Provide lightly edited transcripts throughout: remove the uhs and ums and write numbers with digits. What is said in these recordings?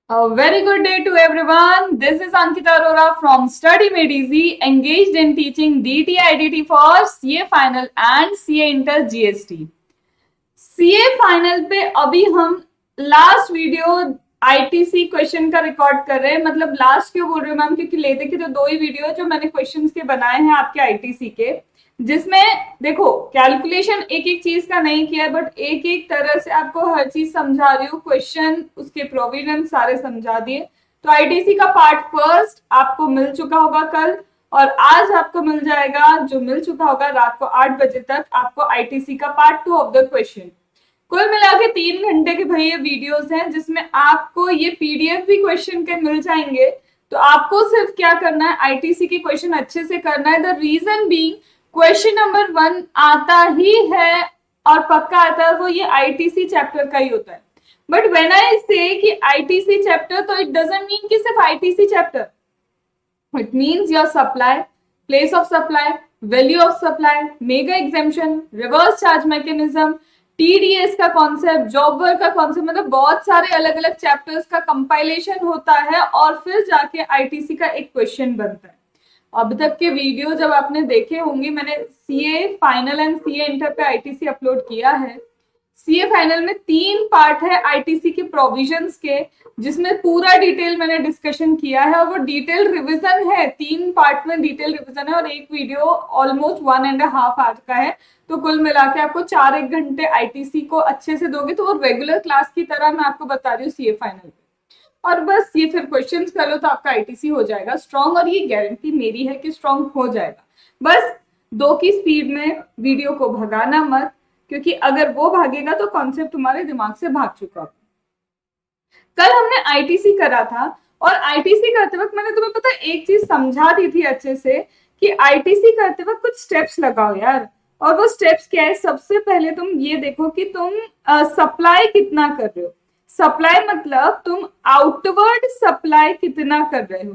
A very good day to everyone. This is Ankita Arora from Study Made Easy, engaged in teaching DT IDT for CA Final and CA Inter GST. CA final पे अभी हम last video ITC question का record कर रहे हैं। मतलब last क्यों बोल रही हूँ मैम, क्योंकि लेते के तो दो ही वीडियो जो मैंने क्वेश्चंस के बनाए हैं आपके आईटीसी के, जिसमें देखो कैलकुलेशन एक एक चीज का नहीं किया है, बट एक एक तरह से आपको हर चीज समझा रही हूँ, क्वेश्चन उसके प्रोविजन सारे समझा दिए। तो आईटीसी का पार्ट फर्स्ट आपको मिल चुका होगा कल, और आज आपको मिल जाएगा, जो मिल चुका होगा रात को 8 बजे तक आपको आईटीसी का पार्ट 2 ऑफ द क्वेश्चन। कुल मिला के 3 घंटे के भाई ये वीडियोस हैं, जिसमें आपको ये पीडीएफ भी क्वेश्चन के मिल जाएंगे। तो आपको सिर्फ क्या करना है, आईटीसी के क्वेश्चन अच्छे से करना है। The reason being question number 1 आता ही है और पक्का आता है, वो ये आईटीसी चैप्टर का ही होता है। बट व्हेन आई से कि आईटीसी चैप्टर, तो इट डजंट मीन कि सिर्फ ITC chapter, it means your supply, place of supply, value of supply, mega exemption, reverse charge mechanism, TDS का कॉन्सेप्ट, जॉब वर्क का कॉन्सेप्ट, मतलब बहुत सारे अलग अलग चैप्टर्स का कंपाइलेशन होता है और फिर जाके आईटीसी का एक क्वेश्चन बनता है। अब तक के वीडियो जब आपने देखे होंगे, मैंने CA final and CA inter पे आईटीसी अपलोड किया है। सीए फाइनल में 3 पार्ट है आईटीसी के प्रोविजंस के, जिसमें पूरा डिटेल मैंने डिस्कशन किया है, और वो डिटेल रिवीजन है। 3 पार्ट में डिटेल रिवीजन है और एक वीडियो ऑलमोस्ट 1.5 आवर का है। तो कुल मिला के आपको 4-1 घंटे आईटीसी को अच्छे से दोगे तो वो रेगुलर क्लास की तरह मैं आपको बता रही हूँ सीए फाइनल पे। और बस ये फिर क्वेश्चंस कर लो तो आपका आईटीसी हो जाएगा स्ट्रॉन्ग, और ये गारंटी मेरी है कि स्ट्रॉन्ग हो जाएगा। बस 2 की स्पीड में वीडियो को भगाना मत, क्योंकि अगर वो भागेगा तो कॉन्सेप्ट तुम्हारे दिमाग से भाग चुका होगा। कल हमने आईटीसी करा था, और आईटीसी करते वक्त मैंने तुम्हें पता एक चीज समझा दी थी अच्छे से कि आईटीसी करते वक्त कुछ स्टेप्स लगाओ यार। और वो स्टेप्स क्या है, सबसे पहले तुम ये देखो कि तुम सप्लाई कितना कर रहे हो। सप्लाई मतलब तुम आउटवर्ड सप्लाई कितना कर रहे हो,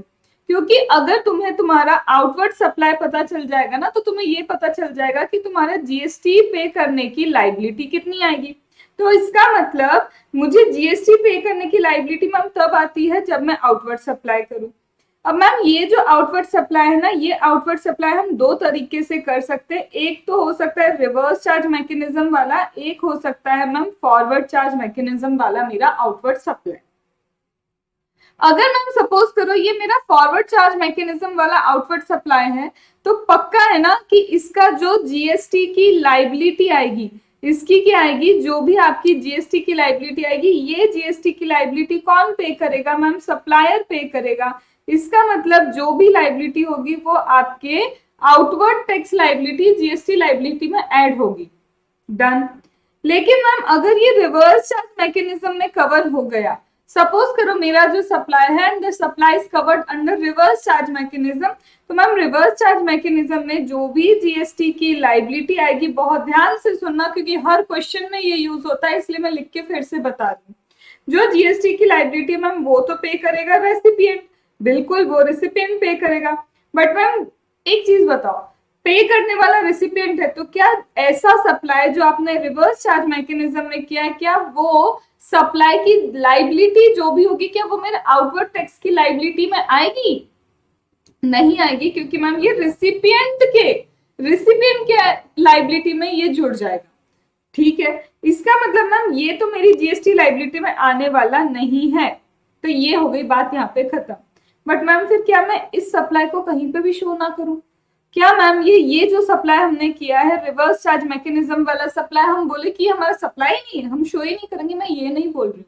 क्योंकि अगर तुम्हें तुम्हारा आउटवर्ड सप्लाई पता चल जाएगा ना, तो तुम्हें ये पता चल जाएगा कि तुम्हारा जीएसटी पे करने की लाइबिलिटी कितनी आएगी। तो इसका मतलब मुझे जीएसटी पे करने की लाइबिलिटी मैम तब आती है जब मैं आउटवर्ड सप्लाई करूं। अब मैम ये जो आउटवर्ड सप्लाई है ना, ये आउटवर्ड सप्लाई हम 2 तरीके से कर सकते हैं। एक तो हो सकता है रिवर्स चार्ज मैकेनिज्म वाला, एक हो सकता है मैम फॉरवर्ड चार्ज मैकेनिज्म वाला मेरा आउटवर्ड सप्लाई। अगर मैम सपोज करो ये मेरा फॉरवर्ड चार्ज मैकेनिज्म वाला आउटवर्ड सप्लाई है, तो पक्का है ना कि इसका जो जीएसटी की लाइबिलिटी आएगी, इसकी क्या आएगी, जो भी आपकी जीएसटी की लाइबिलिटी आएगी, ये जीएसटी की लाइबिलिटी कौन पे करेगा मैम, सप्लायर पे करेगा। इसका मतलब जो भी लाइबिलिटी होगी वो आपके outward tax liability GST liability में ऐड होगी। डन। लेकिन मैम अगर ये रिवर्स चार्ज मैकेनिज्म में कवर हो गया, सपोज करो मेरा जो सप्लाई है and the supply is covered under reverse charge mechanism, तो मैम रिवर्स चार्ज मैकेनिज्म में जो भी जीएसटी की लाइबिलिटी आएगी, बहुत ध्यान से सुनना क्योंकि हर क्वेश्चन में ये यूज होता है, इसलिए मैं लिख के फिर से बता रही हूँ। जो जीएसटी की लाइबिलिटी मैम वो तो पे करेगा रेसिपिएंट, बिल्कुल वो रेसिपिएंट पे करेगा। बट मैम एक चीज बताओ, पे करने वाला रेसिपिएंट है, तो क्या ऐसा सप्लाई जो आपने रिवर्स चार्ज मैकेनिज्म में किया है, क्या वो सप्लाई की लाइबिलिटी जो भी होगी, क्या वो मेरे आउटवर्ड टैक्स की लाइबिलिटी में आएगी? नहीं आएगी, क्योंकि मैम ये रेसिपिएंट के लाइबिलिटी में ये जुड़ जाएगा। ठीक है, इसका मतलब मैम ये तो मेरी जीएसटी लाइबिलिटी में आने वाला नहीं है। तो ये हो गई बात यहाँ पे खत्म। बट मैम फिर क्या मैं इस सप्लाई को कहीं पे भी शो ना करूं? क्या मैम ये जो सप्लाई हमने किया है रिवर्स चार्ज मैकेनिज्म वाला सप्लाई, हम बोले कि हमारा सप्लाई नहीं है, हम शो ही नहीं करेंगे, मैं ये नहीं बोल रही।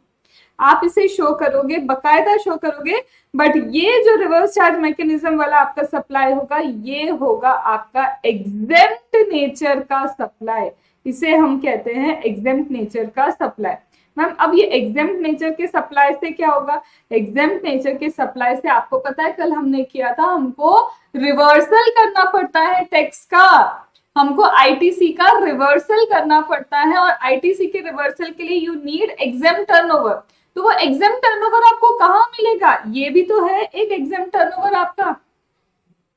आप इसे शो करोगे, बकायदा शो करोगे, बट ये जो रिवर्स चार्ज मैकेनिज्म वाला आपका सप्लाई होगा, ये होगा आपका एग्जेम्प्ट नेचर का सप्लाई। इसे हम कहते हैं एग्जेम्प्ट नेचर का सप्लाई। मैम अब ये एग्जेम्प्ट नेचर के सप्लाई से क्या होगा, एग्जेम्प्ट नेचर के सप्लाई से आपको पता है कल हमने किया था, हमको रिवर्सल करना पड़ता है टैक्स का, हमको आईटीसी का रिवर्सल करना पड़ता है, और आईटीसी के रिवर्सल के लिए यू नीड एग्जेम्प्ट टर्नओवर। तो वो एग्जेम्प्ट टर्नओवर आपको कहाँ मिलेगा, ये भी तो है एक एग्जेम्प्ट टर्नओवर आपका,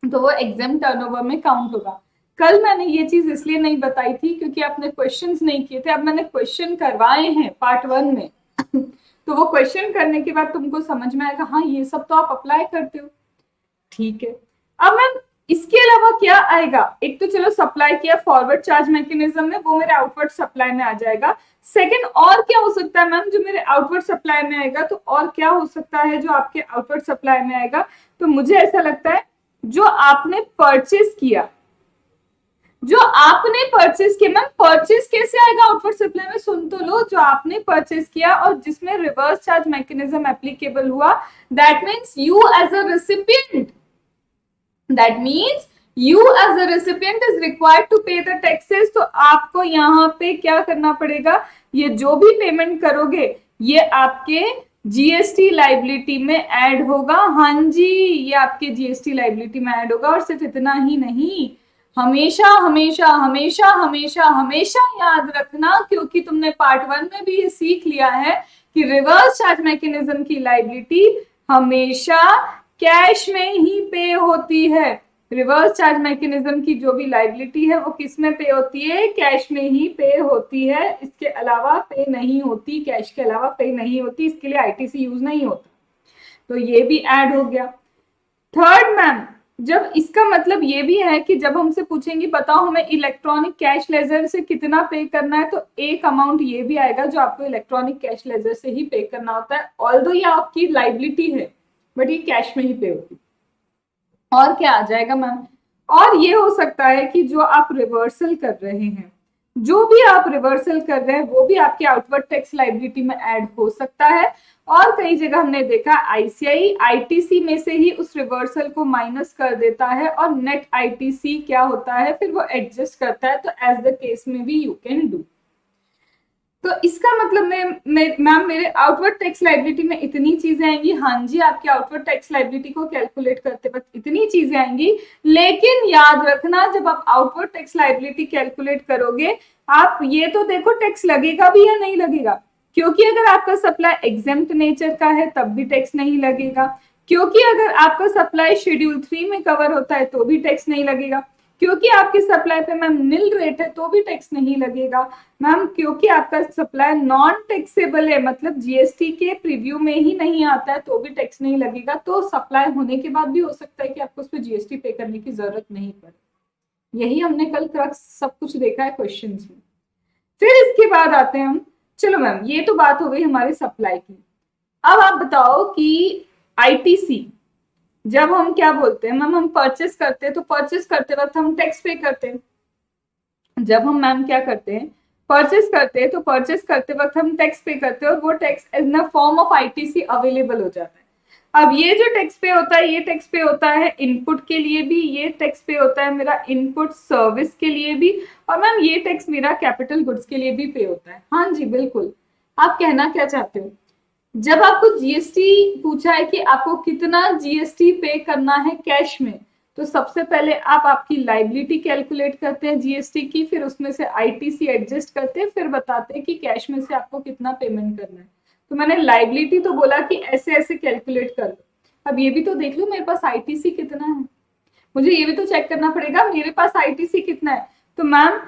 तो वो एग्जेम्प्ट टर्नओवर में काउंट होगा। कल मैंने ये चीज इसलिए नहीं बताई थी क्योंकि आपने क्वेश्चंस नहीं किए थे, अब मैंने क्वेश्चन करवाए हैं पार्ट 1 में तो वो क्वेश्चन करने के बाद तुमको समझ में आएगा हाँ ये सब तो आप अप्लाई करते हो, ठीक है। अब मैम इसके अलावा क्या आएगा, एक तो चलो सप्लाई किया फॉरवर्ड चार्ज मैकेनिज्म में, वो मेरे आउटवर्ड सप्लाई में आ जाएगा। सेकंड और क्या हो सकता है मैम जो मेरे आउटवर्ड सप्लाई में आएगा, तो और क्या हो सकता है जो आपके आउटवर्ड सप्लाई में आएगा, तो मुझे ऐसा लगता है जो आपने परचेस किया, जो आपने परचेस किया। मैम परचेस कैसे आएगा आउटवर्ड सप्लाई में, सुन तो लो, जो आपने परचेस किया और जिसमें रिवर्स चार्ज मैकेनिज्म एप्लीकेबल हुआ, that means you as a recipient, that means you as a recipient is required to pay the taxes। तो आपको यहाँ पे क्या करना पड़ेगा, ये जो भी पेमेंट करोगे ये आपके जीएसटी लाइबिलिटी में ऐड होगा। हाँ जी, ये आपके जीएसटी लाइबिलिटी में ऐड होगा। और सिर्फ इतना ही नहीं, हमेशा हमेशा हमेशा हमेशा हमेशा याद रखना, क्योंकि तुमने पार्ट 1 में भी ये सीख लिया है कि रिवर्स चार्ज मैकेनिज्म की लाइबिलिटी हमेशा कैश में ही पे होती है। रिवर्स चार्ज मैकेनिज्म की जो भी लाइबिलिटी है वो किस में पे होती है, कैश में ही पे होती है, इसके अलावा पे नहीं होती, कैश के अलावा पे नहीं होती, इसके लिए आईटीसी यूज नहीं होता। तो ये भी ऐड हो गया। थर्ड मैम, जब इसका मतलब ये भी है कि जब हमसे पूछेंगे बताओ हमें इलेक्ट्रॉनिक कैश लेजर से कितना पे करना है, तो एक अमाउंट ये भी आएगा जो आपको इलेक्ट्रॉनिक कैश लेजर से ही पे करना होता है। ऑल्दो ये आपकी लाइबिलिटी है बट ये कैश में ही पे होती। और क्या आ जाएगा मैम, और ये हो सकता है कि जो आप रिवर्सल कर रहे हैं, जो भी आप रिवर्सल कर रहे हैं वो भी आपके आउटवर्ड टैक्स लाइबिलिटी में ऐड हो सकता है। और कई जगह हमने देखा आईसीआई आईटीसी में से ही उस रिवर्सल को माइनस कर देता है और नेट आईटीसी क्या होता है फिर वो एडजस्ट करता है। तो एज द केस में भी यू कैन डू। तो इसका मतलब मैम मेरे आउटवर्ड टैक्स लाइबिलिटी में इतनी चीजें आएंगी। हाँ जी, आपके आउटवर्ड टैक्स लाइबिलिटी को कैलकुलेट करते वक्त इतनी चीजें आएंगी, लेकिन याद रखना जब आप आउटवर्ड टैक्स लाइबिलिटी कैलकुलेट करोगे, आप ये तो देखो टैक्स लगेगा भी या नहीं लगेगा, क्योंकि अगर आपका सप्लाई एग्जेम्प्ट नेचर का है तब भी टैक्स नहीं लगेगा, क्योंकि अगर आपका सप्लाई शेड्यूल 3 में कवर होता है तो भी टैक्स नहीं लगेगा, क्योंकि आपकी सप्लाई पे मैम नील रेट है तो भी टैक्स नहीं लगेगा मैम, क्योंकि आपका सप्लाई नॉन टैक्सेबल है, मतलब जीएसटी के प्रीव्यू में ही नहीं आता है तो भी टैक्स नहीं लगेगा। तो सप्लाई होने के बाद भी हो सकता है कि आपको उस पर जीएसटी पे करने की जरूरत नहीं पड़े। यही हमने कल क्रक्स सब कुछ देखा है क्वेश्चंस में। फिर इसके बाद आते हैं हम, चलो मैम ये तो बात हो गई हमारे सप्लाई की। अब आप बताओ कि आईटीसी जब हम क्या बोलते हैं मैम, हम परचेस करते हैं तो परचेस करते वक्त हम टैक्स पे करते हैं। जब हम मैम क्या करते हैं परचेस करते हैं तो परचेस करते वक्त हम टैक्स पे करते हैं और वो tax in the form of ITC available हो जाता है। अब ये जो टैक्स पे होता है, ये टैक्स पे होता है इनपुट के लिए भी, ये टैक्स पे होता है मेरा इनपुट सर्विस के लिए भी, और मैम ये टैक्स मेरा कैपिटल गुड्स के लिए भी पे होता है। हाँ जी बिल्कुल। आप कहना क्या चाहते हो, जब आपको जीएसटी पूछा है कि आपको कितना जीएसटी पे करना है कैश में, तो सबसे पहले आप आपकी लाइबिलिटी कैलकुलेट करते हैं जीएसटी की, फिर उसमें से आईटीसी एडजस्ट करते हैं, फिर बताते हैं कि कैश में से आपको कितना पेमेंट करना है। तो मैंने लाइबिलिटी तो बोला कि ऐसे ऐसे कैलकुलेट कर लो, अब ये भी तो देख लो मेरे पास आईटीसी कितना है, मुझे ये भी तो चेक करना पड़ेगा मेरे पास आईटीसी कितना है। तो मैम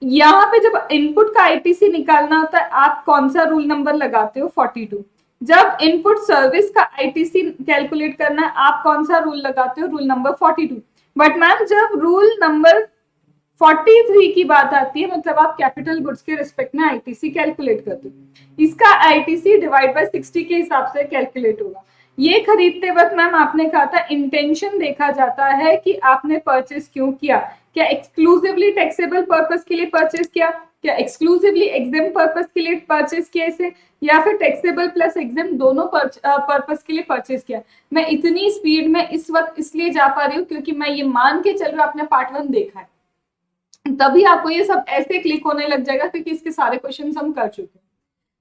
यहाँ पे जब इनपुट का आईटीसी निकालना होता है आप कौन सा रूल नंबर लगाते हो, 42। जब इनपुट सर्विस का आईटीसी कैलकुलेट करना है आप कौन सा रूल लगाते हो, रूल नंबर 42। बट मैम जब रूल नंबर 43 की बात आती है, मतलब आप कैपिटल गुड्स के रिस्पेक्ट में आईटीसी कैलकुलेट करते हो, इसका आईटीसी डिवाइड बाय 60 के हिसाब से कैलकुलेट होगा। ये खरीदते वक्त मैम आपने कहा था इंटेंशन देखा जाता है कि आपने परचेस क्यों किया, क्या एक्सक्लूसिवली टैक्सेबल पर्पस के लिए परचेस किया, क्या एक्सक्लूसिवली एग्जाम पर्पस के लिए परचेस किया इसे, या फिर टैक्सेबल प्लस एग्जाम दोनों पर्पस के लिए परचेस किया। मैं इतनी स्पीड में इस वक्त इसलिए जा पा रही हूँ क्योंकि मैं ये मान के चल रही हूँ आपने पार्ट 1 देखा है, तभी आपको ये सब ऐसे क्लिक होने लग जाएगा क्योंकि इसके सारे क्वेश्चन हम कर चुके हैं।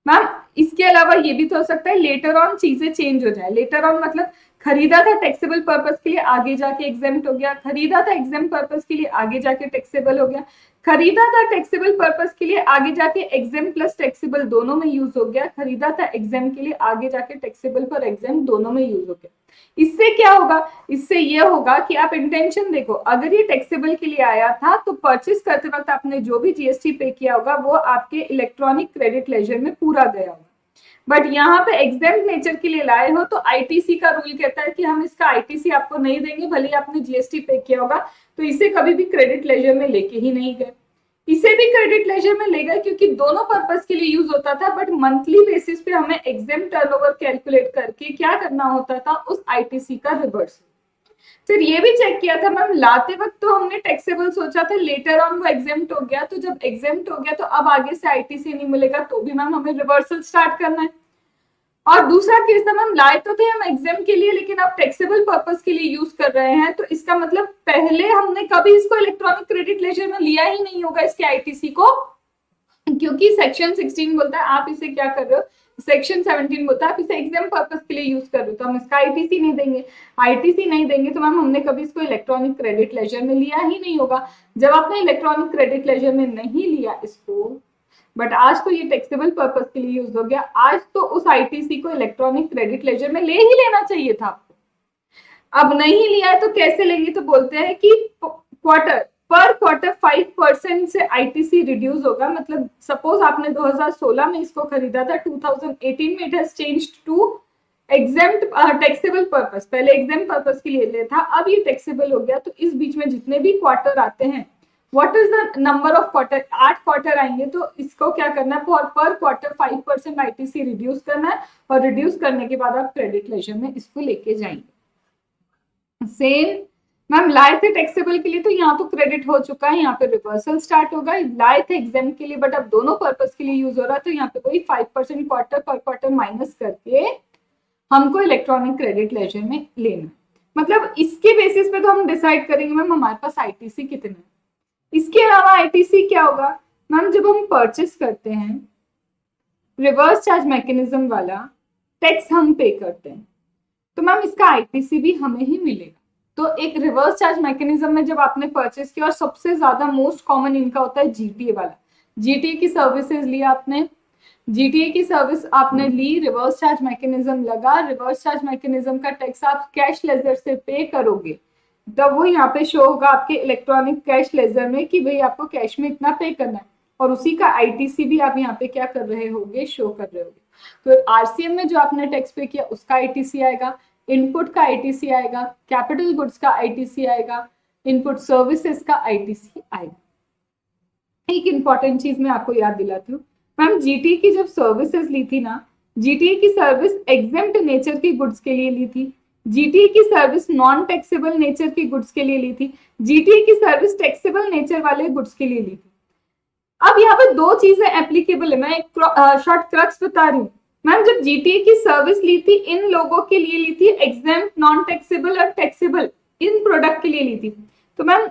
मैम इसके अलावा ये भी तो हो सकता है लेटर ऑन चीजें चेंज हो जाए। लेटर ऑन मतलब खरीदा था टैक्सेबल पर्पस के लिए आगे जाके एग्जाम्प्ट हो गया, खरीदा था एग्जाम पर्पस के लिए आगे जाके टैक्सेबल हो गया, खरीदा था टैक्सेबल पर्पस के लिए आगे जाके एग्जाम प्लस टैक्सेबल दोनों में यूज हो गया, खरीदा था एग्जाम के लिए आगे जाके टैक्सेबल पर एग्जाम दोनों में यूज हो गया। इससे क्या होगा, इससे ये होगा कि आप इंटेंशन देखो, अगर ये टैक्सेबल के लिए आया था तो परचेस करते वक्त आपने जो भी जीएसटी पे किया होगा वो आपके इलेक्ट्रॉनिक क्रेडिट लेजर में पूरा गया होगा। बट यहाँ पे एग्जाम नेचर के लिए लाए हो तो आईटीसी का रूल कहता है कि हम इसका आईटीसी आपको नहीं देंगे, भले ही आपने जीएसटी पे किया होगा, तो इसे कभी भी क्रेडिट लेजर में लेके ही नहीं गए। इसे भी क्रेडिट लेजर में ले गए क्योंकि दोनों पर्पस के लिए यूज होता था, बट मंथली बेसिस पे हमें एग्जाम टर्नओवर कैलकुलेट करके क्या करना होता था, उस आईटीसी का रिवर्स। फिर ये भी चेक किया था मैम, लाते वक्त तो हमने टैक्सेबल सोचा था, लेटर ऑन वो एग्जेम्प्ट हो गया, तो जब एग्जेम्प्ट हो गया तो अब आगे से आईटीसी नहीं मिलेगा, तो भी मैम हमें रिवर्सल स्टार्ट करना है। और दूसरा केस था मैम, लाए तो थे हम एग्जाम के लिए लेकिन अब टैक्सेबल पर्पस के लिए यूज कर रहे हैं, तो इसका मतलब पहले हमने कभी इसको इलेक्ट्रॉनिक क्रेडिट लेजर में लिया ही नहीं होगा इसके आईटीसी को, क्योंकि सेक्शन 16 बोलता है आप इसे क्या कर रहे हो, सेक्शन 17 बोलता है आप इसे एग्जाम पर्पस के लिए यूज कर रहे हो, तो हम इसका आईटीसी नहीं देंगे। आईटीसी नहीं देंगे तो मैम हमने कभी इसको इलेक्ट्रॉनिक क्रेडिट लेजर में लिया ही नहीं होगा। जब आपने इलेक्ट्रॉनिक क्रेडिट लेजर में नहीं लिया इसको, बट आज तो ये टैक्सेबल पर्पस के लिए यूज हो गया, आज तो उस आईटीसी को इलेक्ट्रॉनिक क्रेडिट लेजर में ले ही लेना चाहिए था आपको। अब नहीं लिया है तो कैसे लेंगे, तो बोलते हैं कि पर क्वार्टर 5% से आईटीसी रिड्यूस होगा। मतलब सपोज आपने 2016 में इसको खरीदा था, 2018 में it has changed to exempt taxable purpose, पहले एग्जाम पर्पस के लिए ले था, अब ये टैक्सेबल हो गया, तो इस बीच में जितने भी क्वार्टर आते हैं, what is the number of quarter, 8 quarter आएंगे, तो इसको क्या करना है, पर क्वार्टर 5% आईटीसी रिड्यूस करना है, और रिड्यूस करने के बाद आप क्रेडिट लेजर में इसको लेके जाएंगे। सेम मैम लाए थे टैक्सेबल के लिए तो यहाँ तो क्रेडिट हो चुका है, यहाँ पे रिवर्सल स्टार्ट होगा। लाए थे एग्जाम के लिए बट अब दोनों पर्पस के लिए यूज हो रहा है, तो यहाँ पे कोई 5% क्वार्टर पर क्वार्टर माइनस करके हमको इलेक्ट्रॉनिक क्रेडिट लेजर में लेना। मतलब इसके बेसिस पे तो हम डिसाइड करेंगे मैम हमारे पास आईटीसी कितना है। इसके अलावा आईटीसी क्या होगा मैम, जब हम परचेस करते हैं रिवर्स चार्ज मैकेनिज्म वाला टैक्स हम पे करते हैं, तो मैम इसका आईटीसी भी हमें ही मिलेगा। तो एक रिवर्स चार्ज मैकेनिज्म में जब आपने परचेस किया, और सबसे ज्यादा मोस्ट कॉमन इनका होता है जीटीए वाला, जीटीए की सर्विसेज लिया आपने, जीटीए की सर्विस आपने ली, रिवर्स चार्ज मैकेनिज्म लगा, रिवर्स चार्ज मैकेनिज्म का टैक्स आप कैश लेजर से पे करोगे, तब वो यहाँ पे शो होगा आपके इलेक्ट्रॉनिक कैश लेजर में कि भाई आपको कैश में इतना पे करना है, और उसी का आईटीसी भी आप यहाँ पे क्या कर रहे होगे, शो कर रहे होगे। तो आरसीएम में जो आपने टैक्स पे किया उसका आईटीसी आएगा, इनपुट का आईटीसी आएगा, कैपिटल गुड्स का आईटीसी आएगा, इनपुट सर्विसेज का आईटीसी आएगा। एक इंपॉर्टेंट चीज मैं आपको याद दिलाती हूँ मैम, जीटीए की जब सर्विसेज ली थी ना, जीटीए की सर्विस एग्जेम्प्ट नेचर की गुड्स के लिए ली थी, जीटीए की सर्विस नॉन टैक्सेबल नेचर की गुड्स के लिए ली थी, जीटीए की सर्विस टैक्सेबल नेचर वाले गुड्स के लिए ली थी। अब यहाँ पे दो चीजें एप्लीकेबल है, मैं एक शॉर्ट क्रक्स बता रही हूँ मैम। जब जीटीए की सर्विस ली थी, इन लोगों के लिए ली थी, एग्जेम्प्ट, नॉन टैक्सेबल और टैक्सेबल, इन प्रोडक्ट के लिए ली थी, तो मैम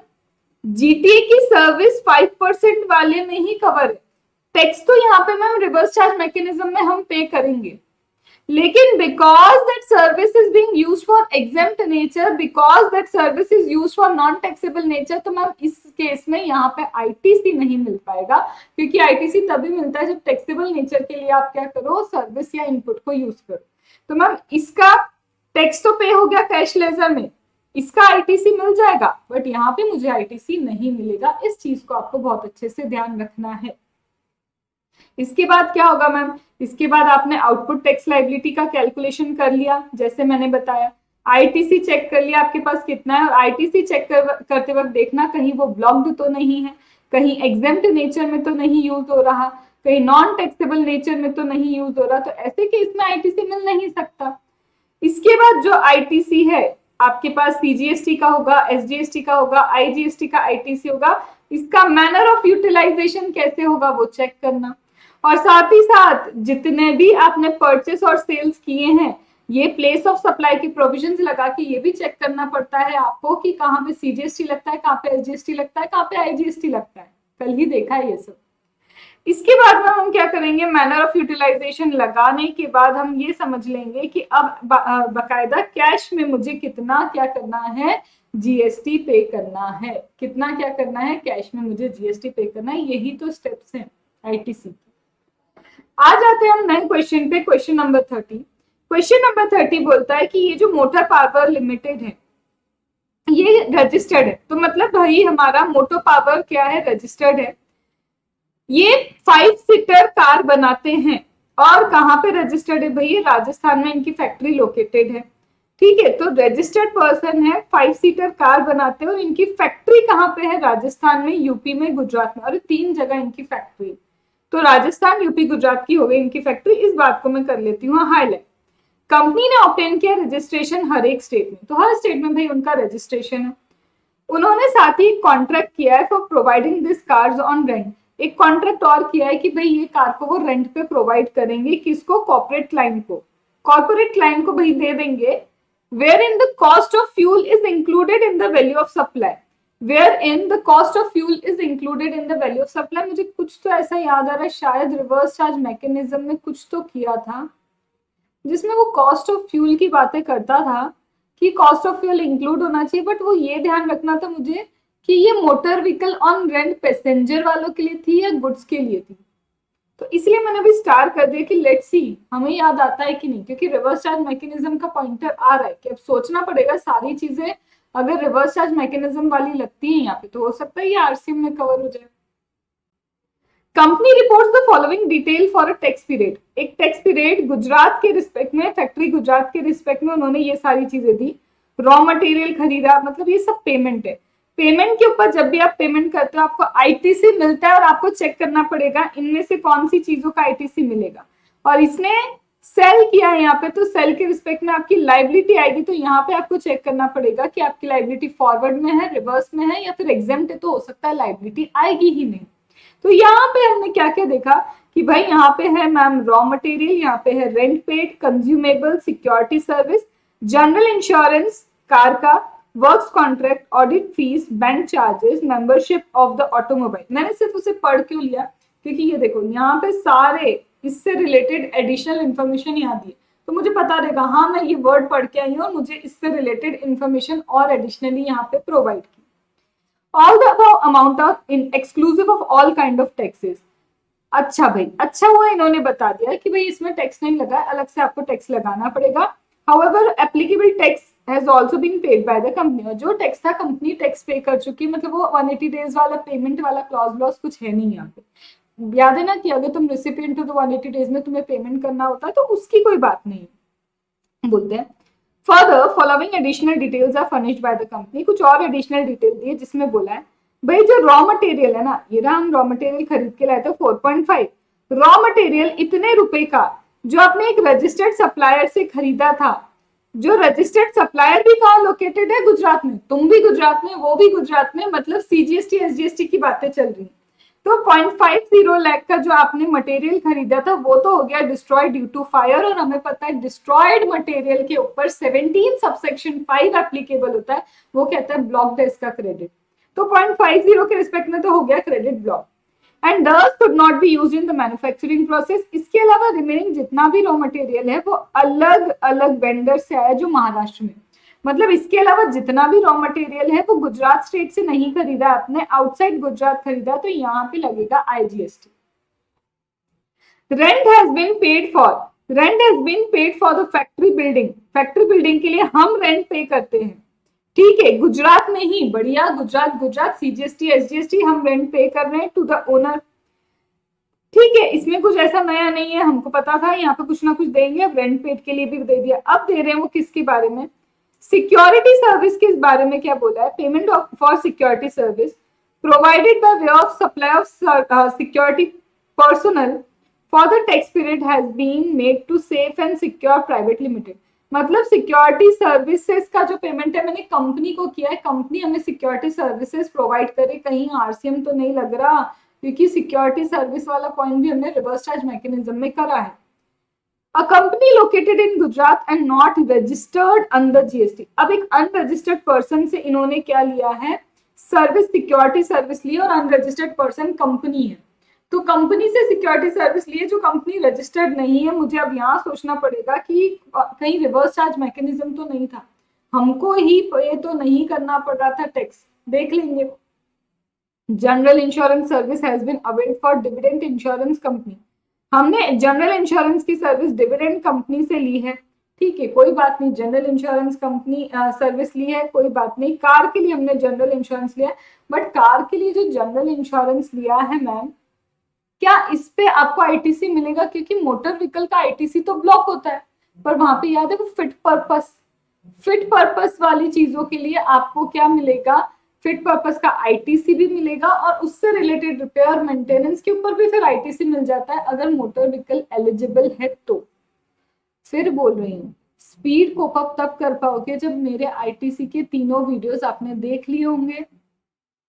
जीटीए की सर्विस 5% वाले में ही कवर है। टैक्स तो यहाँ पे मैम रिवर्स चार्ज मैकेनिज्म में हम पे करेंगे, लेकिन because that service is being used for exempt nature, because that service is used for non taxable nature, तो मैम इस केस में यहाँ पे आईटीसी नहीं मिल पाएगा, क्योंकि आईटीसी तभी मिलता है जब टैक्सेबल नेचर के लिए आप क्या करो, सर्विस या इनपुट को यूज करो। तो मैम इसका टैक्स तो पे हो गया कैश लेजर में, इसका आईटीसी मिल जाएगा, बट यहाँ पे मुझे आईटीसी नहीं मिलेगा। इस चीज को आपको बहुत अच्छे से ध्यान रखना है। इसके बाद क्या होगा मैम, इसके बाद आपने आउटपुट टैक्स लायबिलिटी का कैलकुलेशन कर लिया, जैसे मैंने बताया, आईटीसी चेक कर लिया आपके पास कितना है, और आईटीसी चेक करते वक्त देखना कहीं वो ब्लॉक्ड तो नहीं है, कहीं एग्जेम्प्ट नेचर में तो नहीं यूज हो रहा, कहीं नॉन टैक्सेबल नेचर में तो नहीं यूज हो रहा, तो ऐसे केस में आईटीसी मिल नहीं सकता। इसके बाद जो आईटीसी है आपके पास सीजीएसटी का होगा, एसजीएसटी का होगा, आईजीएसटी का आईटीसी होगा, इसका मैनर ऑफ यूटिलाइजेशन कैसे होगा वो चेक करना, और साथ ही साथ जितने भी आपने परचेस और सेल्स किए हैं, ये प्लेस ऑफ सप्लाई की प्रोविजंस लगा के ये भी चेक करना पड़ता है आपको कि कहाँ पे सीजीएसटी लगता है, कहाँ पे एसजीएसटी लगता है, कहाँ पे आईजीएसटी लगता है, कल ही देखा है ये सब। इसके बाद में हम क्या करेंगे, मैनर ऑफ यूटिलाइजेशन लगाने के बाद हम ये समझ लेंगे कि अब बकायदा कैश में मुझे कितना क्या करना है, जीएसटी पे करना है, कितना क्या करना है, कैश में मुझे जीएसटी पे करना है। यही तो स्टेप्स हैं आईटीसी के। आ जाते हैं हम नए क्वेश्चन पे, क्वेश्चन नंबर 30। क्वेश्चन नंबर 30 बोलता है कि ये जो मोटर पावर लिमिटेड है ये रजिस्टर्ड है, तो मतलब भाई हमारा मोटर पावर क्या है, रजिस्टर्ड है। ये 5 सीटर कार बनाते हैं, और कहाँ पे रजिस्टर्ड है भाई, ये राजस्थान में इनकी फैक्ट्री लोकेटेड है। ठीक है, तो रजिस्टर्ड पर्सन है, 5 सीटर कार बनाते हैं और इनकी फैक्ट्री कहाँ पे है, राजस्थान में, यूपी में, गुजरात में, और 3 जगह इनकी फैक्ट्री। तो राजस्थान, यूपी, गुजरात की हो गई इनकी फैक्ट्री। इस बात को मैं कर लेती हूँ हाईलाइट। कंपनी ने ऑब्टेन किया रजिस्ट्रेशन हर एक स्टेट में, तो हर स्टेट में भाई उनका रजिस्ट्रेशन है। उन्होंने साथ ही कॉन्ट्रैक्ट किया है for providing this cars on rent. एक कॉन्ट्रैक्ट और किया है कि भाई ये कार को वो रेंट पे प्रोवाइड करेंगे, किसको, कॉर्पोरेट क्लाइंट को। कॉर्पोरेट क्लाइंट को भाई दे देंगे। Where in the cost of fuel is included in the value of supply. Where in the cost of fuel is included in the value of supply. मुझे कुछ तो ऐसा याद आ रहा है, शायद रिवर्स चार्ज मैकेनिज्म में कुछ तो किया था जिसमें वो कॉस्ट ऑफ फ्यूल की बातें करता था कि कॉस्ट ऑफ फ्यूल इंक्लूड होना चाहिए, बट वो ये ध्यान रखना था मुझे कि ये motor vehicle on rent passenger वालों के लिए थी या गुड्स के लिए थी। तो इसलिए मैंने अभी स्टार कर दिया कि लेट्स सी हमें याद आता है कि नहीं, क्योंकि रिवर्स चार्ज मैकेनिज्म का पॉइंटर आ रहा है कि अब सोचना पड़ेगा सारी चीजें अगर रिवर्स चार्ज मैकेनिज्म वाली लगती है यहाँ पे, तो हो सकता है ये आरसीएम में कवर हो जाए। Company reports the following detail for a tax period. एक टैक्स पीरियड गुजरात के रिस्पेक्ट में, फैक्ट्री गुजरात के रिस्पेक्ट में उन्होंने ये सारी चीजें दी। रॉ मटेरियल खरीदा, मतलब ये सब पेमेंट है। पेमेंट के ऊपर जब भी आप पेमेंट करते हो आपको आईटीसी मिलता है और आपको चेक करना पड़ेगा इनमें से कौन सी चीजों का आईटीसी मिलेगा। और इसने सेल किया है यहाँ पे, तो सेल के रिस्पेक्ट में आपकी लाइबिलिटी आएगी, तो यहाँ पे आपको चेक करना पड़ेगा कि आपकी लाइबिलिटी फॉरवर्ड में है, रिवर्स में है, या फिर एग्जेम्प्ट है, तो हो सकता है लाइबिलिटी आएगी ही नहीं। तो यहाँ पे हमने क्या क्या देखा कि भाई यहाँ पे है मैम रॉ मटेरियल, यहाँ पे है rent paid, consumable, security service, general insurance car का, works contract, audit fees, bank charges, membership of the automobile. मैंने सिर्फ उसे पढ़ क्यों लिया, क्योंकि ये देखो यहाँ पे सारे इससे रिलेटेड एडिशनल इन्फॉर्मेशन यहाँ दी, तो मुझे पता रहेगा हाँ मैं ये वर्ड पढ़ के आई हूँ और मुझे इससे रिलेटेड इन्फॉर्मेशन और एडिशनली यहाँ पे प्रोवाइड की। All the above amount are in exclusive of all kind of taxes। अच्छा भाई, अच्छा हुआ इन्होंने बता दिया कि भाई इसमें टैक्स नहीं लगा, अलग से आपको टैक्स लगाना पड़ेगा। However, applicable tax has also been paid by the company। और जो टैक्स था कंपनी टैक्स पे कर चुकी, मतलब वो 180 डेज वाला पेमेंट वाला क्लॉज लॉस कुछ है नहीं यहाँ पे। याद है ना कि अगर तुम रिसिपिएंट हो तो 180 डेज में तुम्हें पेमेंट करना होता है, तो उसकी कोई बात नहीं बोलते हैं। Further following additional details are furnished by the company. कुछ और एडिशनल डिटेल दिए जिसमें बोला है भाई जो रॉ मटेरियल है ना, ये रहा हम रॉ मटेरियल खरीद के लाए थे 4.5। रॉ मटेरियल इतने रुपए का जो आपने एक रजिस्टर्ड सप्लायर से खरीदा था, जो रजिस्टर्ड सप्लायर भी कहाँ लोकेटेड है, गुजरात में, तुम भी गुजरात में, वो भी गुजरात में, मतलब सीजीएसटी एसजीएसटी की बातें चल रही। तो 0.50 लाख का जो आपने मटेरियल खरीदा था वो तो हो गया डिस्ट्रॉयड ड्यू टू फायर, और हमें पता है डिस्ट्रॉयड मटेरियल के ऊपर 17 सबसेक्शन 5 एप्लीकेबल होता है, वो कहता है ब्लॉक डेज का क्रेडिट। तो 0.50 के रिस्पेक्ट में तो हो गया क्रेडिट ब्लॉक। एंड दस could not be used in the manufacturing process. इसके अलावा रिमेनिंग जितना भी रॉ मटेरियल है वो अलग अलग वेंडर से आया जो महाराष्ट्र में, मतलब इसके अलावा जितना भी रॉ मटेरियल है वो गुजरात स्टेट से नहीं खरीदा आपने, आउटसाइड गुजरात खरीदा, तो यहाँ पे लगेगा IGST. Rent has been paid for, rent has been paid for the factory building. Factory building के लिए हम रेंट पे करते हैं, ठीक है, गुजरात में ही, बढ़िया, गुजरात गुजरात, सीजीएसटी एसजीएसटी हम रेंट पे कर रहे हैं टू द ओनर। ठीक है, इसमें कुछ ऐसा नया नहीं है, हमको पता था यहाँ पे कुछ ना कुछ देंगे, अब रेंट पेड के लिए भी दे दिया। अब दे रहे हैं वो किसके बारे में, सिक्योरिटी सर्विस के बारे में। क्या बोला है, payment for security service provided by way of supply of security personal for the tax period has been made to safe and secure private limited. मतलब सिक्योरिटी सर्विसेज का जो पेमेंट है मैंने कंपनी को किया है, कंपनी हमें सिक्योरिटी सर्विसेज प्रोवाइड करे, कहीं आरसीएम तो नहीं लग रहा, क्योंकि सिक्योरिटी सर्विस वाला पॉइंट भी हमने रिवर्स चार्ज मैकेनिज्म में करा है। A company located in Gujarat and not registered under GST। अब एक अनरजिस्टर्ड पर्सन से इन्होंने क्या लिया है, सर्विस, सिक्योरिटी सर्विस ली, और अनरजिस्टर्ड पर्सन कंपनी है, तो कंपनी से सिक्योरिटी सर्विस लिए जो कंपनी रजिस्टर्ड नहीं है। मुझे अब यहाँ सोचना पड़ेगा कि कहीं रिवर्स चार्ज मैकेनिज्म तो नहीं था, हमको ही पे तो नहीं करना पड़ रहा था टैक्स, देख लेंगे। General insurance service has been availed for dividend insurance company. हमने जनरल इंश्योरेंस की सर्विस डिविडेंड कंपनी से ली है, ठीक है, कोई बात नहीं, जनरल इंश्योरेंस कंपनी सर्विस ली है, कोई बात नहीं। कार के लिए हमने जनरल इंश्योरेंस लिया है, बट कार के लिए जो जनरल इंश्योरेंस लिया है मैम, क्या इस पे आपको आईटीसी मिलेगा? क्योंकि मोटर व्हीकल का आईटीसी तो ब्लॉक होता है, पर वहां पे याद है वो फिट पर्पस वाली चीजों के लिए आपको क्या मिलेगा? फिट पर्पस का आईटीसी भी मिलेगा, और उससे रिलेटेड रिपेयर मेंटेनेंस के ऊपर भी फिर आईटीसी मिल जाता है अगर मोटर व्हीकल एलिजिबल है तो। फिर बोल रही हूँ, स्पीड कोप अप तब कर पाओगे जब मेरे आईटीसी के तीनों वीडियोस आपने देख लिए होंगे,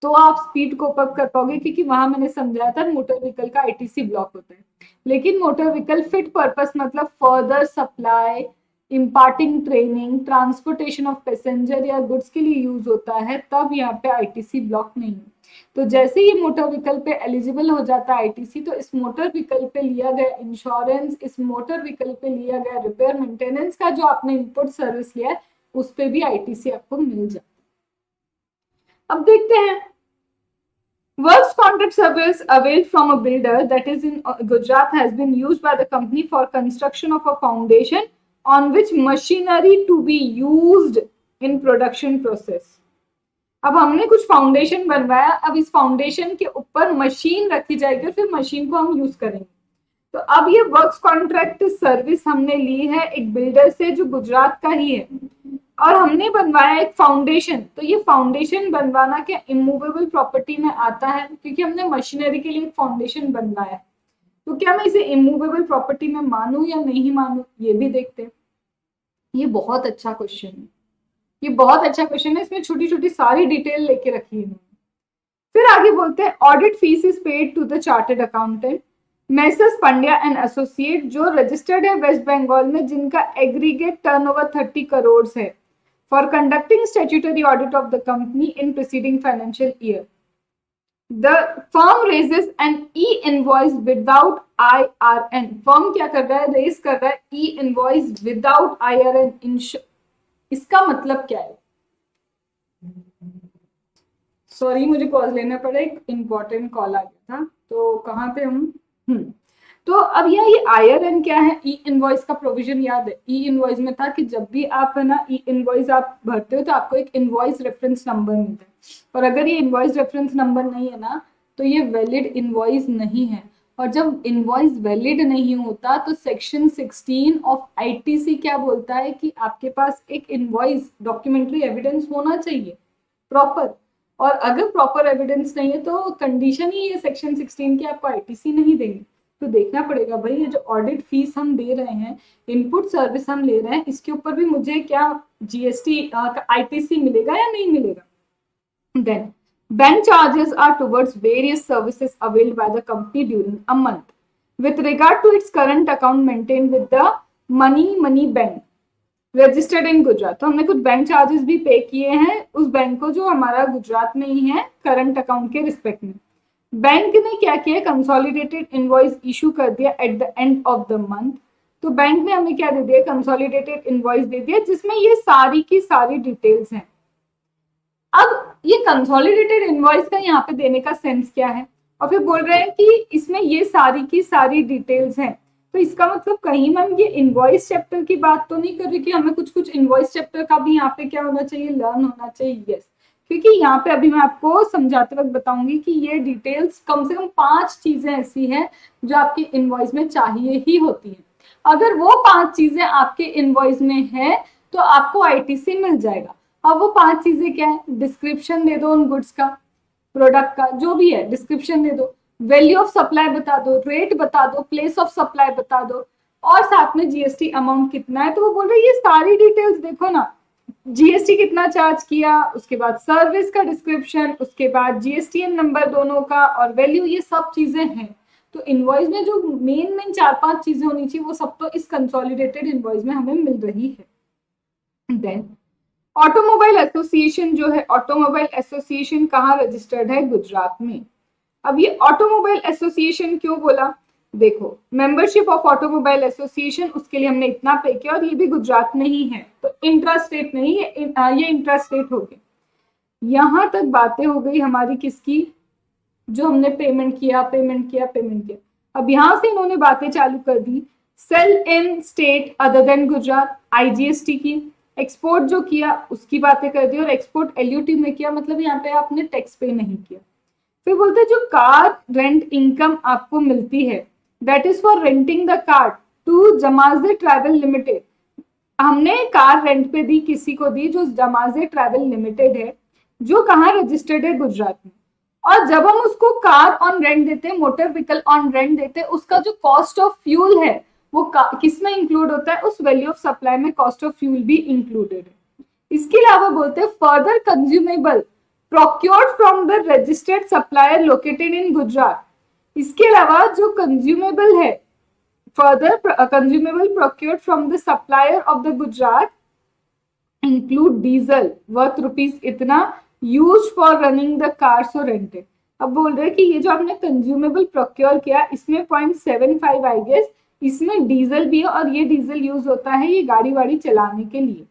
तो आप स्पीड कोप अप कर पाओगे, क्योंकि वहां मैंने समझाया था मोटर व्हीकल का आईटीसी ब्लॉक होता है। लेकिन मोटर व्हीकल फिट पर्पस मतलब further supply, imparting training, transportation of passenger या गुड्स के लिए यूज होता है, तब यहाँ पे आईटीसी ब्लॉक नहीं है। तो जैसे ही मोटर व्हीकल पे एलिजिबल हो जाता है आईटीसी, तो इस मोटर व्हीकल पे लिया गया इंश्योरेंस, इस मोटर व्हीकल पे लिया गया रिपेयर मेंटेनेंस का जो आपने इनपुट सर्विस लिया है, उस पे भी आईटीसी आपको मिल जाता है। अब देखते हैं, Works contract service availed from a builder that is in Gujarat has been used by the company for construction of a foundation on which machinery to be used in production process. अब हमने कुछ foundation बनवाया, अब इस foundation के ऊपर machine रखी जाएगी और फिर मशीन को हम यूज करेंगे। तो अब ये वर्क्स कॉन्ट्रैक्ट सर्विस हमने ली है एक बिल्डर से जो गुजरात का ही है, और हमने बनवाया एक फाउंडेशन। तो ये फाउंडेशन बनवाना क्या इमूवेबल प्रॉपर्टी में आता है? क्योंकि हमने मशीनरी के लिए एक फाउंडेशन बनवाया, तो क्या मैं इसे इमूवेबल प्रॉपर्टी में मानूं या नहीं मानूं, ये भी देखते हैं। ये बहुत अच्छा क्वेश्चन है, ये बहुत अच्छा क्वेश्चन है, इसमें छोटी छोटी सारी डिटेल लेके रखी है। फिर आगे बोलते हैं, audit fees is paid to the chartered accountant Messrs Pandya and associate, जो रजिस्टर्ड है वेस्ट बंगाल में, जिनका एग्रीगेट टर्नओवर 30 करोड़ है, for conducting statutory audit of the company in preceding financial year. The firm raises an e-invoice without IRN. Firm क्या कर रहा है? Raise कर रहा है e-invoice without IRN. इसका मतलब क्या है? सॉरी, मुझे पॉज लेना पड़ा, एक इंपॉर्टेंट कॉल आ गया था। तो कहाँ पे हम? तो अब ये IRN क्या है? ई इनवॉइस का प्रोविजन याद है? ई इनवॉइस में था कि जब भी आप है ना ई इनवॉइस आप भरते हो तो आपको एक इनवॉइस रेफरेंस नंबर मिलता है, और अगर ये इनवॉइस रेफरेंस नंबर नहीं है ना, तो ये वैलिड इनवॉइस नहीं है। और जब इनवॉइस वैलिड नहीं होता तो सेक्शन 16 ऑफ आईटीसी क्या बोलता है कि आपके पास एक इनवॉइस डॉक्यूमेंट्री एविडेंस होना चाहिए प्रॉपर, और अगर प्रॉपर एविडेंस नहीं है तो कंडीशन ही ये सेक्शन 16 की आपको आईटीसी नहीं देंगे। तो देखना पड़ेगा भाई, ये जो ऑडिट फीस हम दे रहे हैं, इनपुट सर्विस हम ले रहे हैं, इसके ऊपर भी मुझे क्या जीएसटी आईटीसी मिलेगा या नहीं मिलेगा। Then bank charges are towards various services availed by the company during a month with regard to its current account maintain with the money bank registered in Gujarat. तो हमने कुछ बैंक चार्जेस भी पे किए हैं उस बैंक को जो हमारा गुजरात में ही है, करंट अकाउंट के रिस्पेक्ट में। बैंक ने क्या किया? कंसोलिडेटेड इनवॉइस इशू कर दिया at the end of the month. तो बैंक ने हमें क्या दे दिया? कंसोलिडेटेड इनवॉइस दे दिया, जिसमें ये सारी की सारी डिटेल्स हैं। अब ये कंसोलिडेटेड इनवॉइस का यहाँ पे देने का सेंस क्या है? और फिर बोल रहे हैं कि इसमें ये सारी की सारी डिटेल्स हैं, तो इसका मतलब कहीं मैम ये इनवॉइस चैप्टर की बात तो नहीं कर रही कि हमें कुछ इनवॉइस चैप्टर का भी यहाँ पे क्या होना चाहिए? लर्न होना चाहिए। यस, क्योंकि यहाँ पे अभी मैं आपको समझाते वक्त बताऊंगी कि ये डिटेल्स कम से कम 5 चीजें ऐसी हैं जो आपके इनवॉइस में चाहिए ही होती है। अगर वो 5 चीजें आपके इनवॉइस में है तो आपको आईटीसी मिल जाएगा। अब वो 5 चीजें क्या है? डिस्क्रिप्शन दे दो उन गुड्स का, प्रोडक्ट का, जो भी है डिस्क्रिप्शन दे दो, वैल्यू ऑफ सप्लाई बता दो, रेट बता दो, प्लेस ऑफ सप्लाई बता दो, और साथ में जीएसटी अमाउंट कितना है। तो वो बोल रहे ये सारी डिटेल्स देखो ना, जीएसटी कितना चार्ज किया, उसके बाद सर्विस का डिस्क्रिप्शन, उसके बाद जीएसटीएन नंबर दोनों का, और वैल्यू, ये सब चीजें हैं। तो इनवॉइस में जो मेन 4-5 चीजें होनी चाहिए वो सब तो इस कंसोलिडेटेड इनवॉइस में हमें मिल रही है। देन ऑटोमोबाइल एसोसिएशन जो है, ऑटोमोबाइल एसोसिएशन कहाँ रजिस्टर्ड है? गुजरात में। अब ये ऑटोमोबाइल एसोसिएशन क्यों बोला? देखो, मेंबरशिप ऑफ ऑटोमोबाइल एसोसिएशन, उसके लिए हमने इतना पे किया, और ये भी गुजरात में ही है, तो इंट्रा स्टेट नहीं है, ये इंट्रा स्टेट हो गया। यहां तक बातें हो गई हमारी किसकी? जो हमने पेमेंट किया। अब यहां से इन्होंने बातें चालू कर दी, sale in state other than Gujarat, IGST की, एक्सपोर्ट जो किया उसकी बातें कर दी, और एक्सपोर्ट एलयूटी में किया, मतलब यहाँ पे आपने टैक्स पे नहीं किया। फिर बोलते हैं जो कार रेंट इनकम आपको मिलती है that is for renting the car to जमाजे ट्रैवल लिमिटेड। हमने कार रेंट पे दी, किसी को दी जो जमाजे ट्रैवल लिमिटेड है, जो कहाँ रजिस्टर्ड है, गुजरात में। और जब हम उसको कार ऑन रेंट देते हैं, मोटर व्हीकल ऑन रेंट देते हैं, उसका जो कॉस्ट ऑफ फ्यूल है वो किस में इंक्लूड होता है, उस वैल्यू ऑफ सप्लाई में कॉस्ट ऑफ फ्यूल भी इंक्लूडेड है। इसके अलावा बोलते हैं further consumable procured from the registered supplier located in Gujarat. इसके अलावा जो कंज्यूमेबल है, further consumable procured from the supplier of the Gujarat include diesel worth rupees इतना use for running the cars और रेंटेड। अब बोल रहे हैं कि ये जो आपने कंज्यूमेबल प्रोक्योर किया इसमें 0.75 आई गेस इसमें डीजल भी है, और ये डीजल यूज होता है ये गाड़ी वाड़ी चलाने के लिए।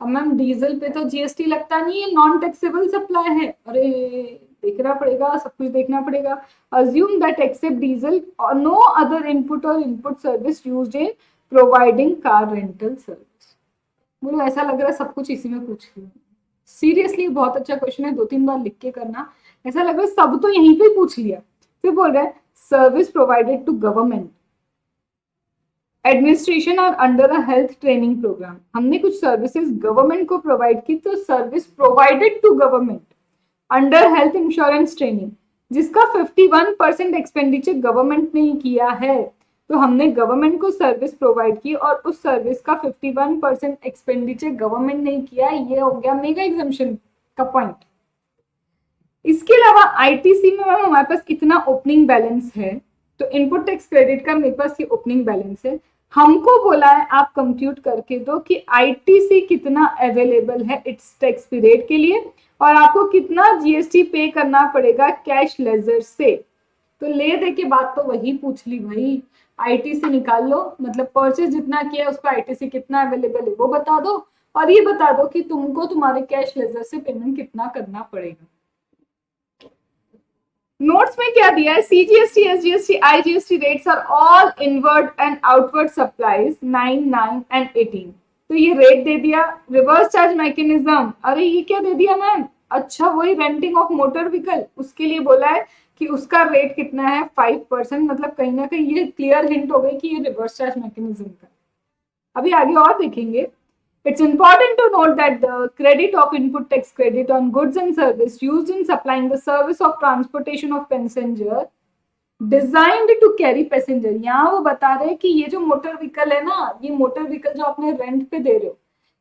अब मैम डीजल पे तो जीएसटी लगता नहीं है, नॉन टैक्सेबल सप्लाई है। अरे देखना पड़ेगा, सब कुछ देखना पड़ेगा। अज्यूम दैट एक्सेप्ट डीजल और नो अदर इनपुट और input service used in providing car rental service. बोलो ऐसा लग रहा है सब कुछ इसी में पूछ लिया। सीरियसली बहुत अच्छा क्वेश्चन है, 2-3 बार लिख के करना। ऐसा लग रहा है सब तो यहीं पे पूछ लिया। फिर बोल रहा है service provided to government administration और under a health training programme. हमने कुछ सर्विसेज गवर्नमेंट को प्रोवाइड की, तो service provided to government under health insurance training, जिसका 51% एक्सपेंडिचर गवर्नमेंट ने किया है। तो हमने गवर्नमेंट को सर्विस प्रोवाइड की और उस सर्विस का 51% एक्सपेंडिचर गवर्नमेंट ने किया, ये हो गया मेगा एग्जम्पशन का पॉइंट। इसके अलावा आईटीसी में मैम हमारे पास कितना ओपनिंग बैलेंस है, तो इनपुट टैक्स क्रेडिट का मेरे पास ये ओपनिंग बैलेंस है। हमको बोला है आप कंप्यूट करके दो कि आईटीसी कितना अवेलेबल है इट्स टैक्स पीरियड के लिए, और आपको कितना जीएसटी पे करना पड़ेगा कैश लेजर से। तो ले दे के बात तो वही पूछ ली भाई, आईटीसी निकाल लो, मतलब परचेज जितना किया उस पर आईटीसी कितना अवेलेबल है वो बता दो, और ये बता दो कि तुमको तुम्हारे कैश लेजर से पेमेंट कितना करना पड़ेगा। नोट्स में क्या दिया है, CGST, SGST, IGST rates are all inward and outward supplies 9, 9 and 18। तो ये रेट दे दिया। रिवर्स चार्ज मैकेनिज्म, अरे ये क्या दे दिया मैम, अच्छा वही रेंटिंग ऑफ मोटर व्हीकल, उसके लिए बोला है कि उसका रेट कितना है 5%। मतलब कहीं ना कहीं ये क्लियर हिंट हो गई कि ये रिवर्स चार्ज मैकेनिज्म का। अभी आगे और देखेंगे। It's important to note that the credit of input tax credit on goods and service used in supplying the service of transportation of passenger designed to carry passenger। यहाँ वो बता रहे हैं कि ये जो मोटर व्हीकल है ना, ये मोटर व्हीकल जो आपने रेंट पे दे रहे हो,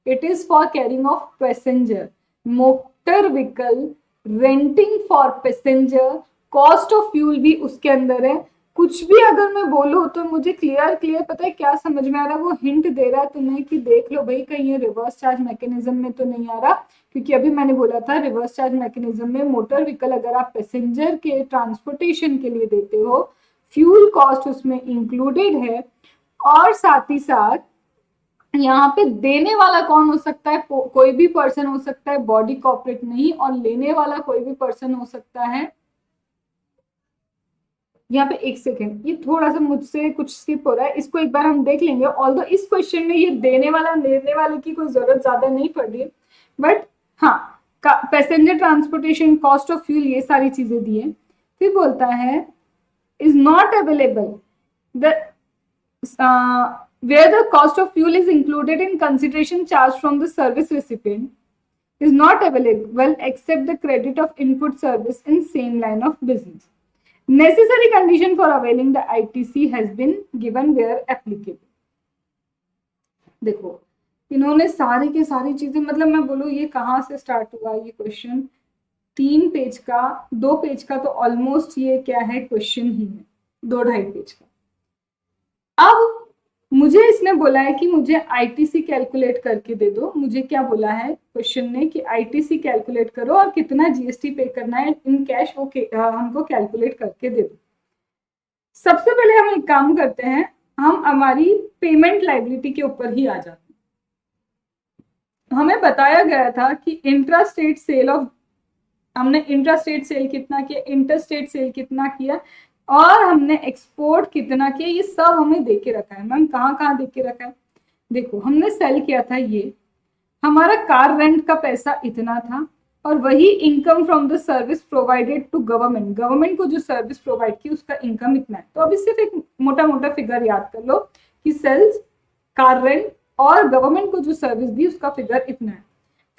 it is for carrying of passenger. Motor vehicle renting for passenger, cost of fuel भी उसके अंदर है। कुछ भी अगर मैं बोलूँ तो मुझे क्लियर पता है क्या समझ में आ रहा है, वो हिंट दे रहा है तुम्हें कि देख लो भाई कहीं ये रिवर्स चार्ज मैकेनिज्म में तो नहीं आ रहा, क्योंकि अभी मैंने बोला था रिवर्स चार्ज मैकेनिज्म में मोटर व्हीकल अगर आप पैसेंजर के ट्रांसपोर्टेशन के लिए देते हो, फ्यूल कॉस्ट उसमें इंक्लूडेड है। और साथ ही साथ यहाँ पे देने वाला कौन हो सकता है, कोई भी पर्सन हो सकता है, बॉडी कॉर्पोरेट नहीं, और लेने वाला कोई भी पर्सन हो सकता है। यहाँ पे एक सेकेंड, ये थोड़ा सा मुझसे कुछ स्किप हो रहा है, इसको एक बार हम देख लेंगे। ऑल्दो इस क्वेश्चन में ये देने वाला लेने वाले की कोई जरूरत ज्यादा नहीं पड़ रही है, बट हाँ passenger transportation, cost of fuel, ये सारी चीजें दी है। फिर बोलता है is not available the where the cost of fuel is included in consideration charged from the service recipient is not available except the credit of input service in same line of business. Necessary condition for availing the ITC has been given where applicable. देखो इन्होंने सारी के सारी चीजें, मतलब मैं बोलूँ ये कहाँ से स्टार्ट हुआ ये क्वेश्चन, 3 पेज का, 2 पेज का, तो ऑलमोस्ट ये क्या है क्वेश्चन ही है, 2-2.5 पेज का। अब मुझे इसने बोला है कि मुझे आईटीसी कैलकुलेट करके दे दो। मुझे क्या बोला है क्वेश्चन ने कि आईटीसी कैलकुलेट करो और कितना जीएसटी पे करना है इन कैश वो हमको कैलकुलेट करके दे दो। सबसे पहले हम एक काम करते हैं, हम हमारी पेमेंट लायबिलिटी के ऊपर ही आ जाते हैं। हमें बताया गया था कि इंट्रास्टेट सेल ऑफ, हमने इंट्रास्टेट सेल कितना किया, इंटरस्टेट सेल कितना किया, और हमने एक्सपोर्ट कितना किया, ये सब हमें दे के रखा है। मैम कहाँ कहाँ दे के रखा है, देखो हमने सेल किया था, ये हमारा कार रेंट का पैसा इतना था, और वही income from the service provided to government, government को जो सर्विस प्रोवाइड की उसका इनकम इतना है। तो अभी सिर्फ एक मोटा मोटा फिगर याद कर लो कि सेल्स, कार रेंट और गवर्नमेंट को जो सर्विस दी उसका फिगर इतना है।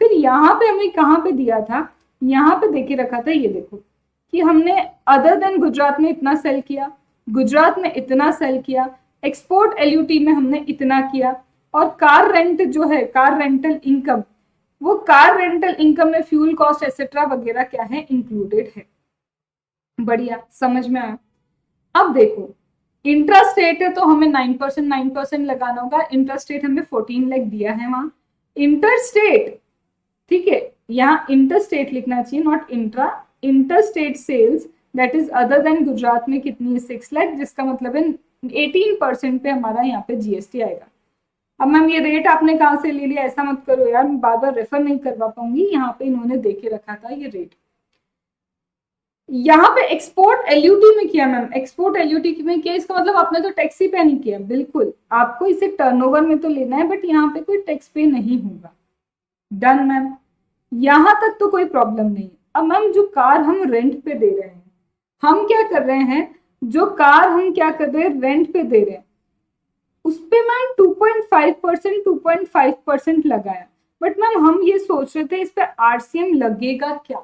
फिर यहाँ पे हमने कहाँ पे दिया था, यहाँ पे देखे रखा था, ये देखो कि हमने अदर देन गुजरात में इतना सेल किया, गुजरात में इतना सेल किया, एक्सपोर्ट एलयूटी में हमने इतना किया, और कार रेंट जो है, कार रेंटल इनकम, वो कार रेंटल इनकम में फ्यूल कॉस्ट एसेट्रा वगैरह क्या है, इंक्लूडेड है। बढ़िया, समझ में आया। अब देखो इंट्रा स्टेट है तो हमें 9% लगाना होगा। इंट्रा स्टेट हमें 14 लाख दिया है वहां। इंटर स्टेट, ठीक है, यहाँ इंटर स्टेट लिखना चाहिए, not intra. Inter state sales that is other than Gujarat में कितनी है, 6 लाख, जिसका मतलब है 18% पे हमारा यहाँ पे जीएसटी आएगा। अब मैम ये रेट आपने कहाँ से ले लिया, ऐसा मत करो यार, मैं बार बार रेफर नहीं करवा पाऊंगी, यहाँ पे इन्होंने देके रखा था ये रेट। यहाँ पे एक्सपोर्ट एलयूटी में किया मैम, एक्सपोर्ट एलयूटी में किया, इसका मतलब आपने तो टैक्स ही पे नहीं किया, बिल्कुल आपको इसे टर्नओवर में तो लेना है, बट यहाँ पे कोई टैक्स पे नहीं होगा। डन मैम, यहां तक तो कोई प्रॉब्लम नहीं। अब मैम जो कार हम रेंट पे दे रहे हैं, हम क्या कर रहे हैं, जो कार हम क्या कर रहे हैं, रेंट पे दे रहे हैं, उस पे मैम 2.5% लगाया, बट मैम हम ये सोच रहे थे इस पे आरसीएम लगेगा क्या।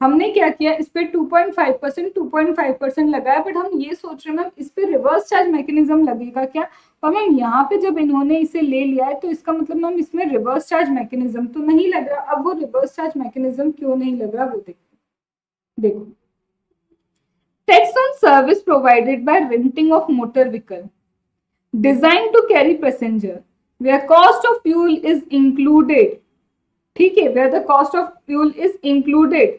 हमने क्या किया, इस पे 2.5% लगाया, बट हम ये सोच रहे हैं मैम इस पे रिवर्स चार्ज मैकेनिज्म लगेगा क्या। और मैम यहाँ पे जब इन्होंने इसे ले लिया है तो इसका मतलब मैम इसमें रिवर्स चार्ज मैकेनिज्म तो नहीं लग रहा। अब वो रिवर्स चार्ज मैकेनिज्म क्यों नहीं लग रहा वो देखो, tax on service provided by renting of motor vehicle design to carry passenger where cost of fuel is included, ठीक है, where the cost of fuel is included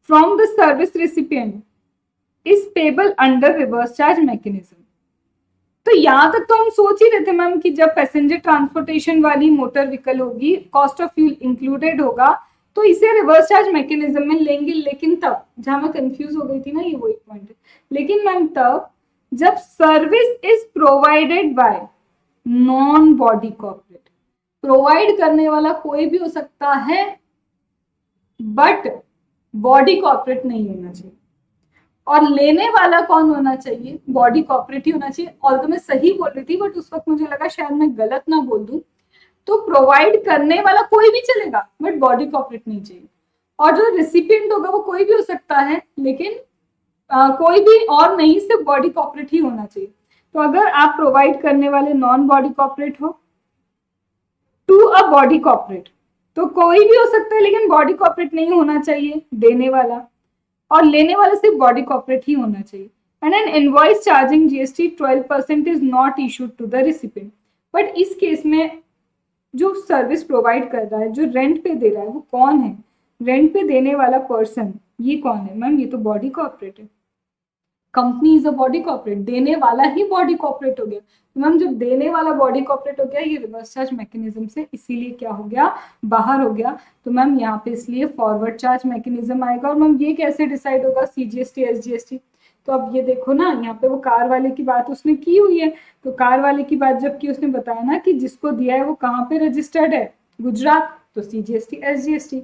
from the service recipient is payable under reverse charge mechanism. तो यहां तक तो हम सोच ही रहे थे मैम कि जब पैसेंजर ट्रांसपोर्टेशन वाली मोटर व्हीकल होगी, कॉस्ट ऑफ फ्यूल इंक्लूडेड होगा, तो इसे रिवर्स चार्ज मैकेनिज्म में लेंगे। लेकिन तब जहां मैं कंफ्यूज हो गई थी ना, ये वही पॉइंट है, लेकिन मैम तब जब service is provided by non body corporate, provide करने वाला कोई भी हो सकता है बट बॉडी कॉर्पोरेट नहीं होना चाहिए, और लेने वाला कौन होना चाहिए, बॉडी कॉर्पोरेट ही होना चाहिए। और तो मैं सही बोल रही थी बट उस वक्त मुझे लगा शायद मैं गलत ना बोल दूं, तो प्रोवाइड करने वाला कोई भी चलेगा बट बॉडी कॉर्पोरेट नहीं चाहिए, और जो रिसिपिएंट होगा वो कोई भी हो सकता है, लेकिन कोई भी और नहीं, सिर्फ बॉडी कॉर्पोरेट ही होना चाहिए। तो अगर आप प्रोवाइड करने वाले नॉन बॉडी कॉर्पोरेट हो टू अ बॉडी कॉर्पोरेट, तो कोई भी हो सकता है लेकिन बॉडी कॉर्पोरेट नहीं होना चाहिए देने वाला, और लेने वाला सिर्फ बॉडी कॉर्पोरेट ही होना चाहिए। And an invoice charging GST 12% is not issued to the recipient. But इस केस में जो सर्विस प्रोवाइड कर रहा है, जो रेंट पे दे रहा है, वो कौन है, रेंट पे देने वाला पर्सन ये कौन है मैम, ये तो बॉडी कॉर्पोरेट है। Company is a body corporate, देने वाला ही बॉडी कॉर्पोरेट हो गया। तो मैम जब देने वाला बॉडी कॉर्पोरेट हो गया, ये रिवर्स चार्ज मैकेनिज्म से इसीलिए क्या हो गया, बाहर हो गया। तो मैम यहाँ पे इसलिए फॉरवर्ड चार्ज मैकेनिज्म आएगा। और मैम ये कैसे डिसाइड होगा, सीजीएसटी एसजीएसटी। तो अब ये देखो ना, यहाँ पे वो कार वाले की बात उसने की हुई है, तो कार वाले की बात जब की उसने बताया ना कि जिसको दिया है वो कहाँ पे रजिस्टर्ड है, गुजरात, तो सीजीएसटी एसजीएसटी।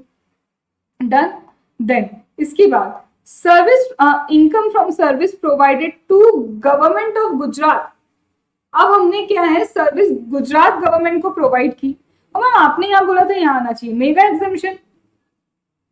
डन। देन इसके बाद service income from service provided to government of Gujarat. अब हमने क्या है, सर्विस गुजरात गवर्नमेंट को प्रोवाइड की, और मैम आपने यहाँ बोला था यहाँ आना चाहिए मेगा एग्जामिशन,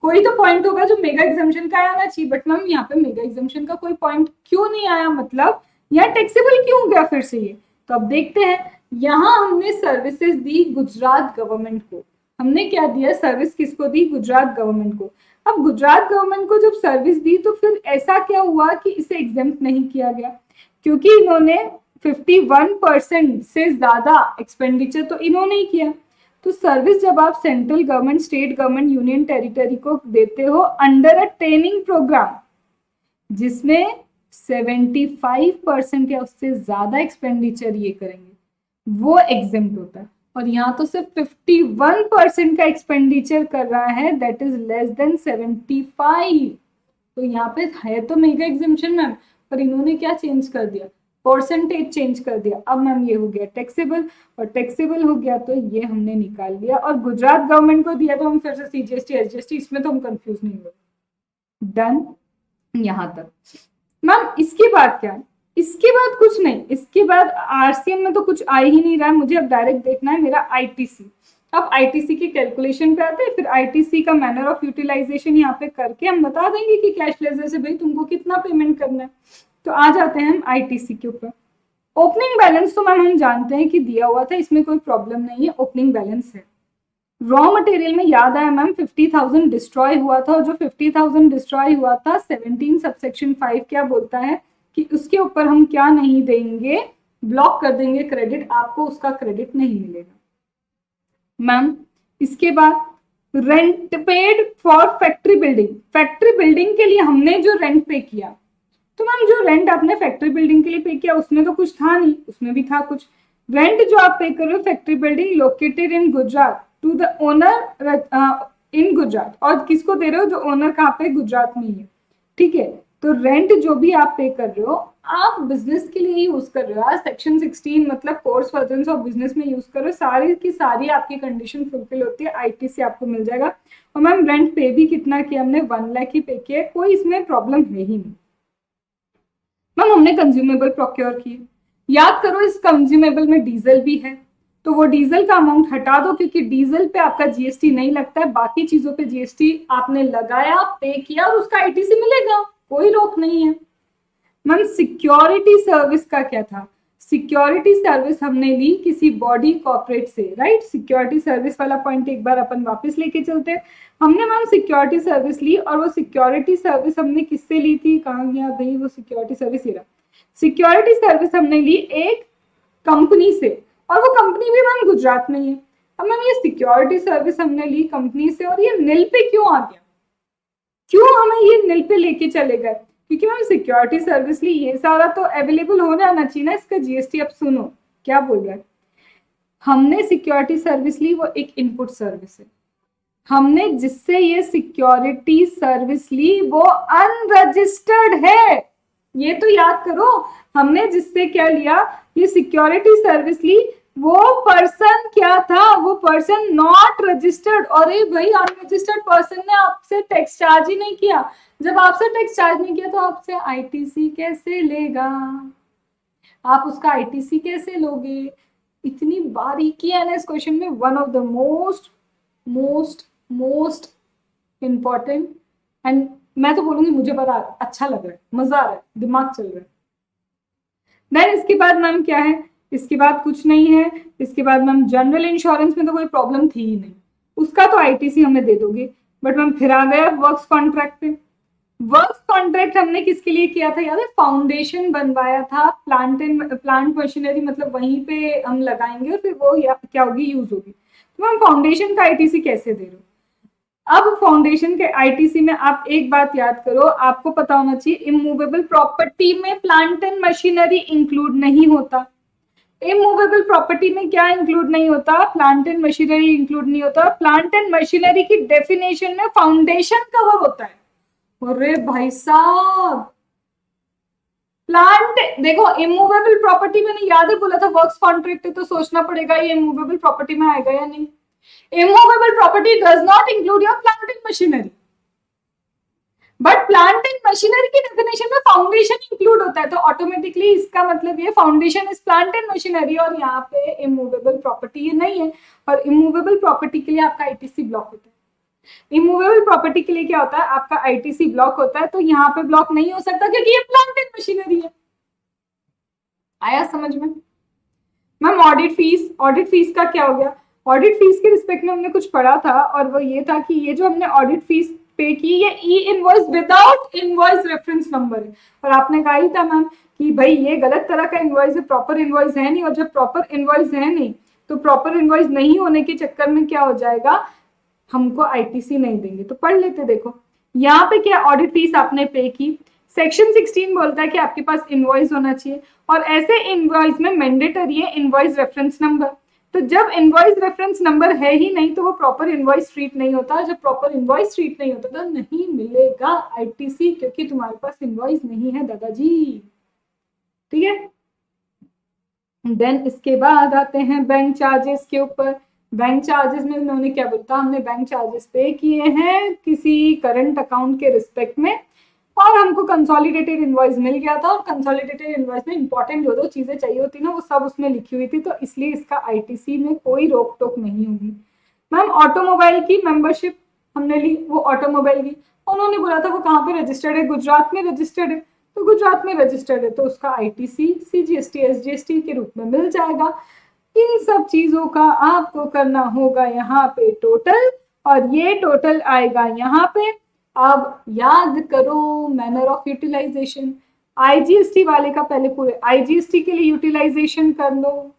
कोई तो पॉइंट होगा जो मेगा एग्जामिशन का आना चाहिए, बट मैम यहाँ पे मेगा एग्जामिशन का कोई पॉइंट क्यों नहीं आया, मतलब यहाँ टैक्सेबल क्यों हो गया फिर से ये। तो अब देखते हैं, यहाँ हमने सर्विसेज दी गुजरात गवर्नमेंट को, हमने क्या दिया, सर्विस किसको दी, गुजरात गवर्नमेंट को। अब गुजरात गवर्नमेंट को जब सर्विस दी तो फिर ऐसा क्या हुआ कि इसे एग्जेम्प्ट नहीं किया गया, क्योंकि इन्होंने 51% से ज्यादा एक्सपेंडिचर तो इन्होंने ही किया। तो सर्विस जब आप central government, state government, union territory को देते हो अंडर अ ट्रेनिंग प्रोग्राम जिसमें 75% या उससे ज्यादा एक्सपेंडिचर ये करेंगे, वो एग्जेम्प्ट होता है। और यहाँ तो सिर्फ 51% का एक्सपेंडिचर कर रहा है, दैट इज लेस देन 75। तो यहाँ पे है तो मेगा एग्जेम्पशन मैम, पर इन्होंने क्या चेंज कर दिया, परसेंटेज चेंज कर दिया, अब मैम ये हो गया टैक्सेबल, और टैक्सेबल हो गया तो ये हमने निकाल लिया, और गुजरात गवर्नमेंट को दिया तो हम फिर से सीजीएसटी एसजीएसटी, इसमें तो हम कंफ्यूज नहीं हुए। डन यहां तक। मैम इसके बाद क्या है? इसके बाद कुछ नहीं, इसके बाद आरसीएम में तो कुछ आ ही नहीं रहा है, मुझे अब डायरेक्ट देखना है मेरा आईटीसी। अब आईटीसी की कैलकुलेशन पे आते हैं, फिर आईटीसी का मैनर ऑफ यूटिलाइजेशन यहाँ पे करके हम बता देंगे कि कैश लेजर से भाई तुमको कितना पेमेंट करना है। तो आ जाते हैं हम आईटीसी के ऊपर। ओपनिंग बैलेंस तो मैम हम जानते हैं कि दिया हुआ था, इसमें कोई प्रॉब्लम नहीं है, ओपनिंग बैलेंस है। रॉ मटेरियल में याद आया मैम 50,000 डिस्ट्रॉय हुआ था, और जो 50,000 डिस्ट्रॉय हुआ था 17 सबसेक्शन 5 क्या बोलता है कि उसके ऊपर हम क्या नहीं देंगे, ब्लॉक कर देंगे क्रेडिट, आपको उसका क्रेडिट नहीं मिलेगा। मैम इसके बाद rent paid for factory building, factory building के लिए हमने जो रेंट पे किया, तो मैम जो रेंट आपने फैक्ट्री बिल्डिंग के लिए पे किया उसमें तो कुछ था नहीं, उसमें भी था कुछ। रेंट जो आप पे कर रहे हो factory building located in Gujarat to the owner in Gujarat, और किसको दे रहे हो? जो ओनर कहाँ पे? गुजरात में ही है, ठीक है। तो रेंट जो भी आप पे कर रहे हो आप बिजनेस के लिए यूज कर रहे हो, आज सेक्शन 16 मतलब कोर्स वर्जन ऑफ बिजनेस में यूज कर रहे हो, सारी की सारी आपकी कंडीशन फुलफिल होती है, आईटीसी आपको मिल जाएगा। और मैम रेंट पे भी कितना किया हमने? 1 लाख ही पे किया, कोई इसमें प्रॉब्लम है ही नहीं। मैम हमने कंज्यूमेबल प्रोक्योर किए, याद करो इस कंज्यूमेबल में डीजल भी है, तो वो डीजल का अमाउंट हटा दो क्योंकि डीजल पे आपका जीएसटी नहीं लगता है, बाकी चीजों पे जीएसटी आपने लगाया, पे किया और उसका आईटीसी मिलेगा, कोई रोक नहीं है। मैम सिक्योरिटी सर्विस का क्या था? सिक्योरिटी सर्विस हमने ली किसी बॉडी कॉर्पोरेट से, राइट। सिक्योरिटी सर्विस वाला पॉइंट एक बार अपन वापस लेके चलते हैं। हमने मैम सिक्योरिटी सर्विस ली, और वो सिक्योरिटी सर्विस हमने किससे ली थी? कहाँ गया भाई वो सिक्योरिटी सर्विस? ये रहा। सिक्योरिटी सर्विस हमने ली एक कंपनी से, और वो कंपनी भी मैम गुजरात में ही है। अब मैम ये सिक्योरिटी सर्विस हमने ली कंपनी से, और ये नील पे क्यों आ गया? क्यों हमें ये नील पे लेके चले गए? क्योंकि मैम सिक्योरिटी सर्विस ली, ये सारा तो अवेलेबल हो जाना चाहिए ना इसका जीएसटी। अब सुनो क्या बोल रहा है, हमने सिक्योरिटी सर्विस ली, वो एक इनपुट सर्विस है, हमने जिससे ये सिक्योरिटी सर्विस ली वो अनरजिस्टर्ड है, ये तो याद करो। हमने जिससे क्या लिया, ये सिक्योरिटी सर्विस ली, वो पर्सन क्या था? वो पर्सन नॉट रजिस्टर्ड। अरे भाई अनरजिस्टर्ड पर्सन ने आपसे टैक्स चार्ज ही नहीं किया, जब आपसे टैक्स चार्ज नहीं किया तो आपसे आईटीसी कैसे लेगा? आप उसका आईटीसी कैसे लोगे? इतनी बारीकी है ना इस क्वेश्चन में, one of the most most most important, and मैं तो बोलूंगी मुझे बड़ा अच्छा लग रहा है, मजा आ रहा है, दिमाग चल रहा है। देन इसके बाद मैम क्या है? इसके बाद कुछ नहीं है। इसके बाद मैम जनरल इंश्योरेंस में तो कोई प्रॉब्लम थी ही नहीं, उसका तो आईटीसी हमें दे दोगे। बट मैम फिर आ गया वर्क्स कॉन्ट्रैक्ट पे। वर्क्स कॉन्ट्रैक्ट हमने किसके लिए किया था याद है? फाउंडेशन बनवाया था, प्लांट मशीनरी मतलब वहीं पे हम लगाएंगे और फिर वो क्या होगी? यूज होगी। तो मैम फाउंडेशन का आईटीसी कैसे दे रहे हो? अब फाउंडेशन के आईटीसी में आप एक बात याद करो, आपको पता होना चाहिए इमूवेबल प्रॉपर्टी में प्लांट एंड मशीनरी इंक्लूड नहीं होता। इमूवेबल प्रॉपर्टी में क्या इंक्लूड नहीं होता? प्लांट एंड मशीनरी इंक्लूड नहीं होता। प्लांट एंड मशीनरी की डेफिनेशन में फाउंडेशन कवर होता है। अरे भाई साहब, प्लांट देखो, इमूवेबल प्रॉपर्टी मैंने याद है बोला था वर्क्स कॉन्ट्रैक्ट है, तो सोचना पड़ेगा ये इमूवेबल प्रॉपर्टी में आएगा या नहीं। Immovable property does not include your plant and machinery, but plant and machinery की डेफिनेशन में फाउंडेशन इंक्लूड होता है, तो ऑटोमेटिकली इसका मतलब ये foundation is plant and machinery, और यहाँ पे इमूवेबल प्रॉपर्टी ये नहीं है। और इमूवेबल प्रॉपर्टी के लिए आपका आईटीसी ब्लॉक होता है। इमूवेबल प्रॉपर्टी के लिए क्या होता है? आपका आईटीसी ब्लॉक होता है, तो यहाँ पे ब्लॉक नहीं हो सकता क्योंकि ये प्लांट एंड मशीनरी है। आया समझ में? मैम ऑडिट फीस का क्या हो गया? ऑडिट फीस के रिस्पेक्ट में हमने कुछ पढ़ा था, और वो ये था कि ये जो हमने ऑडिट फीस पे की ये ई invoice without invoice reference number है, और आपने कहा ही था मैम कि भाई ये गलत तरह का इनवॉइस है, प्रॉपर इनवॉइस है नहीं, और जब प्रॉपर इनवॉइस है नहीं तो प्रॉपर इनवॉइस नहीं होने के चक्कर में क्या हो जाएगा? हमको आईटीसी नहीं देंगे। तो पढ़ लेते, देखो यहाँ पे क्या ऑडिट फीस आपने पे की, सेक्शन 16 बोलता है कि आपके पास इनवॉइस होना चाहिए, और ऐसे इनवॉइस में मैंडेटरी है इनवॉइस रेफरेंस नंबर। तो जब इनवॉइस रेफरेंस नंबर है ही नहीं तो वो प्रॉपर इनवॉइस ट्रीट नहीं होता, जब प्रॉपर इनवॉइस ट्रीट नहीं होता तो नहीं मिलेगा आईटीसी, क्योंकि तुम्हारे पास इनवॉइस नहीं है दादाजी, ठीक है। देन इसके बाद आते हैं बैंक चार्जेस के ऊपर। बैंक चार्जेस में उन्होंने क्या बोला, हमने बैंक चार्जेस पे किए हैं किसी करंट अकाउंट के रिस्पेक्ट में, और हमको कंसोलिडेटेड इनवॉइस मिल गया था, और कंसोलिडेटेड इनवॉइस में इंपॉर्टेंट जो चीजें चाहिए होती ना वो सब उसमें लिखी हुई थी, तो इसलिए इसका आईटीसी में कोई रोक टोक नहीं होगी। मैम ऑटोमोबाइल की मेंबरशिप हमने ली, वो ऑटोमोबाइल की उन्होंने बोला था वो कहाँ पे रजिस्टर्ड है, गुजरात में रजिस्टर्ड है, तो गुजरात में रजिस्टर्ड है तो उसका आईटीसी सीजीएसटी एसजीएसटी के रूप में मिल जाएगा। इन सब चीजों का आपको करना होगा यहाँ पे टोटल, और ये टोटल आएगा यहाँ पे। अब याद करो मैनर ऑफ यूटिलाइजेशन, आईजीएसटी वाले का पहले पूरे आईजीएसटी के लिए यूटिलाइजेशन कर लो,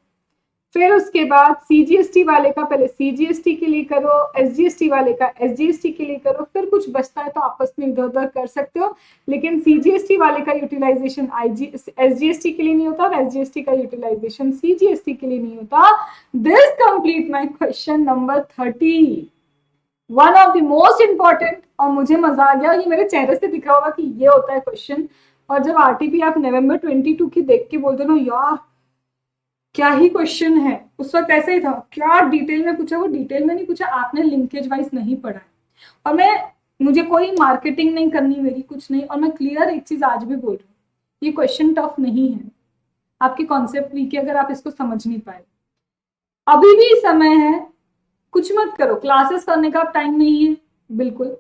फिर उसके बाद सीजीएसटी वाले का पहले सीजीएसटी के लिए करो, एसजीएसटी वाले का एसजीएसटी के लिए करो, फिर कुछ बचता है तो आपस में इधर उधर कर सकते हो, लेकिन सीजीएसटी वाले का यूटिलाइजेशन एसजीएसटी के लिए नहीं होता और एसजीएसटी का यूटिलाइजेशन सीजीएसटी के लिए नहीं होता। This complete my question number 30, one of the most important. और मुझे मजा आ गया, ये मेरे चेहरे से दिख रहा होगा कि ये होता है क्वेश्चन। और जब आरटीपी आप नवंबर 22 की देख के बोलते हो यार क्या ही क्वेश्चन है, उस वक्त ऐसे ही था, क्या डिटेल में पूछा, वो डिटेल में नहीं पूछा, आपने लिंकेज वाइज नहीं पढ़ा है। और मुझे कोई मार्केटिंग नहीं करनी मेरी, कुछ नहीं, और मैं क्लियर एक चीज आज भी बोल रही हूँ, ये क्वेश्चन टफ नहीं है, आपकी कॉन्सेप्ट वीक है अगर आप इसको समझ नहीं पाए। अभी भी समय है, कुछ मत करो, क्लासेस करने का टाइम नहीं है बिल्कुल।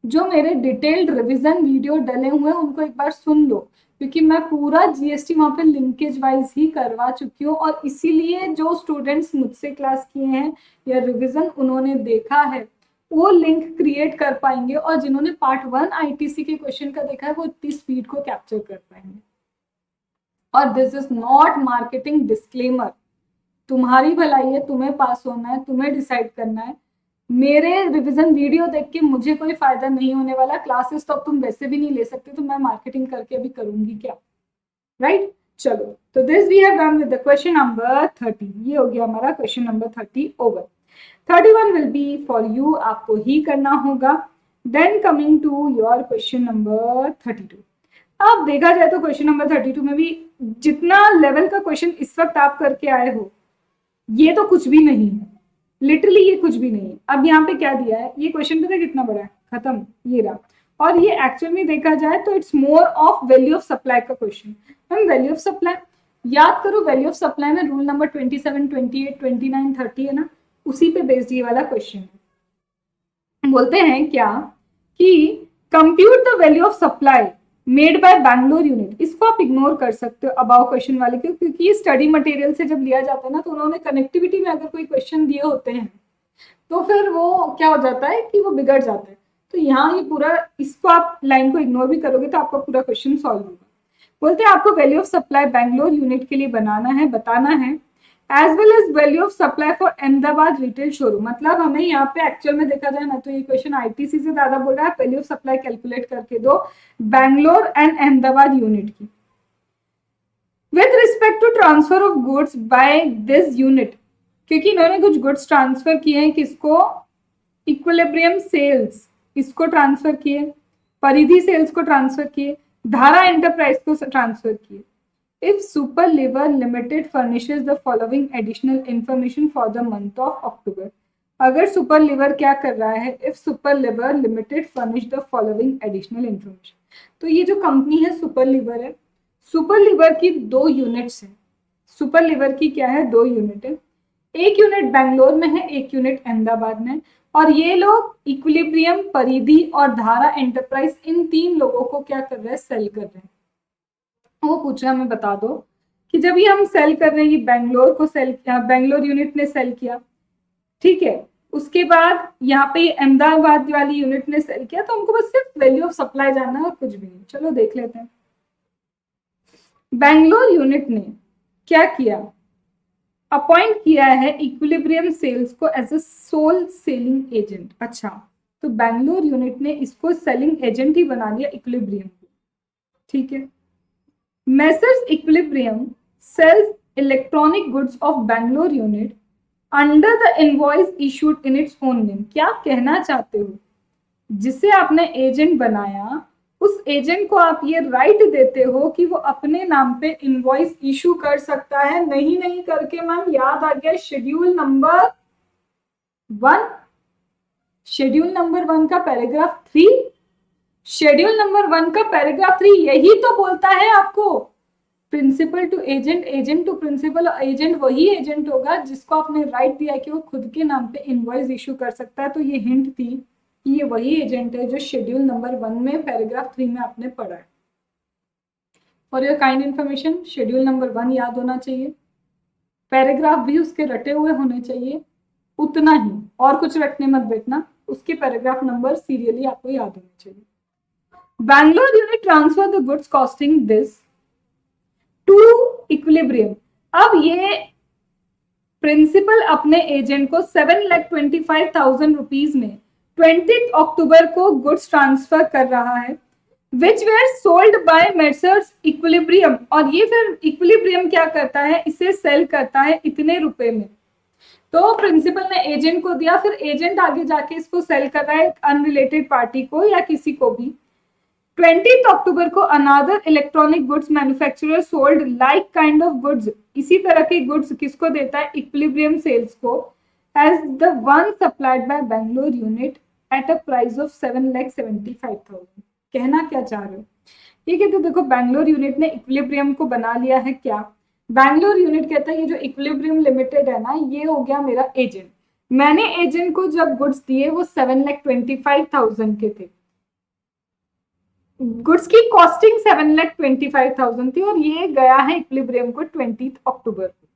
जो मेरे डिटेल्ड रिवीजन वीडियो डले हुए हैं उनको एक बार सुन लो, क्योंकि मैं पूरा जीएसटी वहां पे लिंकेज वाइज ही करवा चुकी हूँ, और इसीलिए जो स्टूडेंट्स मुझसे क्लास किए हैं या रिवीजन उन्होंने देखा है वो लिंक क्रिएट कर पाएंगे, और जिन्होंने पार्ट 1 आईटीसी के क्वेश्चन का देखा है वो इतनी स्पीड को कैप्चर कर पाएंगे। और this is not marketing disclaimer, तुम्हारी भलाई है, तुम्हें पास होना है, तुम्हें डिसाइड करना है। मेरे रिवीजन वीडियो देख के मुझे कोई फायदा नहीं होने वाला, क्लासेस तो अब तुम वैसे भी नहीं ले सकते, तो मैं मार्केटिंग करके अभी करूंगी क्या, राइट? चलो, तो this we have done with the question number 30, ये हो गया हमारा question number 30 over. 31 will be for you, आपको ही करना होगा। Then coming to your question number 32। अब देखा जाए तो क्वेश्चन नंबर 32 में भी जितना लेवल का क्वेश्चन इस वक्त आप करके आए हो ये तो कुछ भी नहीं है, लिटरली ये कुछ भी नहीं है। अब यहाँ पे क्या दिया है, ये क्वेश्चन पता है कितना बड़ा है, खत्म, ये रहा। और ये एक्चुअल में देखा जाए तो it's more of value of supply का क्वेश्चन। हम वैल्यू ऑफ सप्लाई याद करो, वैल्यू ऑफ सप्लाई में रूल नंबर 27, 28, 29, 30 है ना, उसी पे बेस्ड ये वाला क्वेश्चन है। बोलते हैं क्या कि compute the value of supply made by Bangalore unit. इसको आप इग्नोर कर सकते हो अबाउ क्वेश्चन वाले के, क्योंकि ये स्टडी मटेरियल से जब लिया जाता है ना तो उन्होंने कनेक्टिविटी में अगर कोई क्वेश्चन दिए होते हैं तो फिर वो क्या हो जाता है कि वो बिगड़ जाता है। तो यहाँ ये पूरा, इसको आप लाइन को इग्नोर भी करोगे तो आपका पूरा क्वेश्चन सॉल्व होगा। बोलते हैं आपको value of supply Bangalore unit के लिए बनाना है, बताना है, as well as value of supply for Ahmedabad retail showroom. मतलब हमें यहाँ पे एक्चुअल में देखा जाए ना तो ये क्वेश्चन आईटीसी से ज्यादा बोल रहा है, वैल्यू ऑफ सप्लाई कैलकुलेट करके दो बैंगलोर एंड अहमदाबाद यूनिट की with respect to transfer of goods by this unit, क्योंकि इन्होंने कुछ गुड्स ट्रांसफर किए हैं, किसको, इक्विलिब्रियम सेल्स इसको ट्रांसफर किए, परिधि सेल्स को ट्रांसफर किए, धारा एंटरप्राइज को ट्रांसफर किए। If Super Liver Limited furnishes the following additional information for the month of October, अगर सुपर लिवर क्या कर रहा है, if super liver limited furnish the following additional information, तो ये जो कंपनी है सुपर लिवर है, सुपर लिवर की 2 यूनिट्स हैं। सुपर लिवर की क्या है, 2 यूनिट है, एक यूनिट बैंगलोर में है, एक यूनिट अहमदाबाद में, और ये लोग इक्विलिब्रियम, परिधि और धारा एंटरप्राइज इन 3 लोगों को क्या कर रहे हैं, सेल कर रहे हैं। वो पूछ रहा है, हमें बता दो कि जब ये हम सेल कर रहे हैं, ये बैंगलोर को सेल किया, बैंगलोर यूनिट ने सेल किया, ठीक है, उसके बाद यहाँ पे अहमदाबाद वाली यूनिट ने सेल किया, तो हमको बस सिर्फ वैल्यू ऑफ सप्लाई जानना है और कुछ भी नहीं। चलो देख लेते हैं। बैंगलोर यूनिट ने क्या किया, अपॉइंट किया है इक्विलिब्रियम सेल्स को as a sole selling agent. अच्छा, तो बैंगलोर यूनिट ने इसको सेलिंग एजेंट ही बना दिया इक्विलिब्रियम को, ठीक है। Messrs Equilibrium sells electronic goods of Bangalore unit under the invoice issued in its own name। क्या कहना चाहते हो, जिसे आपने एजेंट बनाया उस एजेंट को आप ये राइट देते हो कि वो अपने नाम पे इनवॉइस इशू कर सकता है। नहीं करके मैम याद आ गया शेड्यूल नंबर 1, शेड्यूल नंबर 1 का पैराग्राफ 3, शेड्यूल नंबर 1 का पैराग्राफ 3 यही तो बोलता है आपको principal to agent, agent to principal. Agent वही एजेंट होगा जिसको आपने राइट दिया कि वो खुद के नाम पे इनवॉइस इशू कर सकता है। तो ये हिंट थी कि ये वही एजेंट है जो शेड्यूल नंबर 1 में पैराग्राफ 3 में आपने पढ़ा है। For your kind information, schedule number 1 याद होना चाहिए, पैराग्राफ भी उसके रटे हुए होने चाहिए, उतना ही, और कुछ रटने मत बैठना, उसके पैराग्राफ नंबर सीरियली आपको याद होने चाहिए। Bangalore unit transfer the goods costing this to Equilibrium. अब ये प्रिंसिपल अपने एजेंट को 7,25,000 रुपीज में 20 अक्टूबर को गुड्स ट्रांसफर कर रहा है, विच where sold by messrs equilibrium. और ये फिर इक्विलिब्रियम क्या करता है, इसे सेल करता है इतने रुपए में। तो प्रिंसिपल ने एजेंट को दिया, फिर एजेंट आगे जाके इसको सेल कर रहा है अनरिलेटेड पार्टी को या किसी को भी। 20 अक्टूबर को another electronic goods manufacturer sold like kind of goods, इसी तरह के गुड्स किसको देता है, इक्विलिब्रियम सेल्स को, as the one supplied by Bangalore unit at a price of 7,75,000। कहना क्या चाह रहे हो, ये कहते देखो बैंगलोर यूनिट ने इक्विलिब्रियम को बना लिया है। क्या बैंगलोर यूनिट कहता है ये जो इक्विलिब्रियम लिमिटेड है ना, ये हो गया मेरा एजेंट। मैंने एजेंट को जब गुड्स दिए वो 7,25,000 के थे, गुड्स की कॉस्टिंग 7,25,000 थी, और ये गया है इक्विलिब्रियम को 20 अक्टूबर को,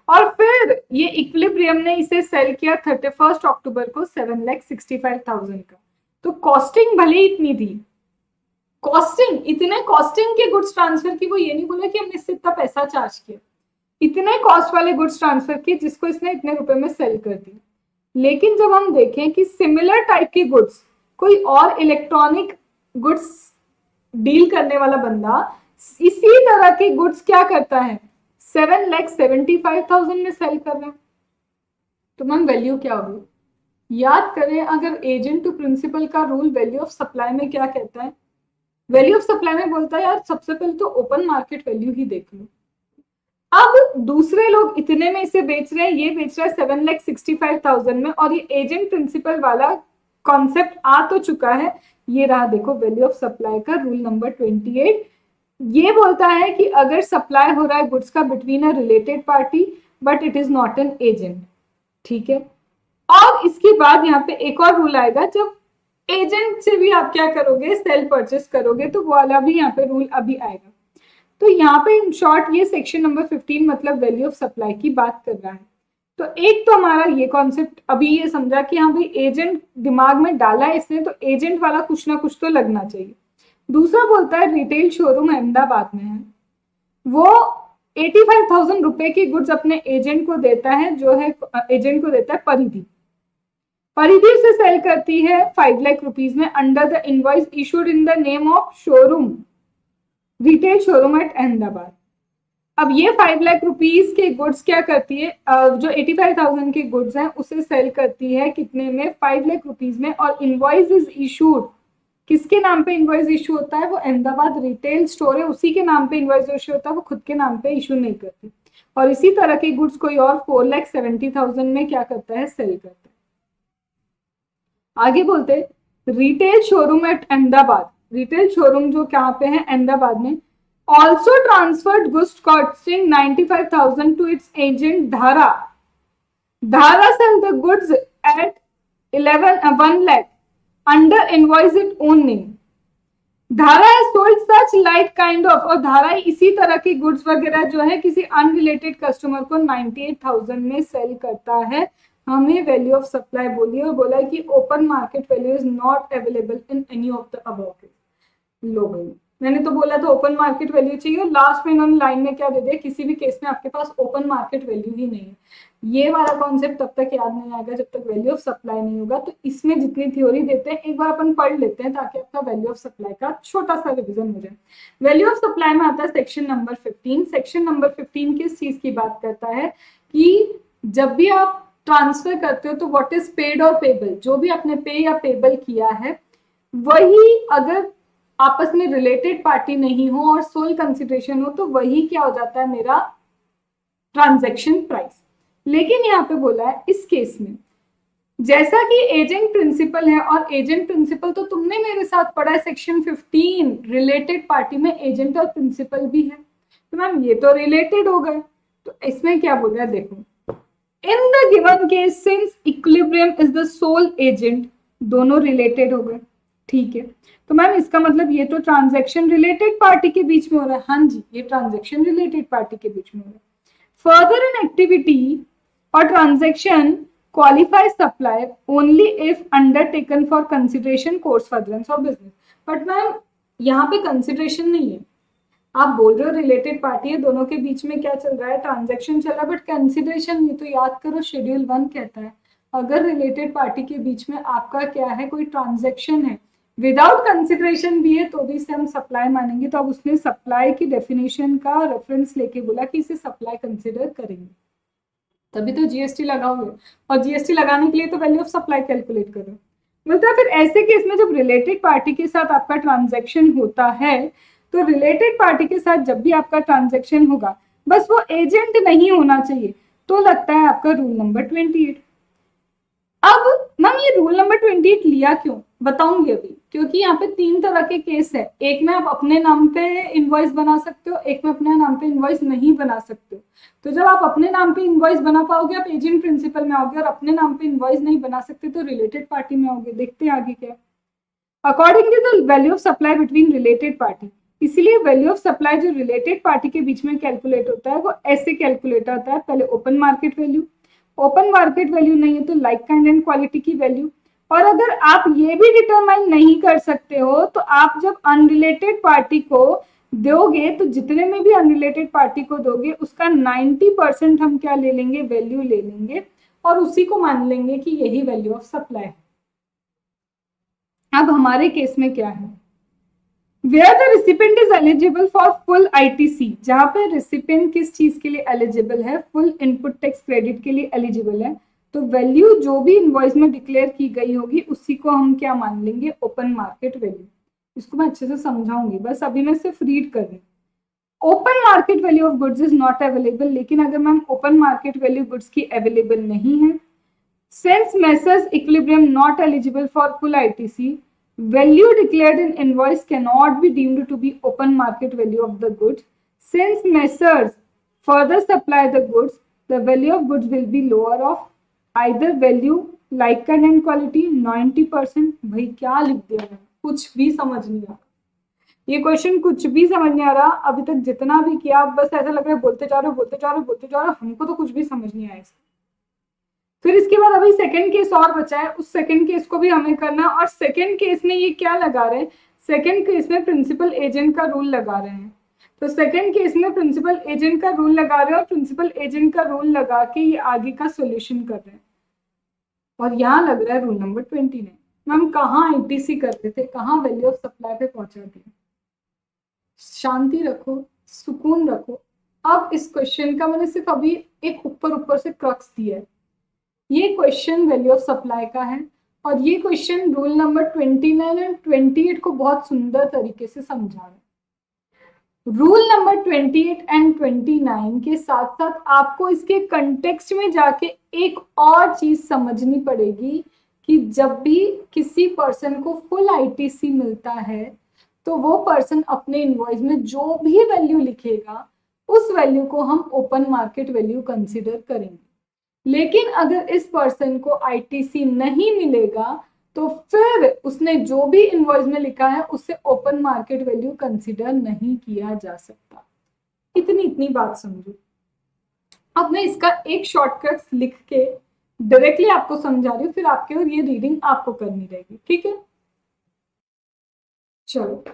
और फिर ये इक्विलिब्रियम ने इसे सेल किया 31 अक्टूबर को 7,65,000 का। तो कॉस्टिंग भले इतनी थी, कॉस्टिंग इतने कॉस्टिंग के गुड्स ट्रांसफर की, वो ये नहीं बोला कि हमने इससे इतना पैसा चार्ज किया, इतने कॉस्ट वाले गुड्स ट्रांसफर किए जिसको इसने इतने रुपए में सेल कर दिया। लेकिन जब हम देखें कि सिमिलर टाइप की गुड्स कोई और इलेक्ट्रॉनिक गुड्स डील करने वाला बंदा इसी तरह के गुड्स क्या करता है 7,75,000 में सेल कर रहा है, तो मैम वैल्यू क्या होगी, याद करें। अगर एजेंट टू प्रिंसिपल का रूल वैल्यू ऑफ सप्लाई में क्या कहता है, वैल्यू ऑफ सप्लाई में बोलता है यार सबसे पहले तो ओपन मार्केट वैल्यू ही देख लो। अब दूसरे लोग इतने में इसे बेच रहे हैं, ये बेच रहा है 7,65,000 में, और ये एजेंट प्रिंसिपल वाला कॉन्सेप्ट आ तो चुका है। ये रहा देखो वैल्यू ऑफ सप्लाई का रूल नंबर 28, ये बोलता है कि अगर सप्लाई हो रहा है गुड्स का between a related party but it is not an agent, ठीक है। और इसके बाद यहाँ पे एक और रूल आएगा, जब एजेंट से भी आप क्या करोगे, सेल परचेस करोगे, तो वो वाला भी यहाँ पे रूल अभी आएगा। तो यहाँ पे इन शॉर्ट ये सेक्शन नंबर 15 मतलब वैल्यू ऑफ सप्लाई की बात कर रहा है। तो एक तो हमारा ये कॉन्सेप्ट अभी ये समझा कि हाँ भाई एजेंट दिमाग में डाला है इसने, तो एजेंट वाला कुछ ना कुछ तो लगना चाहिए। दूसरा बोलता है रिटेल शोरूम अहमदाबाद में है, वो 85,000 रुपए की गुड्स अपने एजेंट को देता है, जो है एजेंट को देता है परिधि। परिधि से सेल करती है 5 लाख रुपीज में under the invoice issued in the name of showroom, retail showroom at Ahmedabad. अब ये 5 लाख रुपीज के गुड्स क्या करती है, जो 85,000 के गुड्स हैं उसे सेल करती है कितने में, 5 लाख रुपीज में, और इनवॉइस इज इशूड, किसके नाम पे इनवॉइस इशू होता है, वो अहमदाबाद रिटेल स्टोर है उसी के नाम पे इनवॉइस इशू होता है, वो खुद के नाम पे इशू नहीं करती। और इसी तरह के गुड्स कोई और 4,70,000 में क्या करता है, सेल करता है। आगे बोलते retail showroom at Ahmedabad, retail showroom जो कहाँ पे है, अहमदाबाद में, also transferred goods costing 95,000 to its agent Dhara. Dhara sell the goods at 1 lakh under invoice its own name. Dhara has sold such light kind of, और धारा इसी तरह की गुड्स वगैरह जो है किसी अनरिलेटेड कस्टमर को 98,000 में सेल करता है। हमें वैल्यू ऑफ सप्लाई बोली और बोला कि open market value is not available in any of the above case. लो भाई, मैंने तो बोला था ओपन मार्केट वैल्यू चाहिए, और लास्ट में इन्होंने लाइन में क्या दे दिया, किसी भी केस में आपके पास ओपन मार्केट वैल्यू ही नहीं है। ये वाला कॉन्सेप्ट तब तक याद नहीं आएगा जब तक वैल्यू ऑफ सप्लाई नहीं होगा। तो इसमें जितनी थ्योरी देते हैं एक बार अपन पढ़ लेते हैं ताकि आपका वैल्यू ऑफ सप्लाई का छोटा सा रिविजन हो जाए। वैल्यू ऑफ सप्लाई में आता है सेक्शन नंबर 15। सेक्शन नंबर 15 किस चीज की बात करता है कि जब भी आप ट्रांसफर करते हो तो व्हाट इज पेड और पेबल, जो भी आपने पे या पेबल किया है वही अगर आपस में रिलेटेड पार्टी नहीं हो और सोल कंसिडरेशन हो, तो वही क्या हो जाता है मेरा ट्रांजैक्शन प्राइस। लेकिन यहाँ पे बोला है इस केस में जैसा कि एजेंट प्रिंसिपल है, और एजेंट प्रिंसिपल तो तुमने मेरे साथ पढ़ा है सेक्शन 15, रिलेटेड पार्टी में एजेंट और प्रिंसिपल भी है, तो मैम ये तो रिलेटेड हो गए। तो इसमें क्या बोल रहा है देखो, in the given case since Equilibrium is the sole agent, दोनों रिलेटेड हो गए, ठीक है। तो मैम इसका मतलब ये तो ट्रांजैक्शन रिलेटेड पार्टी के बीच में हो रहा है, हाँ जी ये ट्रांजैक्शन रिलेटेड पार्टी के बीच में हो रहा है। Further an activity or transaction qualifies supply only if undertaken for consideration, course furtherance or business. But ma'am यहाँ पे कंसिडरेशन नहीं है, आप बोल रहे हो रिलेटेड पार्टी है, दोनों के बीच में क्या चल रहा है, ट्रांजैक्शन चल रहा है, बट कंसिडरेशन नहीं। तो याद करो शेड्यूल 1 कहता है अगर रिलेटेड पार्टी के बीच में आपका क्या है, कोई ट्रांजैक्शन है, विदाउट कंसिडरेशन भी है, तो भी इसे हम सप्लाई मानेंगे। तो अब उसने सप्लाई की डेफिनेशन का रेफरेंस लेके बोला कि इसे सप्लाई कंसिडर करेंगे, तभी तो जीएसटी लगाओगे, और जीएसटी लगाने के लिए तो वैल्यू ऑफ सप्लाई कैलकुलेट करो। बोलता है फिर ऐसे केस में जब रिलेटेड पार्टी के साथ आपका ट्रांजैक्शन होता है, तो रिलेटेड पार्टी के साथ जब भी आपका ट्रांजैक्शन होगा, बस वो एजेंट नहीं होना चाहिए। तो लगता है आपका रूल नंबर 28। अब मैम ये रूल नंबर 28 लिया क्यों, बताऊंगी अभी, क्योंकि यहाँ पे 3 तरह के केस है। एक में आप अपने नाम पे इनवॉइस बना सकते हो, एक में अपने नाम पे इनवॉइस नहीं बना सकते हो। तो जब आप अपने नाम पे इनवॉइस बना पाओगे आप एजेंट प्रिंसिपल में आओगे, और अपने नाम पे इनवॉइस नहीं बना सकते तो रिलेटेड पार्टी में आओगे। देखते हैं आगे क्या। According to the value of supply between related party, इसीलिए वैल्यू ऑफ सप्लाई जो रिलेटेड पार्टी के बीच में कैलकुलेट होता है वो ऐसे कैलकुलेट होता है, पहले open market value, open market value नहीं है तो लाइक काइंड एंड क्वालिटी की वैल्यू। और अगर आप ये भी डिटरमाइन नहीं कर सकते हो, तो आप जब अनरिलेटेड पार्टी को दोगे, तो जितने में भी अनरिलेटेड पार्टी को दोगे उसका 90% हम क्या ले लेंगे, वैल्यू ले लेंगे, और उसी को मान लेंगे कि यही वैल्यू ऑफ सप्लाई है। अब हमारे केस में क्या है, where the recipient is eligible for full ITC, जहां पे रिसिपेंट किस चीज के लिए एलिजिबल है, फुल इनपुट टैक्स क्रेडिट के लिए एलिजिबल है, तो वैल्यू जो भी इनवॉइस में डिक्लेयर की गई होगी उसी को हम क्या मान लेंगे, ओपन मार्केट वैल्यू। इसको मैं अच्छे से समझाऊंगी, बस अभी मैं सिर्फ रीड कर रही हूँ। Open market value of goods is not available, लेकिन अगर ma'am open market value goods की अवेलेबल नहीं है, since messrs equilibrium not eligible for full ITC, value declared in invoice cannot be deemed to be open market value of the goods. Since messrs further supply the goods, the value of goods will be lower of either value like kind and quality 90%। भाई क्या लिख दिया है, कुछ भी समझ नहीं आ रहा, ये क्वेश्चन कुछ भी समझ नहीं आ रहा। अभी तक जितना भी किया बस ऐसा लग रहा है बोलते जा रहे हो बोलते जा रहे हो बोलते जा रहे हो, हमको तो कुछ भी समझ नहीं आया इसका। फिर इसके बाद अभी सेकंड केस और बचा है, उस सेकंड केस को भी हमें करना है। और सेकंड केस में ये क्या लगा रहे हैं, सेकंड केस में प्रिंसिपल एजेंट का रूल लगा रहे हैं। तो सेकंड केस में प्रिंसिपल एजेंट का रूल लगा रहे हैं, और प्रिंसिपल एजेंट का रूल लगा के ये आगे का सोल्यूशन कर रहे हैं। और यहाँ लग रहा है रूल नंबर 29। मैम कहाँ आईटीसी करते थे, कहाँ वैल्यू ऑफ सप्लाई पे पहुंचा दिया। शांति रखो, सुकून रखो। अब इस क्वेश्चन का मैंने सिर्फ अभी एक ऊपर ऊपर से क्रक्स दिया है। ये क्वेश्चन वैल्यू ऑफ सप्लाई का है, और ये क्वेश्चन रूल नंबर 29 एंड 28 को बहुत सुंदर तरीके से समझा रहा है। रूल नंबर 28 एंड 29 के साथ साथ आपको इसके कंटेक्स्ट में जाके एक और चीज समझनी पड़ेगी कि जब भी किसी पर्सन को फुल आईटीसी मिलता है, तो वो पर्सन अपने इनवॉइस में जो भी वैल्यू लिखेगा उस वैल्यू को हम ओपन मार्केट वैल्यू कंसिडर करेंगे। लेकिन अगर इस पर्सन को आईटीसी नहीं मिलेगा, तो फिर उसने जो भी इनवॉइस में लिखा है उससे ओपन मार्केट वैल्यू कंसिडर नहीं किया जा सकता। इतनी बात समझो। अब मैं इसका एक शॉर्टकट लिख के डायरेक्टली आपको समझा रही हूँ, फिर आपके और ये रीडिंग आपको करनी रहेगी, ठीक है। चलो,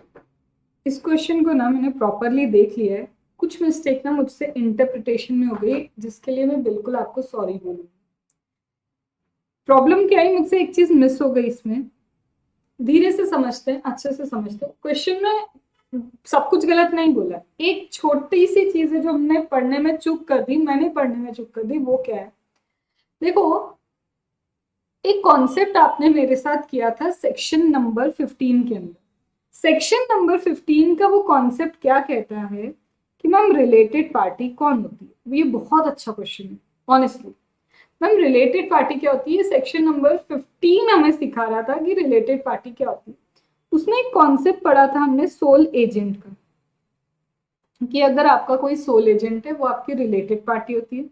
इस क्वेश्चन को ना मैंने प्रॉपरली देख लिया है, कुछ मिस्टेक ना मुझसे इंटरप्रिटेशन में हो गई, जिसके लिए मैं बिल्कुल आपको सॉरी बोलूंगी। प्रॉब्लम क्या है, मुझसे एक चीज मिस हो गई इसमें। धीरे से समझते हैं, अच्छे से समझते हैं। क्वेश्चन में सब कुछ गलत नहीं बोला, एक छोटी सी चीज है जो हमने पढ़ने में चूक कर दी, मैंने पढ़ने में चूक कर दी। वो क्या है, देखो एक कॉन्सेप्ट आपने मेरे साथ किया था सेक्शन नंबर 15 के अंदर। सेक्शन नंबर 15 का वो कॉन्सेप्ट क्या कहता है कि मैम रिलेटेड पार्टी कौन होती है? ये बहुत अच्छा क्वेश्चन है ऑनेस्टली। मैम रिलेटेड पार्टी क्या होती है? सेक्शन नंबर 15 हमें सिखा रहा था कि रिलेटेड पार्टी क्या होती है। उसमें एक कॉन्सेप्ट पढ़ा था हमने सोल एजेंट का, कि अगर आपका कोई सोल एजेंट है वो आपकी रिलेटेड पार्टी होती है,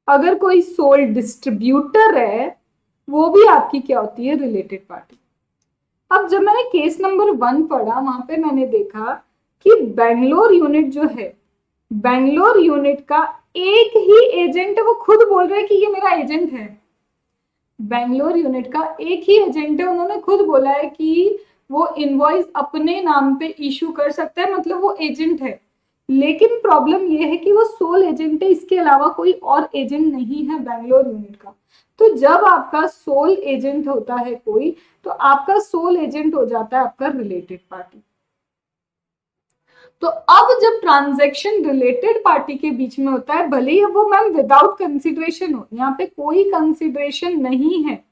अगर कोई सोल डिस्ट्रीब्यूटर है वो भी आपकी क्या होती है? Related party. अब जब मैंने केस नंबर 1 पढ़ा, वहां पे मैंने देखा कि बेंगलोर यूनिट जो है, बेंगलोर यूनिट का एक ही एजेंट है, वो खुद बोल रहे हैं कि ये मेरा एजेंट है। बेंगलोर यूनिट का एक ही एजेंट है, उन्होंने खुद बोला है कि वो इनवॉइस अपने नाम पे इशू कर सकता है, मतलब वो एजेंट है। लेकिन प्रॉब्लम ये है कि वो सोल एजेंट है, इसके अलावा कोई और एजेंट नहीं है बेंगलोर यूनिट का। तो जब आपका सोल एजेंट होता है कोई, तो आपका सोल एजेंट हो जाता है आपका रिलेटेड पार्टी। तो अब जब ट्रांजैक्शन रिलेटेड पार्टी के बीच में होता है, भले ही वो मैम विदाउट कंसिडरेशन हो, यहाँ पे कोई कंसिडरेशन नहीं है,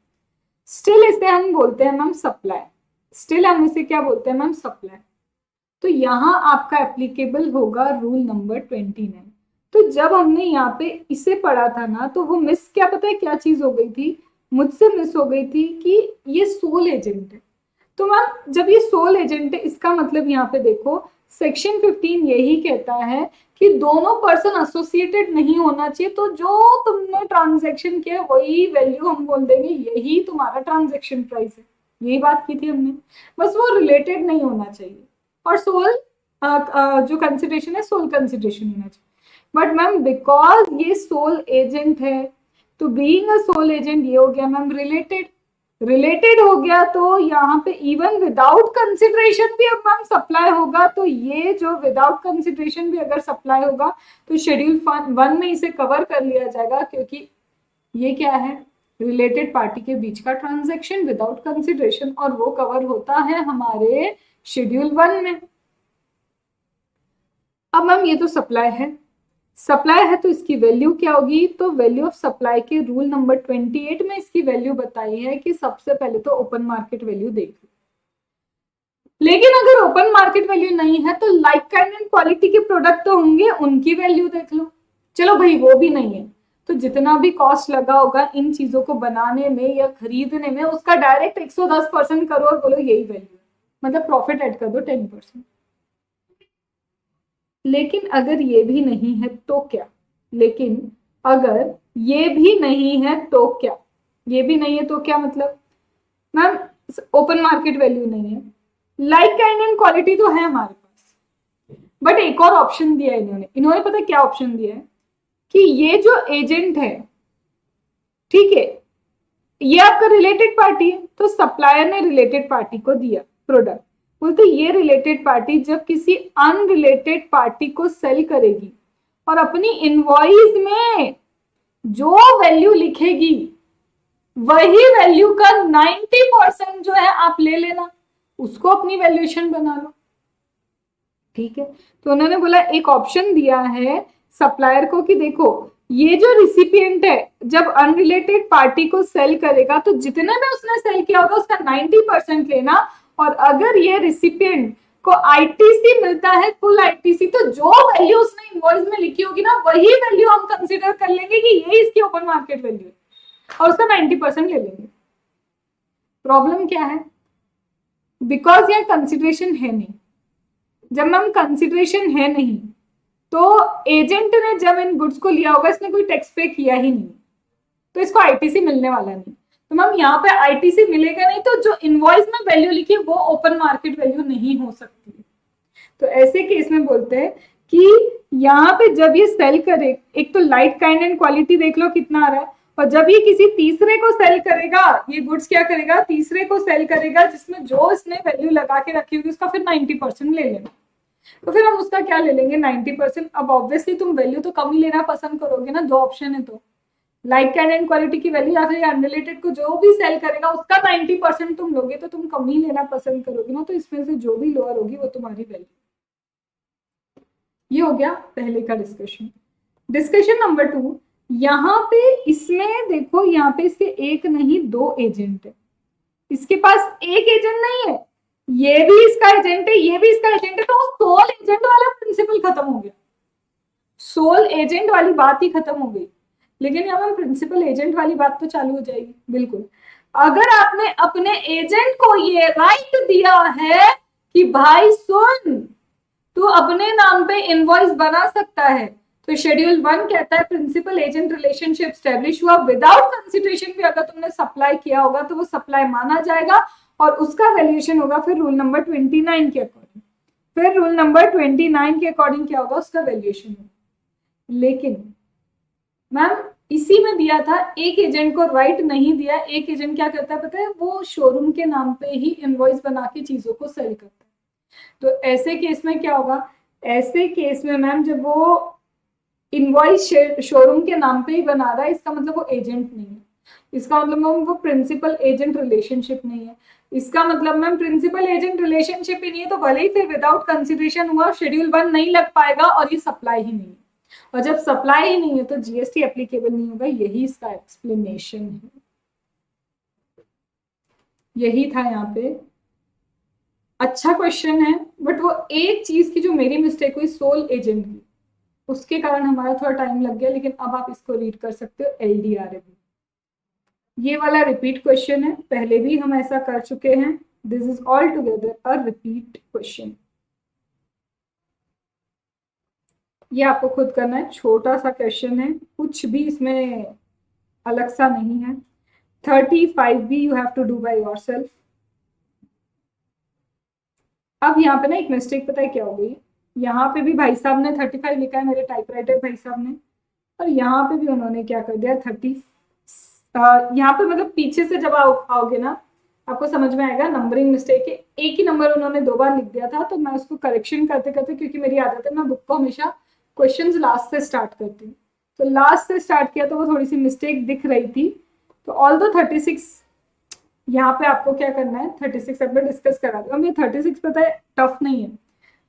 स्टिल इसे हम बोलते हैं मैम सप्लाई। स्टिल हम इसे क्या बोलते हैं मैम? सप्लाई। तो यहाँ आपका एप्लीकेबल होगा रूल नंबर 29। तो जब हमने यहाँ पे इसे पढ़ा था ना, तो वो मिस क्या पता है क्या चीज हो गई थी? मुझसे मिस हो गई थी कि ये सोल एजेंट है। तो मैम जब ये सोल एजेंट है, इसका मतलब यहाँ पे देखो सेक्शन 15 यही कहता है कि दोनों पर्सन एसोसिएटेड नहीं होना चाहिए। तो जो तुमने ट्रांजैक्शन किया वही वैल्यू हम बोल देंगे, यही तुम्हारा ट्रांजैक्शन प्राइस है। यही बात की थी हमने, बस वो रिलेटेड नहीं होना चाहिए। और सोल जो कंसिडरेशन है, सोल कंसिडरेशन होना चाहिए। बट मैम बिकॉज ये सोल एजेंट है, तो बीइंग अ सोल एजेंट ये हो गया मैम रिलेटेड। रिलेटेड हो गया तो यहाँ पे इवन विदाउट कंसिडरेशन भी अब मैम सप्लाई होगा। तो ये जो विदाउट कंसिडरेशन भी अगर सप्लाई होगा तो शेड्यूल 1 में इसे कवर कर लिया जाएगा, क्योंकि ये क्या है? रिलेटेड पार्टी के बीच का ट्रांजैक्शन विदाउट कंसिडरेशन, और वो कवर होता है हमारे शेड्यूल 1 में। अब मैम ये तो सप्लाई है, सप्लाई है तो इसकी वैल्यू क्या होगी? तो वैल्यू ऑफ सप्लाई के रूल नंबर 28 में इसकी वैल्यू बताई है कि सबसे पहले तो ओपन मार्केट वैल्यू देख लो। लेकिन अगर ओपन मार्केट वैल्यू नहीं है तो लाइक काइंड एंड क्वालिटी के प्रोडक्ट तो होंगे, उनकी वैल्यू देख लो। चलो भाई वो भी नहीं है, तो जितना भी कॉस्ट लगा होगा इन चीजों को बनाने में या खरीदने में, उसका डायरेक्ट 110% करो और बोलो यही वैल्यू, मतलब प्रॉफिट ऐड कर दो 10%। लेकिन अगर ये भी नहीं है तो क्या? लेकिन अगर ये भी नहीं है तो क्या? ये भी नहीं है तो क्या मतलब? मैम ओपन मार्केट वैल्यू नहीं है, लाइक काइंड एंड क्वालिटी तो है हमारे पास, बट एक और ऑप्शन दिया है इन्होंने पता है क्या ऑप्शन दिया है? कि ये जो एजेंट है, ठीक है, ये आपका रिलेटेड पार्टी है, तो सप्लायर ने रिलेटेड पार्टी को दिया प्रोडक्ट, बोलते ये रिलेटेड पार्टी जब किसी अनरिलेटेड पार्टी को सेल करेगी और अपनी इनवॉइस में जो वैल्यू लिखेगी वही वैल्यू का 90% जो है आप ले लेना, उसको अपनी वैल्यूएशन बना लो। ठीक है, तो उन्होंने बोला एक ऑप्शन दिया है सप्लायर को कि देखो ये जो रिसिपिएंट है जब अनरिलेटेड पार्टी को सेल करेगा तो जितने में उसने सेल किया होगा उसका 90% लेना, और अगर ये रिसिपिएंट को आईटीसी मिलता है, फुल आईटीसी, तो जो वैल्यू उसने इनवॉइस में लिखी होगी ना वही वैल्यू हम कंसीडर कर लेंगे कि ये इसकी ओपन मार्केट वैल्यू है, और उसका 90% ले लेंगे। प्रॉब्लम क्या है? बिकॉज यहाँ कंसिडरेशन है नहीं। जब मैम कंसिडरेशन है नहीं तो एजेंट ने जब इन गुड्स को लिया होगा इसने कोई टैक्स पे किया ही नहीं, तो इसको आईटीसी मिलने वाला नहीं। तो मैम यहाँ पे आईटीसी मिलेगा नहीं, तो जो इनवॉइस में वैल्यू लिखी है वो ओपन मार्केट वैल्यू नहीं हो सकती। तो ऐसे केस में बोलते हैं कि यहाँ पे जब ये सेल करे, एक तो लाइट काइंड एंड क्वालिटी देख लो कितना आ रहा है, और जब ये किसी तीसरे को सेल करेगा, ये गुड्स क्या करेगा? तीसरे को सेल करेगा जिसमें जो इसने वैल्यू लगा के रखी होगी उसका फिर 90% ले लेना। तो फिर हम उसका क्या ले लेंगे? 90%। अब ऑब्वियसली तुम वैल्यू तो कम ही लेना पसंद करोगे ना, दो ऑप्शन है तो लाइक काइंड एंड क्वालिटी की वैल्यू या फिर अनरिलेटेड को जो भी सेल करेगा उसका 90% तुम लोगे, तो तुम कम ही लेना पसंद करोगे ना, तो इसमें से जो भी लोअर होगी वो तुम्हारी वैल्यू। ये हो गया पहले का डिस्कशन। डिस्कशन नंबर 2, यहाँ पे इसमें देखो, यहाँ पे इसके एक नहीं दो एजेंट है, इसके पास एक एजेंट नहीं है ये भी इसका एजेंट है, ये भी इसका एजेंट है, तो सोल एजेंट वाला प्रिंसिपल खत्म हो गया, सोल एजेंट वाली बात ही खत्म हो गई। लेकिन यहाँ हम प्रिंसिपल एजेंट वाली बात तो चालू हो जाएगी। बिल्कुल, अगर आपने अपने एजेंट को ये राइट दिया है कि भाई सुन, तू अपने नाम पे इनवॉइस बना सकता है, तो शेड्यूल 1 कहता है प्रिंसिपल एजेंट रिलेशनशिप स्टैब्लिश हुआ विदाउट कंसिडरेशन भी अगर तुमने सप्लाई किया होगा तो वो सप्लाई माना जाएगा और उसका वैल्यूएशन होगा फिर रूल नंबर 29 के अकॉर्डिंग। फिर रूल नंबर 29 के अकॉर्डिंग क्या होगा, उसका वैल्यूएशन होगा। लेकिन मैम इसी में दिया था, एक एजेंट को राइट नहीं दिया। एक एजेंट क्या करता है पता है, वो शोरूम के नाम पे ही इनवॉइस बना के चीजों को सेल करता है। तो ऐसे केस में क्या होगा, ऐसे केस में मैम जब वो इनवॉइस शोरूम के नाम पे ही बना रहा है, इसका मतलब वो एजेंट नहीं है, इसका मतलब मैम वो प्रिंसिपल एजेंट रिलेशनशिप नहीं है, इसका मतलब मैम प्रिंसिपल एजेंट रिलेशनशिप ही नहीं है, तो भले ही फिर विदाउट कंसिडरेशन हुआ शेड्यूल 1 नहीं लग पाएगा और ये सप्लाई ही नहीं है, और जब सप्लाई ही नहीं है तो जीएसटी एप्लीकेबल नहीं होगा। यही इसका एक्सप्लेनेशन है, यही था यहाँ पे। अच्छा क्वेश्चन है, बट वो एक चीज की जो मेरी मिस्टेक हुई सोल एजेंट की, उसके कारण हमारा थोड़ा टाइम लग गया। लेकिन अब आप इसको रीड कर सकते हो एलडीआर। ये वाला रिपीट क्वेश्चन है, पहले भी हम ऐसा कर चुके हैं। This is all together a repeat question. ये आपको खुद करना है, छोटा सा क्वेश्चन है, कुछ भी इसमें अलग सा नहीं है। 35 भी you have to do by yourself. अब यहाँ पे ना एक मिस्टेक पता है क्या हो गई, यहाँ पे भी भाई साहब ने 35 लिखा है, मेरे टाइपराइटर भाई साहब ने, और यहाँ पे भी उन्होंने क्या कर दिया 30। यहाँ पे मतलब पीछे से जब आओगे ना आपको समझ में आएगा नंबरिंग मिस्टेक है। एक ही नंबर उन्होंने 2 बार लिख दिया था, तो मैं उसको करेक्शन करते करते, क्योंकि मेरी आदत है मैं बुक को हमेशा क्वेश्चंस लास्ट से स्टार्ट करती हूँ, तो लास्ट से स्टार्ट किया तो वो थोड़ी सी मिस्टेक दिख रही थी। तो ऑल दो 36 यहाँ पे आपको क्या करना है, 36 अब मैं डिस्कस करा दूँ। अब ये 36 पता है टफ नहीं है,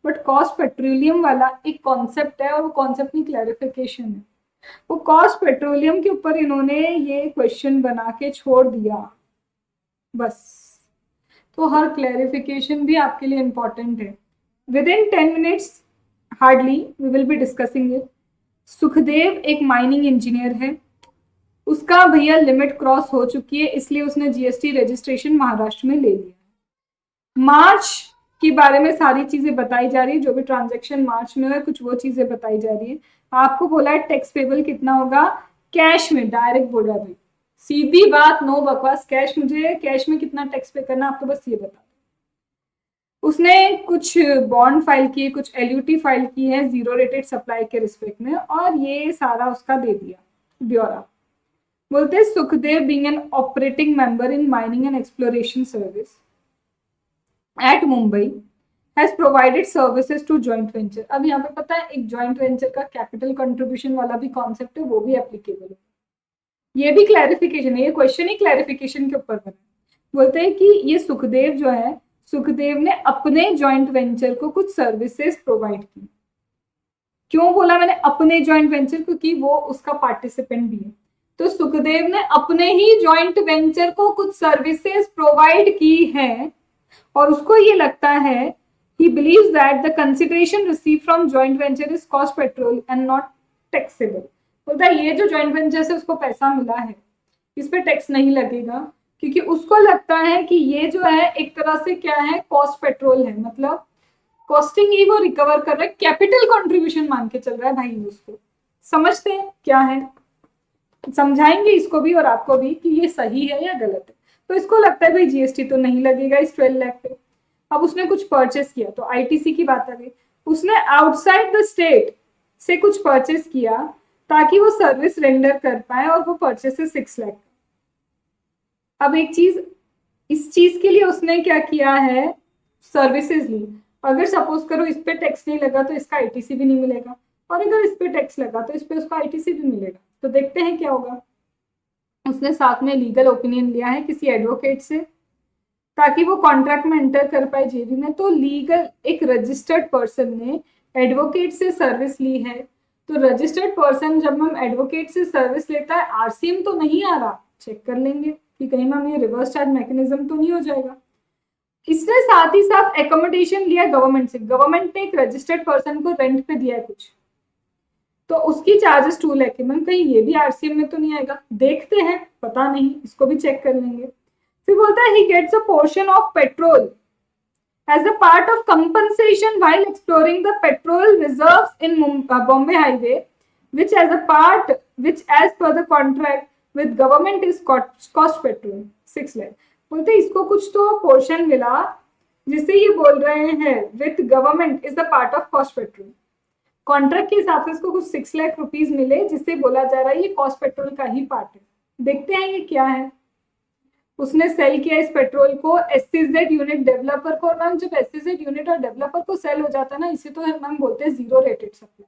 बट कॉस्ट पेट्रोलियम वाला एक कॉन्सेप्ट है, और वो कॉन्सेप्ट नहीं क्लैरिफिकेशन है। वो कॉस्ट पेट्रोलियम के ऊपर इन्होंने ये क्वेश्चन बना के छोड़ दिया बस, तो हर क्लैरिफिकेशन भी आपके लिए इंपॉर्टेंट है। Within 10 minutes hardly we will be discussing it. Sukhdev एक माइनिंग इंजीनियर है, उसका भैया लिमिट क्रॉस हो चुकी है, इसलिए उसने जीएसटी रजिस्ट्रेशन महाराष्ट्र में ले लिया। मार्च के बारे में सारी चीजें बताई जा रही है, जो भी ट्रांजैक्शन मार्च में हुआ कुछ वो चीजें बताई जा रही है। आपको बोला है टैक्स पेबल कितना होगा, कैश में डायरेक्ट बोला भाई, सीधी बात, नो बकवास। कैश, मुझे कैश में कितना टैक्स पे करना आपको बस ये बता। उसने कुछ बॉन्ड फाइल किए, कुछ एलयूटी फाइल की है जीरो रेटेड सप्लाई के रिस्पेक्ट में, और ये सारा उसका दे दिया ब्यौरा। बोलते हैं Sukhdev being an operating member in mining and exploration service at Mumbai has provided services to joint venture. अब यहाँ पे पता है एक जॉइंट वेंचर का कैपिटल कंट्रीब्यूशन वाला भी कॉन्सेप्ट है, वो भी एप्लीकेबल है। ये भी क्लैरिफिकेशन है, ये क्वेश्चन ही क्लैरिफिकेशन के ऊपर बना। बोलते हैं कि ये सुखदेव जो है, सुखदेव ने अपने जॉइंट वेंचर को कुछ सर्विसेज प्रोवाइड की। क्यों बोला मैंने अपने जॉइंट वेंचर, क्योंकि वो उसका पार्टिसिपेंट भी है। तो सुखदेव ने अपने ही जॉइंट वेंचर को कुछ सर्विसेज प्रोवाइड की है, और उसको ये लगता है, he believes that the consideration received from joint venture is cost petrol and not taxable। बोलता है ये जो जॉइंट वेंचर से उसको पैसा मिला है इस पे टैक्स नहीं लगेगा, क्योंकि उसको लगता है कि ये जो है एक तरह से क्या है, कॉस्ट पेट्रोल है, मतलब कॉस्टिंग ही वो रिकवर कर रहा है, कैपिटल कंट्रीब्यूशन मान के चल रहा है भाई। उसको समझते हैं क्या है, समझाएंगे इसको भी और आपको भी कि ये सही है या गलत है। तो इसको लगता है भाई जीएसटी तो नहीं लगेगा इस 12 लाख पे। अब उसने कुछ परचेस किया, तो आईटीसी की बात आ गई। उसने आउटसाइड द स्टेट से कुछ परचेस किया ताकि वो सर्विस रेंडर कर पाए, और वो परचेस है 6 लाख। अब एक चीज, इस चीज के लिए उसने क्या किया है, सर्विसेज ली। अगर सपोज करो इस पे टैक्स नहीं लगा तो इसका आईटीसी भी नहीं मिलेगा, और अगर इस पे टैक्स लगा तो इस पे उसका आईटीसी भी मिलेगा। तो देखते हैं क्या होगा। उसने साथ में लीगल ओपिनियन लिया है किसी एडवोकेट से, ताकि वो कॉन्ट्रैक्ट में एंटर कर पाए जेबी में। तो लीगल एक रजिस्टर्ड पर्सन ने एडवोकेट से सर्विस ली है, तो रजिस्टर्ड पर्सन जब हम एडवोकेट से सर्विस लेता है, आरसीएम तो नहीं आ रहा, चेक कर लेंगे कि कहीं मैम ये रिवर्स चार्ज मैकेनिज्म तो नहीं हो जाएगा। इसने साथ ही साथ एकोमोडेशन लिया गवर्नमेंट से, गवर्नमेंट ने एक रजिस्टर्ड पर्सन को रेंट पे दिया है कुछ, तो उसकी चार्जेस 2 लाख है। मैम कहीं ये भी आरसीएम में तो नहीं आएगा, देखते हैं, पता नहीं, इसको भी चेक कर लेंगे। फिर बोलता है he gets a portion of petrol as a part of compensation while exploring the petrol reserves in Bombay Highway, which as per the contract with government is cost petrol 6 lakh। बोलते इसको कुछ तो portion मिला जिससे ये बोल रहे हैं with government is the part of cost petrol, contract के हिसाब से इसको कुछ 6 लाख रुपीज मिले जिससे बोला जा रहा है ये कॉस्ट पेट्रोल का ही पार्ट है। देखते हैं ये क्या है। उसने सेल किया इस पेट्रोल को एससीजेड यूनिट डेवलपर को, और मैम जब एससीजेड यूनिट और डेवलपर को सेल हो जाता है ना, इसे तो मैम बोलते हैं जीरो रेटेड सप्लाई,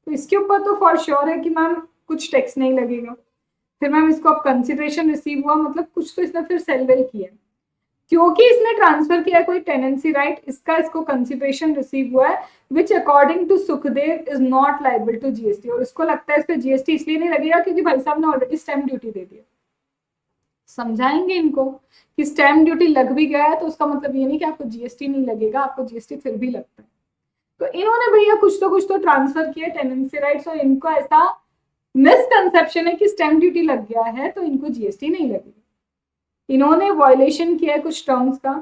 तो इसके ऊपर तो फॉर श्योर है कि मैम कुछ टैक्स नहीं लगेगा। फिर मैम इसको अब कंसिडरेशन रिसीव हुआ, मतलब कुछ तो इसने फिर सेल वेल किया, क्योंकि इसने ट्रांसफर किया कोई टेनेंसी राइट, इसका इसको कंसिडरेशन रिसीव हुआ है which according to Sukhdev is not liable to GST, और इसको लगता है इस पर जीएसटी इसलिए नहीं लगेगा क्योंकि भाई साहब ने ऑलरेडी स्टैम्प ड्यूटी दे दिया। समझाएंगे इनको कि स्टैम्प ड्यूटी लग भी गया है तो उसका मतलब ये नहीं कि आपको जीएसटी नहीं लगेगा, आपको जीएसटी फिर भी लगता है। तो इन्होंने भैया कुछ तो ट्रांसफर किया टेनेंसी राइट्स, और इनको ऐसा मिसकंसेप्शन है कि स्टैम्प ड्यूटी लग गया है तो इनको जीएसटी नहीं लगेगी। इन्होंने वायलेशन किया है कुछ टर्म्स का,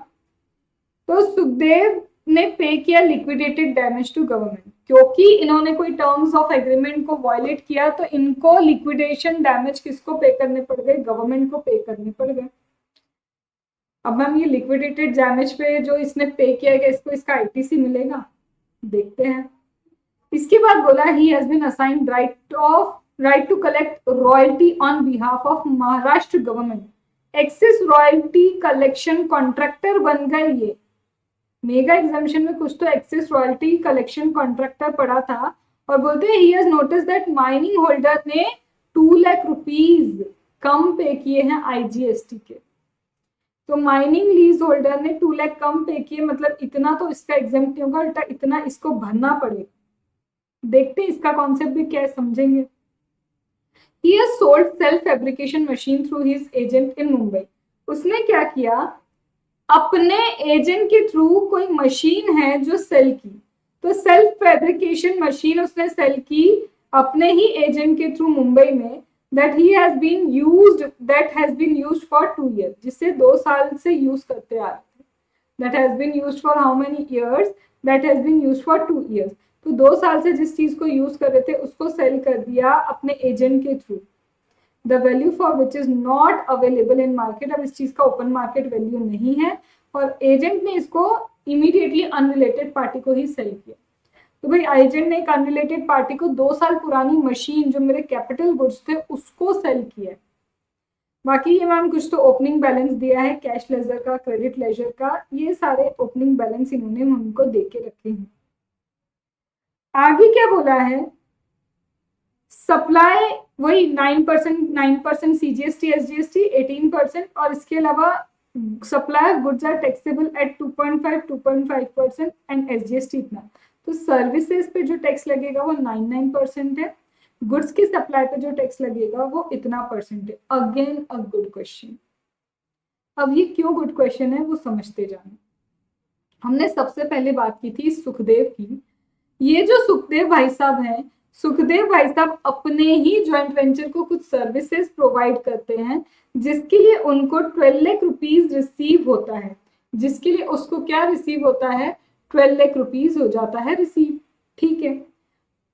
तो सुखदेव ने पे किया लिक्विडेटेड डैमेज टू गवर्नमेंट, क्योंकि इन्होंने कोई टर्म्स ऑफ एग्रीमेंट को वायलेट किया तो इनको लिक्विडेशन डैमेज किसको पे करने पड़ गए, गवर्नमेंट को पे करने पड़ गए। अब मैम ये लिक्विडेटेड डैमेज पे जो इसने पे किया है इसको इसका आईटीसी मिलेगा, देखते हैं। इसके बाद बोला he has been assigned right to collect royalty on behalf of Maharashtra government, excess royalty collection contractor बन गए ये। मेगा एग्जामिनेशन में कुछ तो एक्सेस रॉयल्टी कलेक्शन कॉन्ट्रैक्टर पड़ा था, और बोलते हैं he has notice that mining holder ने 2 लाख रुपीज कम पे किए हैं आईजीएसटी के। तो माइनिंग लीज होल्डर ने 2 लाख कम पे किए, मतलब इतना तो इसका एग्जाम नहीं होगा, उल्टा इतना इसको भरना पड़ेगा। देखते हैं इसका कॉन्सेप्ट भी क्या है, समझेंगे। He has sold self fabrication machine through his agent in Mumbai। उसने क्या किया, अपने एजेंट के थ्रू कोई मशीन है जो सेल की, तो सेल्फ फैब्रिकेशन मशीन उसने सेल की अपने ही एजेंट के थ्रू मुंबई में, that has been used for 2 years, जिसे 2 साल से यूज करते आ रहे थे। that has been used for how many years, that has been used for 2 years। तो 2 साल से जिस चीज को यूज कर रहे थे उसको सेल कर दिया अपने एजेंट के through, the value for which is not available in market. अब इस चीज का ओपन मार्केट वैल्यू नहीं है, और एजेंट ने इसको इमीडिएटली अनरिलेटेड पार्टी को ही सेल किया। तो भाई एजेंट ने एक अनरिलेटेड पार्टी को 2 साल पुरानी मशीन जो मेरे कैपिटल गुड्स थे उसको सेल किया। बाकी ये मैम कुछ तो ओपनिंग बैलेंस दिया है, कैश लेजर का, क्रेडिट लेजर का, ये सारे ओपनिंग बैलेंस इन्होंने हमको दे के रखे हैं। आगे क्या बोला है, सप्लाई वही 9% सीजीएसटी एसजीएसटी 18%, और इसके अलावा supply of goods are taxable at 2.5% and SGST इतना। तो सर्विसेज पे जो टैक्स लगेगा वो 99% है, गुड्स की सप्लाई पे जो टैक्स लगेगा वो इतना परसेंट है। Again a good question. अब ये क्यों गुड क्वेश्चन है वो समझते जाना। हमने सबसे पहले बात की थी सुखदेव की। ये जो सुखदेव भाई साहब हैं, सुखदेव भाई साहब अपने ही ज्वाइंट वेंचर को कुछ सर्विसेज प्रोवाइड करते हैं जिसके लिए उनको 12 लाख रुपीज रिसीव होता है, जिसके लिए उसको क्या रिसीव होता है, 12 लाख रुपीज हो जाता है रिसीव। ठीक है,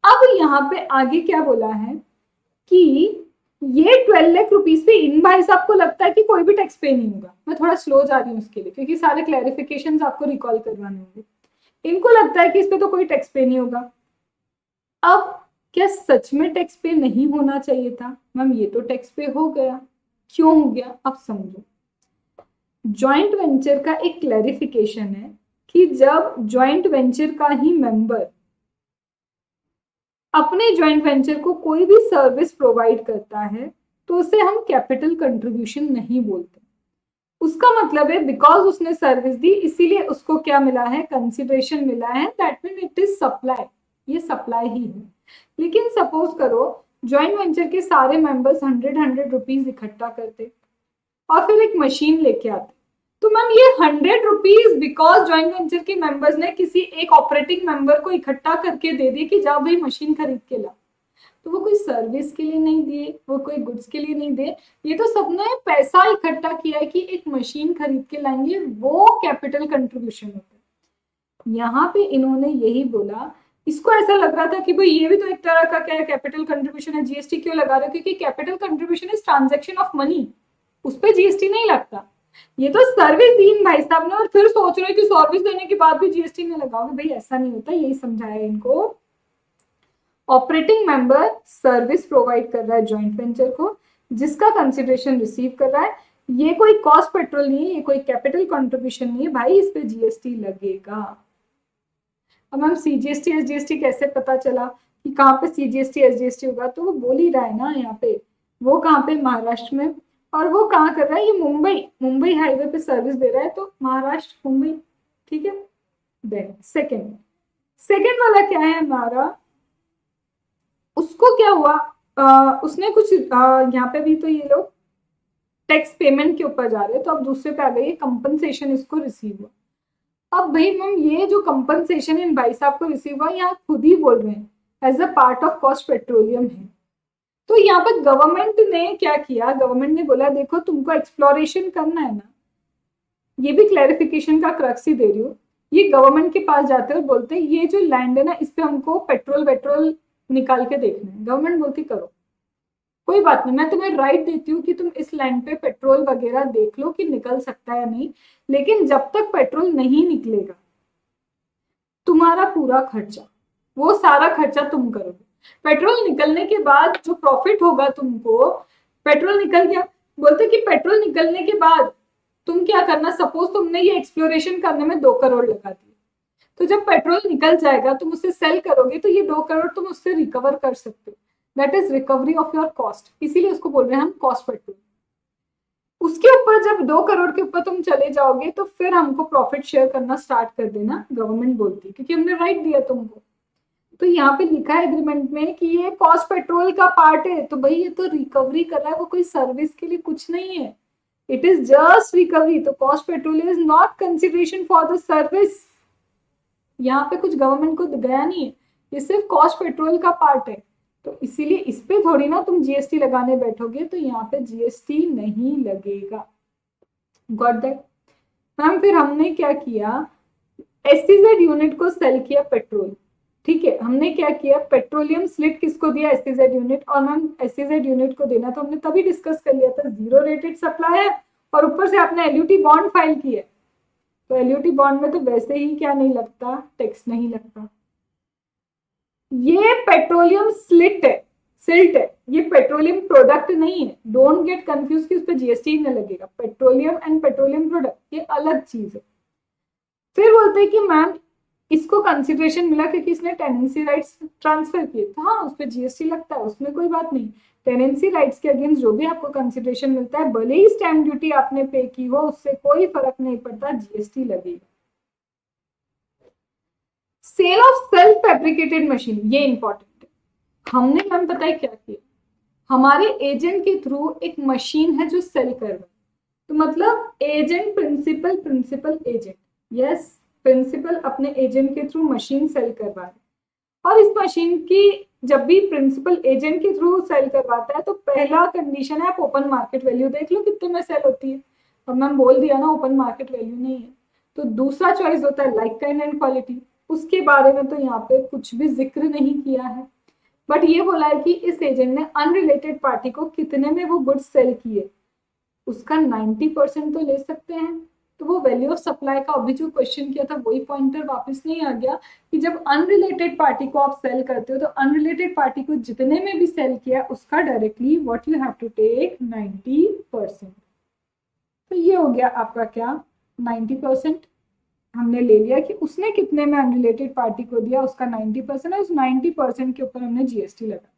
अब यहाँ पे आगे क्या बोला है कि ये 12 लाख रुपीज पे इन भाई साहब को लगता है कि कोई भी टैक्स पे नहीं होगा। मैं थोड़ा स्लो जा रही हूँ उसके लिए क्योंकि सारे क्लैरिफिकेशंस आपको रिकॉल करवाने होंगे। इनको लगता है कि इस पे तो कोई टैक्स पे नहीं होगा। अब क्या सच में टैक्स पे नहीं होना चाहिए था? मैम ये तो टैक्स पे हो गया, क्यों हो गया अब समझो। जॉइंट वेंचर का एक क्लैरिफिकेशन है कि जब जॉइंट वेंचर का ही मेंबर अपने जॉइंट वेंचर को कोई भी सर्विस प्रोवाइड करता है तो उसे हम कैपिटल कंट्रीब्यूशन नहीं बोलते। उसका मतलब है बिकॉज उसने सर्विस दी इसीलिए उसको क्या मिला है, कंसिडरेशन मिला है, that mean it is supply, ये सप्लाई ही है। लेकिन सपोज करो जॉइंट वेंचर के सारे मेंबर्स 100 रुपीज इकट्ठा करते और फिर एक मशीन लेके आते, तो मैम ये 100 रुपीज बिकॉज ज्वाइंट वेंचर के मेंबर्स ने किसी एक ऑपरेटिंग मेंबर को इकट्ठा करके दे दिए कि जा भाई मशीन खरीद के ला, तो वो कोई सर्विस के लिए नहीं दिए, वो कोई गुड्स के लिए नहीं दिए, ये तो सबने पैसा इकट्ठा किया है कि एक मशीन खरीद के लाएंगे, वो कैपिटल कंट्रीब्यूशन होता है। यहाँ पे इन्होंने यही बोला, इसको ऐसा लग रहा था कि भाई ये भी तो एक तरह का क्या है कैपिटल कंट्रीब्यूशन है, जीएसटी क्यों लगा रहे हो, क्योंकि capital contribution is transaction of money, उस पर जीएसटी नहीं लगता। ये तो सर्विस दी इन भाई साहब ने और फिर सोच रहे कि सर्विस देने के बाद भी जीएसटी नहीं लगाओगे, भाई ऐसा नहीं होता, यही समझाया इनको। ऑपरेटिंग मेंबर सर्विस प्रोवाइड कर रहा है जॉइंट वेंचर को, जिसका कंसिडरेशन रिसीव कर रहा है, ये कोई कॉस्ट पेट्रोल नहीं है, ये कोई कैपिटल कंट्रीब्यूशन नहीं है, भाई इस पे जीएसटी लगेगा। अब हम सीजीएसटी एसजीएसटी कैसे पता चला कि कहाँ पे सीजीएसटी एसजीएसटी होगा, तो वो बोल ही रहा है ना यहाँ पे, वो कहाँ पे महाराष्ट्र में, और वो कहाँ कर रहा है, ये मुंबई हाईवे पे सर्विस दे रहा है, तो महाराष्ट्र मुंबई, ठीक है। देन सेकेंड वाला क्या है हमारा, उसको क्या हुआ, उसने कुछ यहाँ पे भी तो ये लोग टैक्स पेमेंट के ऊपर जा रहे हैं, तो अब दूसरे पे आ गई कंपनसेशन, इसको रिसीव हुआ। अब भाई मैम ये जो कंपनसेशन इन भाई साहब को रिसीव हुआ, यहाँ खुद ही बोल रहे हैं as a part of cost petroleum है। तो यहाँ पर गवर्नमेंट ने क्या किया, गवर्नमेंट ने बोला देखो तुमको एक्सप्लोरेशन करना है ना, ये भी क्लैरिफिकेशन का क्रक्स ही दे रही हूँ, ये गवर्नमेंट के पास जाते और बोलते ये जो लैंड है ना, इस पे हमको पेट्रोल निकाल के देखना है, गवर्नमेंट बोलती करो, कोई बात नहीं, मैं तुम्हें राइट देती हूँ कि तुम इस लैंड पे पेट्रोल वगैरह देख लो कि निकल सकता है या नहीं, लेकिन जब तक पेट्रोल नहीं निकलेगा तुम्हारा पूरा खर्चा, वो सारा खर्चा तुम करोगे। पेट्रोल निकलने के बाद जो प्रॉफिट होगा तुमको, पेट्रोल निकल गया, बोलते कि पेट्रोल निकलने के बाद तुम क्या करना, सपोज तुमने ये एक्सप्लोरेशन करने में 2 करोड़ लगा दिए, तो जब पेट्रोल निकल जाएगा तुम उसे सेल करोगे तो ये 2 करोड़ तुम उससे रिकवर कर सकते हो, that is recovery of your cost, इसीलिए उसको बोल रहे हैं हम कॉस्ट पेट्रोल। उसके ऊपर जब 2 करोड़ के ऊपर तुम चले जाओगे तो फिर हमको प्रॉफिट शेयर करना स्टार्ट कर देना, गवर्नमेंट बोलती है, क्योंकि हमने राइट दिया तुमको। तो यहाँ पे लिखा है एग्रीमेंट में कि ये कॉस्ट पेट्रोल का पार्ट है, तो भाई ये तो रिकवरी कर रहा है, वो कोई सर्विस के लिए कुछ नहीं है, इट इज जस्ट रिकवरी। तो cost petrol is not consideration for the service, यहाँ पे कुछ गवर्नमेंट को गया नहीं है, ये सिर्फ कॉस्ट पेट्रोल का पार्ट है, तो इसीलिए इस पे थोड़ी ना तुम जीएसटी लगाने बैठोगे, तो यहाँ पे जीएसटी नहीं लगेगा। Got that ma'am. फिर हमने क्या किया, एसईजेड यूनिट को सेल किया पेट्रोल, ठीक है, हमने क्या किया, पेट्रोलियम स्लिट किसको दिया, एसईजेड यूनिट, और मैम एसईजेड यूनिट को देना तो हमने तभी डिस्कस कर लिया था, 0 रेटेड सप्लाई है और ऊपर से आपने एलयूटी बॉन्ड फाइल किया, तो एलयूटी बॉन्ड में तो वैसे ही क्या नहीं लगता, टैक्स नहीं लगता। ये पेट्रोलियम सिल्ट है, ये पेट्रोलियम प्रोडक्ट नहीं है, डोंट गेट कंफ्यूज कि उस पर जीएसटी नहीं लगेगा, पेट्रोलियम एंड पेट्रोलियम प्रोडक्ट ये अलग चीज है। फिर बोलते हैं कि मैम इसको कंसिडरेशन मिला क्योंकि इसने टेनेंसी राइट्स ट्रांसफर किए, तो हाँ उस पर जीएसटी लगता है, उसमें कोई बात नहीं, टेनेंसी राइट्स के अगेंस्ट जो भी आपको कंसिडरेशन मिलता है, भले ही स्टैंप ड्यूटी आपने पे की हो, उससे कोई फर्क नहीं पड़ता, जीएसटी लगेगा। Sale of self fabricated machine, ये इंपॉर्टेंट है। हमने मैम पता है क्या किया, हमारे एजेंट के थ्रू एक मशीन है जो सेल कर रहा है, तो मतलब agent principal agent, yes principal अपने एजेंट के थ्रू मशीन सेल करवा है, और इस मशीन की जब भी प्रिंसिपल एजेंट के थ्रू सेल करवाता है तो पहला कंडीशन है आप ओपन मार्केट वैल्यू देख लो कितने में सेल होती है, और मैम बोल दिया ना ओपन मार्केट वैल्यू नहीं है। तो दूसरा चॉइस होता है लाइक काइंड एंड क्वालिटी, उसके बारे में तो यहाँ पे कुछ भी जिक्र नहीं किया है, बट ये बोला है कि इस एजेंट ने अनरिलेटेड पार्टी को कितने में वो गुड्स सेल किए, उसका 90% तो ले सकते हैं। तो वो वैल्यू ऑफ सप्लाई का अभी जो क्वेश्चन किया था वही पॉइंटर वापस नहीं आ गया कि जब अनरिलेटेड पार्टी को आप सेल करते हो तो अनरिलेटेड पार्टी को जितने में भी सेल किया उसका directly what you have to take 90%। तो ये हो गया आपका क्या 90%, हमने ले लिया कि उसने कितने में अनरिलेटेड पार्टी को दिया, उसका 90% है, उस 90% के ऊपर हमने जीएसटी लगा।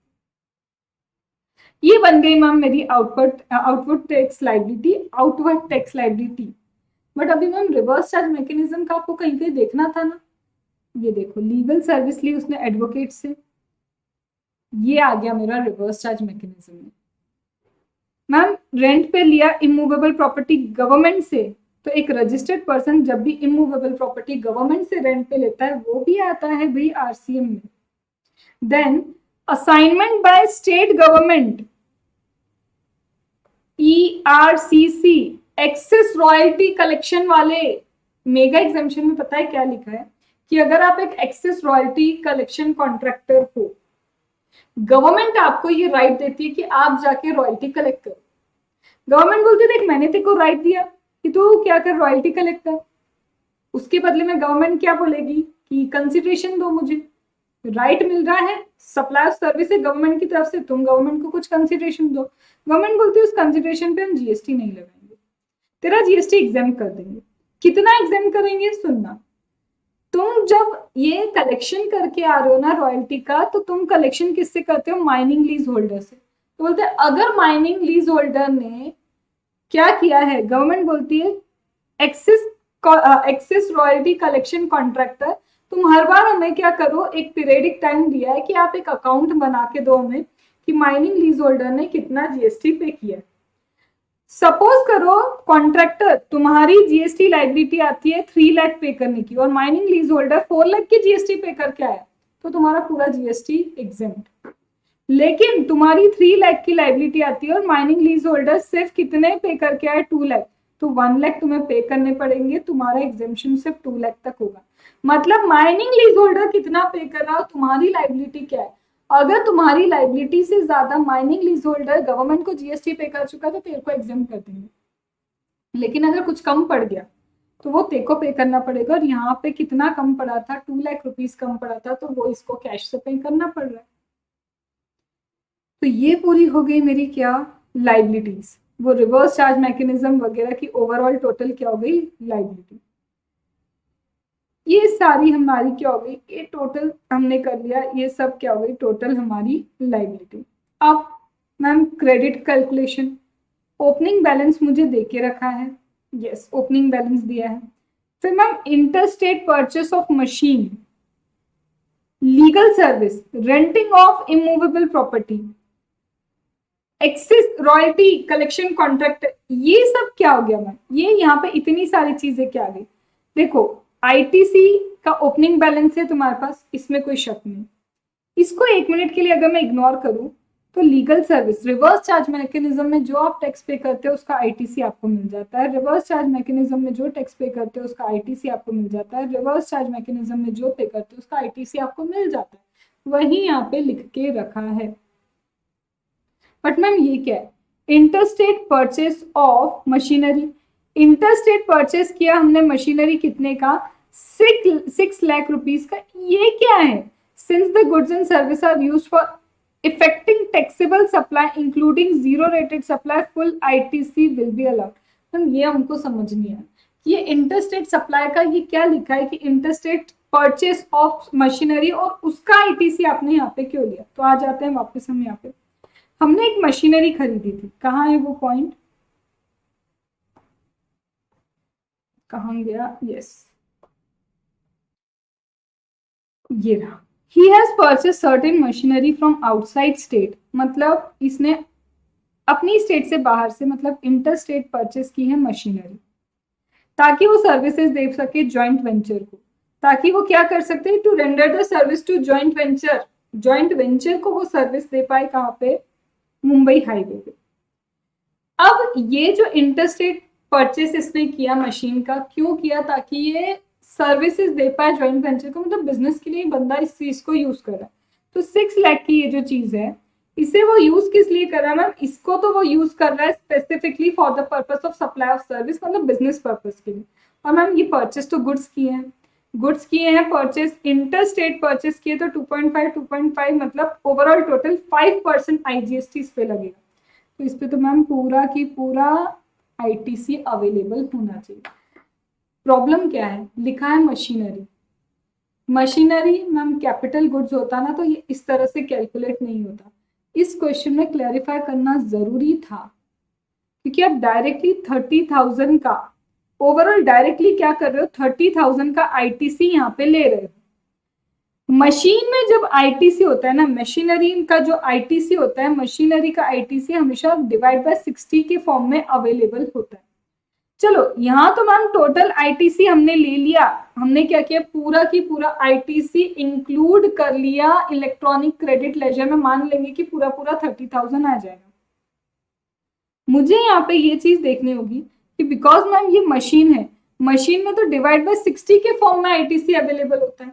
ये बन गई मैम मेरी आउटवर्ड टैक्स लायबिलिटी। बट अभी मैम रिवर्स चार्ज मैकेनिज्म का आपको कहीं कहीं देखना था ना, ये देखो लीगल सर्विस ली उसने एडवोकेट से, ये आ गया मेरा रिवर्स चार्ज मैकेनिज्म में। मैम रेंट पे लिया इमूवेबल प्रॉपर्टी गवर्नमेंट से, तो एक रजिस्टर्ड पर्सन जब भी इमूवेबल प्रॉपर्टी गवर्नमेंट से रेंट पे लेता है वो भी आता है भाई आरसीएम में। Then assignment by state government, ERCC, excess royalty collection वाले मेगा एग्जामिनेशन में पता है क्या लिखा है कि अगर आप एक एक्सेस रॉयल्टी कलेक्शन कॉन्ट्रैक्टर हो, गवर्नमेंट आपको ये राइट देती है कि आप जाके रॉयल्टी कलेक्ट करो। गवर्नमेंट बोलती है देख मैंने तेरे को राइट दिया कि तू क्या कर, रॉयल्टी कलेक्ट कर। उसके बदले में गवर्नमेंट क्या बोलेगी कि कंसिडरेशन दो, मुझे राइट मिल रहा है सप्लाई ऑफ सर्विस है गवर्नमेंट की तरफ से, तुम गवर्नमेंट को कुछ कंसिडरेशन दो। गवर्नमेंट बोलती है उस कंसिडरेशन पे हम जीएसटी नहीं लगाएंगे, तेरा जीएसटी एग्जाम कर देंगे। कितना एग्जाम करेंगे सुनना, तुम जब ये कलेक्शन करके आ रहे हो ना रॉयल्टी का, तो तुम कलेक्शन किससे करते हो, माइनिंग लीज होल्डर से। तो बोलते हैं अगर माइनिंग लीज होल्डर ने क्या किया है, गवर्नमेंट बोलती है एक्सेस रॉयल्टी कलेक्शन कॉन्ट्रैक्टर, तुम हर बार हमें क्या करो, एक पीरियडिक टाइम दिया है कि आप एक अकाउंट बना के दो हमें कि माइनिंग लीज होल्डर ने कितना जीएसटी पे किया। सपोज करो कॉन्ट्रैक्टर तुम्हारी जीएसटी लाइबिलिटी आती है 3 लाख पे करने की और माइनिंग लीज होल्डर 4 लाख की जीएसटी पे करके आया, तो तुम्हारा पूरा जीएसटी एग्जेम्प्ट। लेकिन तुम्हारी 3 लाख की लाइबिलिटी आती है और माइनिंग लीज होल्डर सिर्फ कितने पे करके आए, 2 लाख, तो 1 लाख तुम्हें पे करने पड़ेंगे, तुम्हारा एग्जेम्पशन सिर्फ 2 लाख तक होगा। मतलब माइनिंग लीज होल्डर कितना पे कर रहा हो, तुम्हारी लाइबिलिटी क्या है। अगर तुम्हारी लाइबिलिटी से ज्यादा माइनिंग लीज होल्डर गवर्नमेंट को जीएसटी पे कर चुका तो तेरे को एग्जाम कर देंगे, लेकिन अगर कुछ कम पड़ गया तो वो तेरे को पे करना पड़ेगा। और यहाँ पे कितना कम पड़ा था, 2 लाख रुपीज कम पड़ा था, तो वो इसको कैश से पे करना पड़ रहा है। तो ये पूरी हो गई मेरी क्या, लाइबिलिटीज। वो रिवर्स चार्ज मैकेनिज्म वगैरह की ओवरऑल टोटल क्या हो गई, लाइबिलिटी। ये सारी हमारी क्या हो गई, ये टोटल हमने कर लिया, ये सब क्या हो गई, टोटल हमारी लाइबिलिटी। अब ma'am credit calculation, opening balance मुझे दे के रखा है, यस ओपनिंग बैलेंस दिया है। फिर ma'am interstate purchase of machine, legal service, renting of immovable property, excess royalty collection contract, ये सब क्या हो गया मैम, ये यहाँ पे इतनी सारी चीजें क्या आ गई। देखो आईटीसी का ओपनिंग बैलेंस है तुम्हारे पास, इसमें कोई शक नहीं। इसको 1 मिनट के लिए अगर मैं इग्नोर करूं तो legal service, reverse charge mechanism में जो आप टैक्स पे करते हो उसका आईटीसी आपको मिल जाता है। रिवर्स चार्ज मैकेनिज्म में जो टैक्स पे करते हो उसका आईटीसी आपको मिल जाता है। रिवर्स चार्ज मैकेनिज्म में जो पे करते हो उसका आईटीसी आपको मिल जाता है, वही यहाँ पे लिख के रखा है। बट मैम ये क्या है, interstate purchase of machinery, interstate purchase किया हमने मशीनरी कितने का, 6 लाख रुपीज का। ये क्या है, since the goods and service are used for effecting taxable supply including zero rated supply, full ITC will be allowed. Ma'am ये हमको समझ नहीं आया, ये इंटरस्टेट सप्लाई का ये क्या लिखा है कि इंटरस्टेट परचेस ऑफ मशीनरी और उसका आईटीसी आपने यहाँ पे क्यों लिया। तो आ जाते हैं वापस हम यहाँ पे, हमने एक मशीनरी खरीदी थी, कहाँ है वो पॉइंट, कहाँ गया, यस ये रहा। He has purchased certain machinery from outside state, मतलब इसने अपनी स्टेट से बाहर से, मतलब इंटर स्टेट परचेस की है मशीनरी, ताकि वो सर्विसेज दे सके जॉइंट वेंचर को, ताकि वो क्या कर सकते हैं, to render the service to joint venture, joint venture को वो सर्विस दे पाए, कहाँ पे, मुंबई हाईवे पे। अब ये जो इंटरस्टेट परचेस इसने किया मशीन का, क्यों किया, ताकि ये सर्विसेज दे पाए जॉइंट वेंचर को, मतलब बिजनेस के लिए बंदा इस चीज को यूज कर रहा है। तो 6 लाख की ये जो चीज है, इसे वो यूज किस लिए कर रहा है मैम, इसको तो वो यूज कर रहा है specifically for the purpose of supply of service, मतलब बिजनेस पर्पस के लिए। और मैम ये परचेस तो गुड्स किए हैं, गुड्स किए हैं परचेस, इंटर स्टेट परचेस किए तो 2.5 मतलब ओवरऑल टोटल 5% आईजीएसटी इस पे लगेगा। तो इस पे तो मैम पूरा की पूरा आईटीसी अवेलेबल होना चाहिए। प्रॉब्लम क्या है, लिखा है machinery, machinery ma'am capital goods होता ना तो ये इस तरह से कैलकुलेट नहीं होता। इस क्वेश्चन में क्लैरिफाई करना जरूरी था, क्योंकि आप डायरेक्टली 30,000 का ओवरऑल डायरेक्टली क्या कर रहे हो, 30,000 का आईटीसी यहाँ पे ले रहे हो। मशीन में जब आईटीसी होता है ना, मशीनरी का जो आईटीसी होता है, मशीनरी का आईटीसी हमेशा डिवाइड बाय 60 के फॉर्म में अवेलेबल होता है। चलो यहाँ तो मैम टोटल आईटीसी हमने ले लिया, हमने क्या किया पूरा की पूरा आईटीसी इंक्लूड कर लिया इलेक्ट्रॉनिक क्रेडिट लेजर में, मान लेंगे कि पूरा पूरा 30,000 आ जाएगा। मुझे यहाँ पे ये चीज देखनी होगी कि बिकॉज मैम ये मशीन है, मशीन में तो डिवाइड बाय 60 के फॉर्म में आईटीसी अवेलेबल होता है,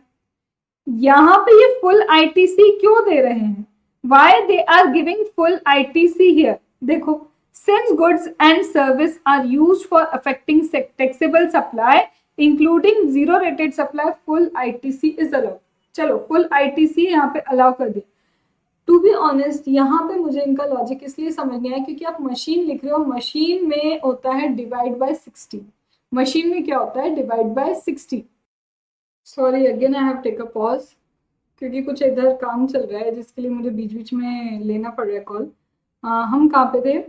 यहाँ पे ये फुल आईटीसी क्यों दे रहे हैं, why they are giving full ITC here. देखो, since goods and service are used for affecting taxable supply including zero rated supply, full ITC is allowed। चलो फुल आईटीसी यहाँ पे अलाउ कर दिया। टू बी ऑनेस्ट यहाँ पे मुझे इनका लॉजिक इसलिए समझ नहीं आया क्योंकि आप मशीन लिख रहे हो, मशीन में होता है डिवाइड बाय 60, मशीन में क्या होता है divide by 60। Sorry again I have take a pause क्योंकि कुछ इधर काम चल रहा है जिसके लिए मुझे बीच बीच में लेना पड़ रहा है कॉल। हम कहाँ पे थे,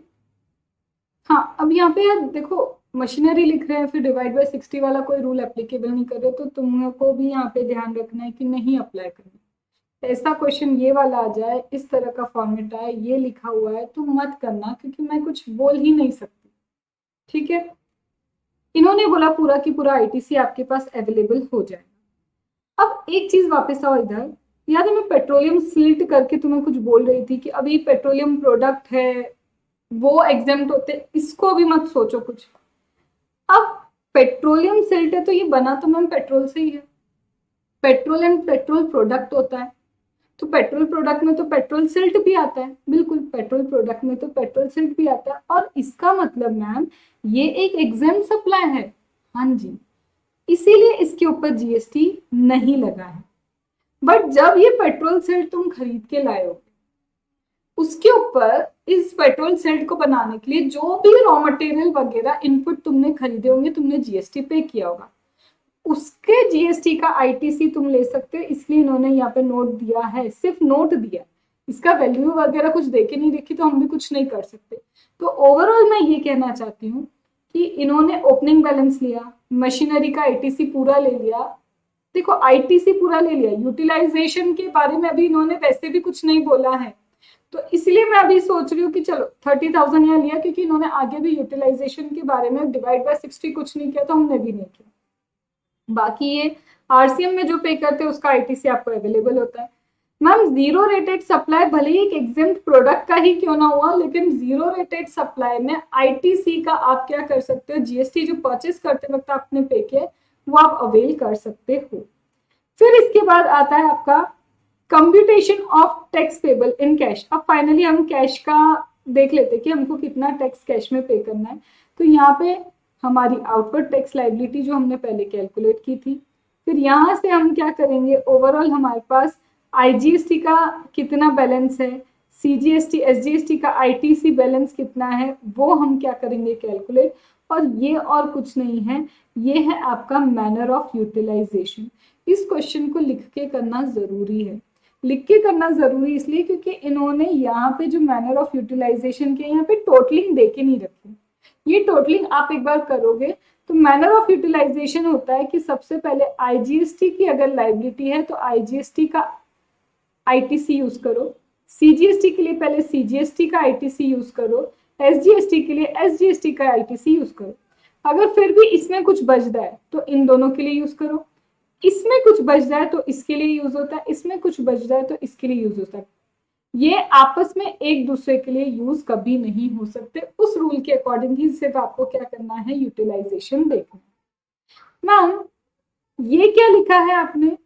हाँ अब यहाँ पे यार देखो मशीनरी लिख रहे हैं फिर डिवाइड बाय 60 वाला कोई रूल एप्लीकेबल नहीं कर रहे, तो तुमको भी यहाँ पे ध्यान रखना है कि नहीं अप्लाई करना। ऐसा क्वेश्चन ये वाला आ जाए, इस तरह का फॉर्मेट आए, ये लिखा हुआ है तो मत करना क्योंकि मैं कुछ बोल ही नहीं सकती, ठीक है। इन्होंने बोला पूरा की पूरा आईटीसी आपके पास अवेलेबल हो जाएगा। अब एक चीज वापस आओ इधर, याद है मैं पेट्रोलियम सिल्ट करके तुम्हें कुछ बोल रही थी कि अभी पेट्रोलियम प्रोडक्ट है वो एग्जेम्प्ट होते, इसको भी मत सोचो कुछ। अब पेट्रोलियम सिल्ट है तो ये बना तो मैम पेट्रोल से ही है, पेट्रोल एंड पेट्रोल प्रोडक्ट होता है, तो पेट्रोल प्रोडक्ट में तो पेट्रोल सिल्ट भी आता है, बिल्कुल पेट्रोल प्रोडक्ट में तो पेट्रोल सिल्ट भी आता है, और इसका मतलब मैम ये एक एग्जेम्प्ट सप्लाई है, हाँ जी, इसीलिए इसके ऊपर जीएसटी नहीं लगा है। बट जब ये पेट्रोल सिल्ट तुम खरीद के लाए हो, उसके ऊपर इस पेट्रोल सेल्ट को बनाने के लिए जो भी रॉ मटेरियल वगैरह इनपुट तुमने खरीदे होंगे, तुमने जीएसटी पे किया होगा, उसके जीएसटी का आईटीसी तुम ले सकते हो। इसलिए इन्होंने यहाँ पे नोट दिया है, सिर्फ नोट दिया, इसका वैल्यू वगैरह कुछ देके नहीं रखी तो हम भी कुछ नहीं कर सकते। तो ओवरऑल मैं ये कहना चाहती हूँ कि इन्होंने ओपनिंग बैलेंस लिया, मशीनरी का आईटीसी पूरा ले लिया, देखो आईटीसी पूरा ले लिया, यूटिलाइजेशन के बारे में अभी इन्होंने वैसे भी कुछ नहीं बोला है, तो इसलिए मैं अभी सोच रही हूँ कि चलो 30,000 यहाँ लिया क्योंकि इन्होंने आगे भी यूटिलाइजेशन के बारे में डिवाइड बाय 60 कुछ नहीं किया तो हमने भी नहीं किया। बाकी ये आरसीएम में जो पे करते हैं उसका आईटीसी आपको अवेलेबल होता है। मैम जीरो रेटेड सप्लाई भले ही एक एग्जेम्प्ट प्रोडक्ट का ही क्यों ना हुआ, लेकिन जीरो रेटेड सप्लाई में आईटीसी का आप क्या कर सकते हो, जीएसटी जो परचेस करते वक्त आपने पे किया वो आप अवेल कर सकते हो। फिर इसके बाद आता है आपका computation of tax payable in cash. अब फाइनली हम कैश का देख लेते कि हमको कितना टैक्स कैश में पे करना है। तो यहाँ पे हमारी आउटवर्ड टैक्स लाइबिलिटी जो हमने पहले कैलकुलेट की थी, फिर यहाँ से हम क्या करेंगे, ओवरऑल हमारे पास आईजीएसटी का कितना बैलेंस है, सीजीएसटी एसजीएसटी का आईटीसी बैलेंस कितना है, वो हम क्या करेंगे कैलकुलेट, और ये और कुछ नहीं है, ये है आपका मैनर ऑफ यूटिलाइजेशन। इस क्वेश्चन को लिख के करना जरूरी है, लिख के करना जरूरी इसलिए क्योंकि इन्होंने यहाँ पे जो मैनर ऑफ यूटिलाइजेशन के यहाँ पे टोटलिंग देके नहीं रखी। ये टोटलिंग आप एक बार करोगे तो मैनर ऑफ यूटिलाइजेशन होता है कि सबसे पहले आईजीएसटी की अगर लाइबिलिटी है तो आईजीएसटी का आईटीसी यूज करो, सीजीएसटी के लिए पहले सीजीएसटी का आईटीसी यूज करो, एसजीएसटी के लिए एसजीएसटी का आईटीसी यूज करो। अगर फिर भी इसमें कुछ बच रहा है तो इन दोनों के लिए यूज करो, इसमें कुछ बच रहा है तो इसके लिए यूज होता है, इसमें कुछ बच रहा है तो इसके लिए यूज होता है। ये आपस में एक दूसरे के लिए यूज कभी नहीं हो सकते, उस रूल के अकॉर्डिंग ही सिर्फ आपको क्या करना है, यूटिलाइजेशन देखना। मैम ये क्या लिखा है आपने,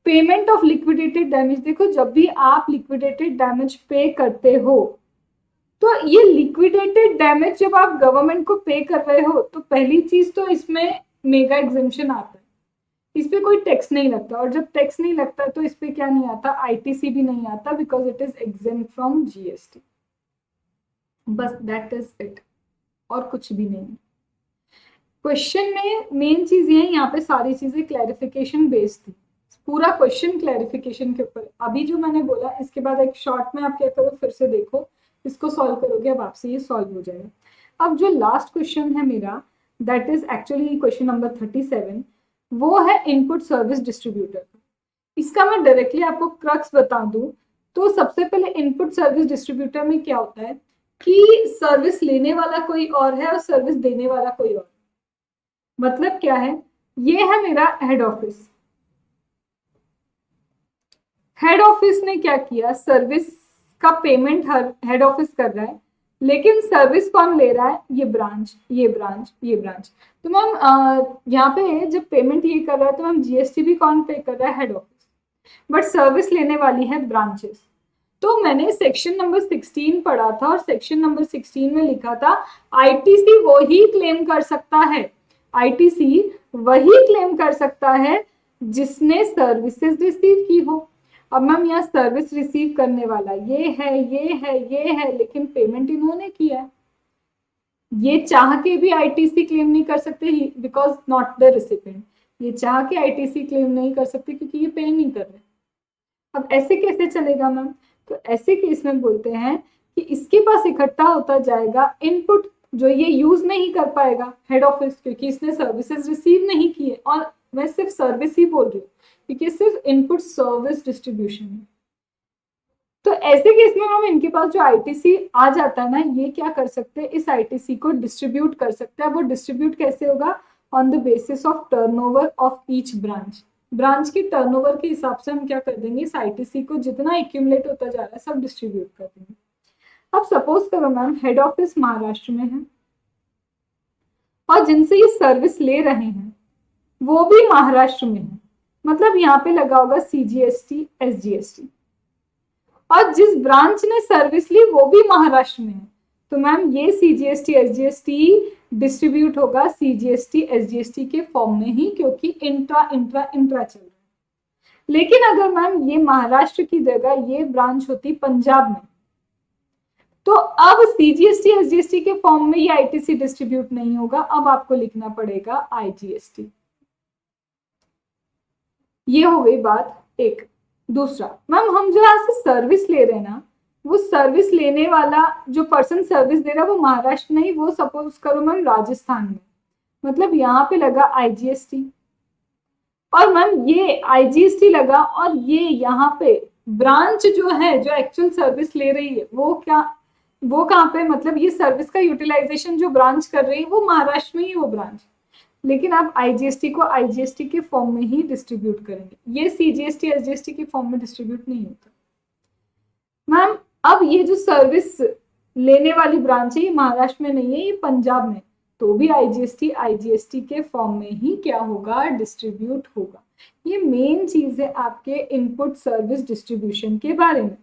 पेमेंट ऑफ लिक्विडेटेड डैमेज। देखो जब भी आप लिक्विडेटेड डैमेज पे करते हो तो ये लिक्विडेटेड डैमेज जब आप गवर्नमेंट को पे कर रहे हो तो पहली चीज तो इसमें मेगा एग्जेम्पशन आता है, इस पे कोई टैक्स नहीं लगता, और जब टैक्स नहीं लगता तो इस पे क्या नहीं आता, आईटीसी भी नहीं आता, because it is exempt from GST. बस दैट इज इट, और कुछ भी नहीं। क्वेश्चन में मेन चीज ये है, यहाँ पे सारी चीजें क्लैरिफिकेशन बेस्ड थी, पूरा क्वेश्चन क्लैरिफिकेशन के ऊपर। अभी जो मैंने बोला इसके बाद एक शॉर्ट में आप क्या करो, फिर से देखो, इसको सॉल्व करोगे अब आपसे ये सॉल्व हो जाएगा। अब जो लास्ट क्वेश्चन है मेरा, that is actually question number 37, वो है इनपुट सर्विस डिस्ट्रीब्यूटर का। इसका मैं डायरेक्टली आपको क्रक्स बता दूं तो सबसे पहले इनपुट सर्विस डिस्ट्रीब्यूटर में क्या होता है कि सर्विस लेने वाला कोई और है और सर्विस देने वाला कोई और। मतलब क्या है, ये है मेरा हेड ऑफिस। हेड ऑफिस ने क्या किया, सर्विस का पेमेंट हेड ऑफिस कर रहा है, लेकिन सर्विस कौन ले रहा है, ये ब्रांच, ये ब्रांच, ये ब्रांच। तो मैम यहाँ पे जब पेमेंट ये कर रहा है तो मैम जीएसटी भी कौन पे कर रहा है, हेड ऑफिस, बट सर्विस लेने वाली है ब्रांचेस। तो मैंने सेक्शन नंबर 16 पढ़ा था और सेक्शन नंबर 16 में लिखा था आईटीसी वो ही क्लेम कर सकता है, आईटीसी वही क्लेम कर सकता है जिसने सर्विसेज रिसीव की हो। अब मैम यहाँ सर्विस रिसीव करने वाला ये है, ये है, ये है, लेकिन पेमेंट इन्होंने किया है। ये चाह के भी आईटीसी क्लेम नहीं कर सकते बिकॉज नॉट द रिसिपेंट। ये चाह के आईटीसी क्लेम नहीं कर सकते क्योंकि ये पे नहीं कर रहे। अब ऐसे कैसे चलेगा मैम, तो ऐसे केस में बोलते हैं कि इसके पास इकट्ठा होता जाएगा इनपुट जो ये यूज नहीं कर पाएगा हेड ऑफिस, क्योंकि इसने सर्विसेज रिसीव नहीं किए। और मैं सिर्फ सर्विस ही बोल रही हूँ क्योंकि सिर्फ इनपुट सर्विस डिस्ट्रीब्यूशन है। तो ऐसे केस में हम इनके पास जो आईटीसी आ जाता है ना, ये क्या कर सकते हैं, इस आईटीसी को डिस्ट्रीब्यूट कर सकते हैं। वो डिस्ट्रीब्यूट कैसे होगा, on the basis of turnover of each branch. Branch की टर्नओवर के हिसाब से हम क्या कर देंगे, इस आईटीसी को जितना एक्यूमुलेट होता जा रहा है सब डिस्ट्रीब्यूट कर देंगे। अब सपोज करो मैम हेड ऑफिस महाराष्ट्र में है और जिनसे ये सर्विस ले रहे हैं वो भी महाराष्ट्र में है, मतलब यहाँ पे लगा होगा सीजीएसटी एसजीएसटी, और जिस ब्रांच ने सर्विस ली वो भी महाराष्ट्र में है। तो मैम ये सीजीएसटी एसजीएसटी डिस्ट्रीब्यूट होगा सीजीएसटी एसजीएसटी के फॉर्म में ही, क्योंकि इंट्रा इंट्रा इंट्रा चल रहा है। लेकिन अगर मैम ये महाराष्ट्र की जगह ये ब्रांच होती पंजाब में, तो अब सीजीएसटी एसजीएसटी के फॉर्म में ये आईटीसी डिस्ट्रीब्यूट नहीं होगा, अब आपको लिखना पड़ेगा आईजीएसटी। ये हो गई बात एक। दूसरा मैम, हम जो यहाँ से सर्विस ले रहे हैं ना, वो सर्विस लेने वाला जो पर्सन सर्विस दे रहा है वो महाराष्ट्र नहीं, वो सपोज करो मैम राजस्थान में, मतलब यहाँ पे लगा आईजीएसटी। और मैम ये आईजीएसटी लगा और ये यहाँ पे ब्रांच जो है जो एक्चुअल सर्विस ले रही है वो क्या, वो कहाँ पे, मतलब ये सर्विस का यूटिलाइजेशन जो ब्रांच कर रही है वो महाराष्ट्र में ही वो ब्रांच, लेकिन आप आईजीएसटी को आईजीएसटी के फॉर्म में ही डिस्ट्रीब्यूट करेंगे, ये सीजीएसटी एसजीएसटी के फॉर्म में डिस्ट्रीब्यूट नहीं होता। मैम अब ये जो सर्विस लेने वाली ब्रांच है ये महाराष्ट्र में नहीं है, ये पंजाब में, तो भी आईजीएसटी आईजीएसटी के फॉर्म में ही क्या होगा, डिस्ट्रीब्यूट होगा। ये मेन चीज है आपके इनपुट सर्विस डिस्ट्रीब्यूशन के बारे में।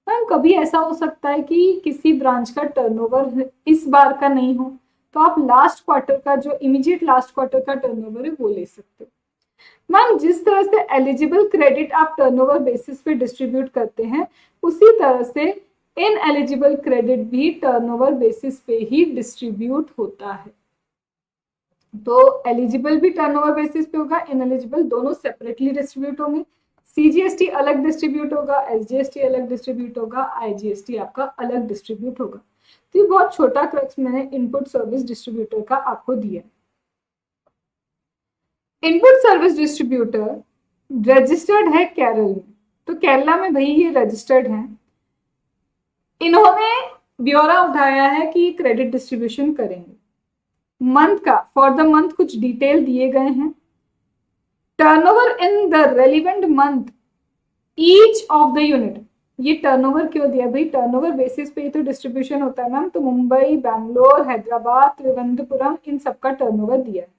मैम कभी ऐसा हो सकता है कि किसी ब्रांच का टर्नओवर इस बार का नहीं हो, तो आप लास्ट क्वार्टर का जो इमीडिएट लास्ट क्वार्टर का टर्नओवर है वो ले सकते हो। मैम जिस तरह से एलिजिबल क्रेडिट आप टर्नओवर बेसिस पे डिस्ट्रीब्यूट करते हैं, उसी तरह से इनएलिजिबल क्रेडिट भी टर्नओवर बेसिस पे ही डिस्ट्रीब्यूट होता है। तो एलिजिबल भी टर्नओवर बेसिस पे होगा, इनएलिजिबल दोनों सेपरेटली डिस्ट्रीब्यूट होंगे। सीजीएसटी अलग डिस्ट्रीब्यूट होगा, एसजीएसटी अलग डिस्ट्रीब्यूट होगा, आईजीएसटी आपका अलग डिस्ट्रीब्यूट होगा। तो ये बहुत छोटा क्रक्स मैंने इनपुट सर्विस डिस्ट्रीब्यूटर का आपको दिया। इनपुट सर्विस डिस्ट्रीब्यूटर रजिस्टर्ड है केरल में, तो केरला में भाई ये रजिस्टर्ड है। इन्होंने ब्यौरा उठाया है कि क्रेडिट डिस्ट्रीब्यूशन करेंगे। मंथ का फॉर द मंथ कुछ डिटेल दिए गए हैं। Turnover in the relevant month each of the unit, ये टर्नओवर क्यों दिया भाई, टर्नओवर बेसिस पे ही तो डिस्ट्रीब्यूशन होता है मैम, तो मुंबई, बैंगलोर, हैदराबाद, त्रिवेंद्रपुरम, इन सबका टर्नओवर दिया है।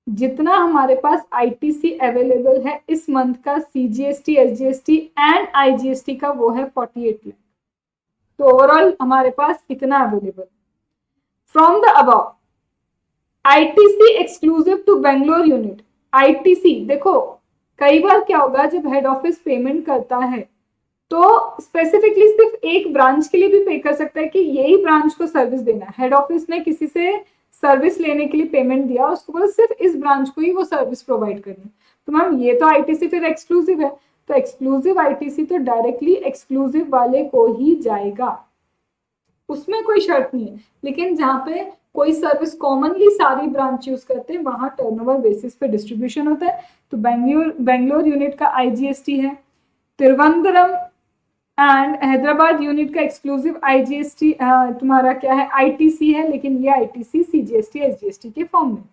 जितना हमारे पास आईटीसी अवेलेबल है इस मंथ का सीजीएसटी एसजीएसटी एंड आईजीएसटी का वो है 48 लाख, तो ओवरऑल हमारे पास इतना available. From the above ITC exclusive to Bangalore unit, ITC देखो कई बार क्या होगा जब हेड ऑफिस पेमेंट करता है तो स्पेसिफिकली सिर्फ एक ब्रांच के लिए भी पे कर सकता है कि यही ब्रांच को सर्विस देना है। हेड ऑफिस ने किसी से सर्विस लेने के लिए पेमेंट दिया, उसको बोला सिर्फ इस ब्रांच को ही वो सर्विस प्रोवाइड करनी, तो मैम ये तो आईटीसी फिर एक्सक्लूसिव है, तो एक्सक्लूसिव आईटीसी तो डायरेक्टली एक्सक्लूसिव वाले को ही जाएगा, उसमें कोई शर्त नहीं है। लेकिन जहाँ पे कोई सर्विस कॉमनली सारी ब्रांच यूज करते हैं वहां टर्नओवर बेसिस पे डिस्ट्रीब्यूशन होता है। तो बेंगलोर यूनिट का आईजीएसटी है, तिरुवनंतपुरम एंड हैदराबाद यूनिट का एक्सक्लूसिव आईजीएसटी तुम्हारा क्या है, आईटीसी है, लेकिन ये आईटीसी सीजीएसटी एसजीएसटी के फॉर्म में।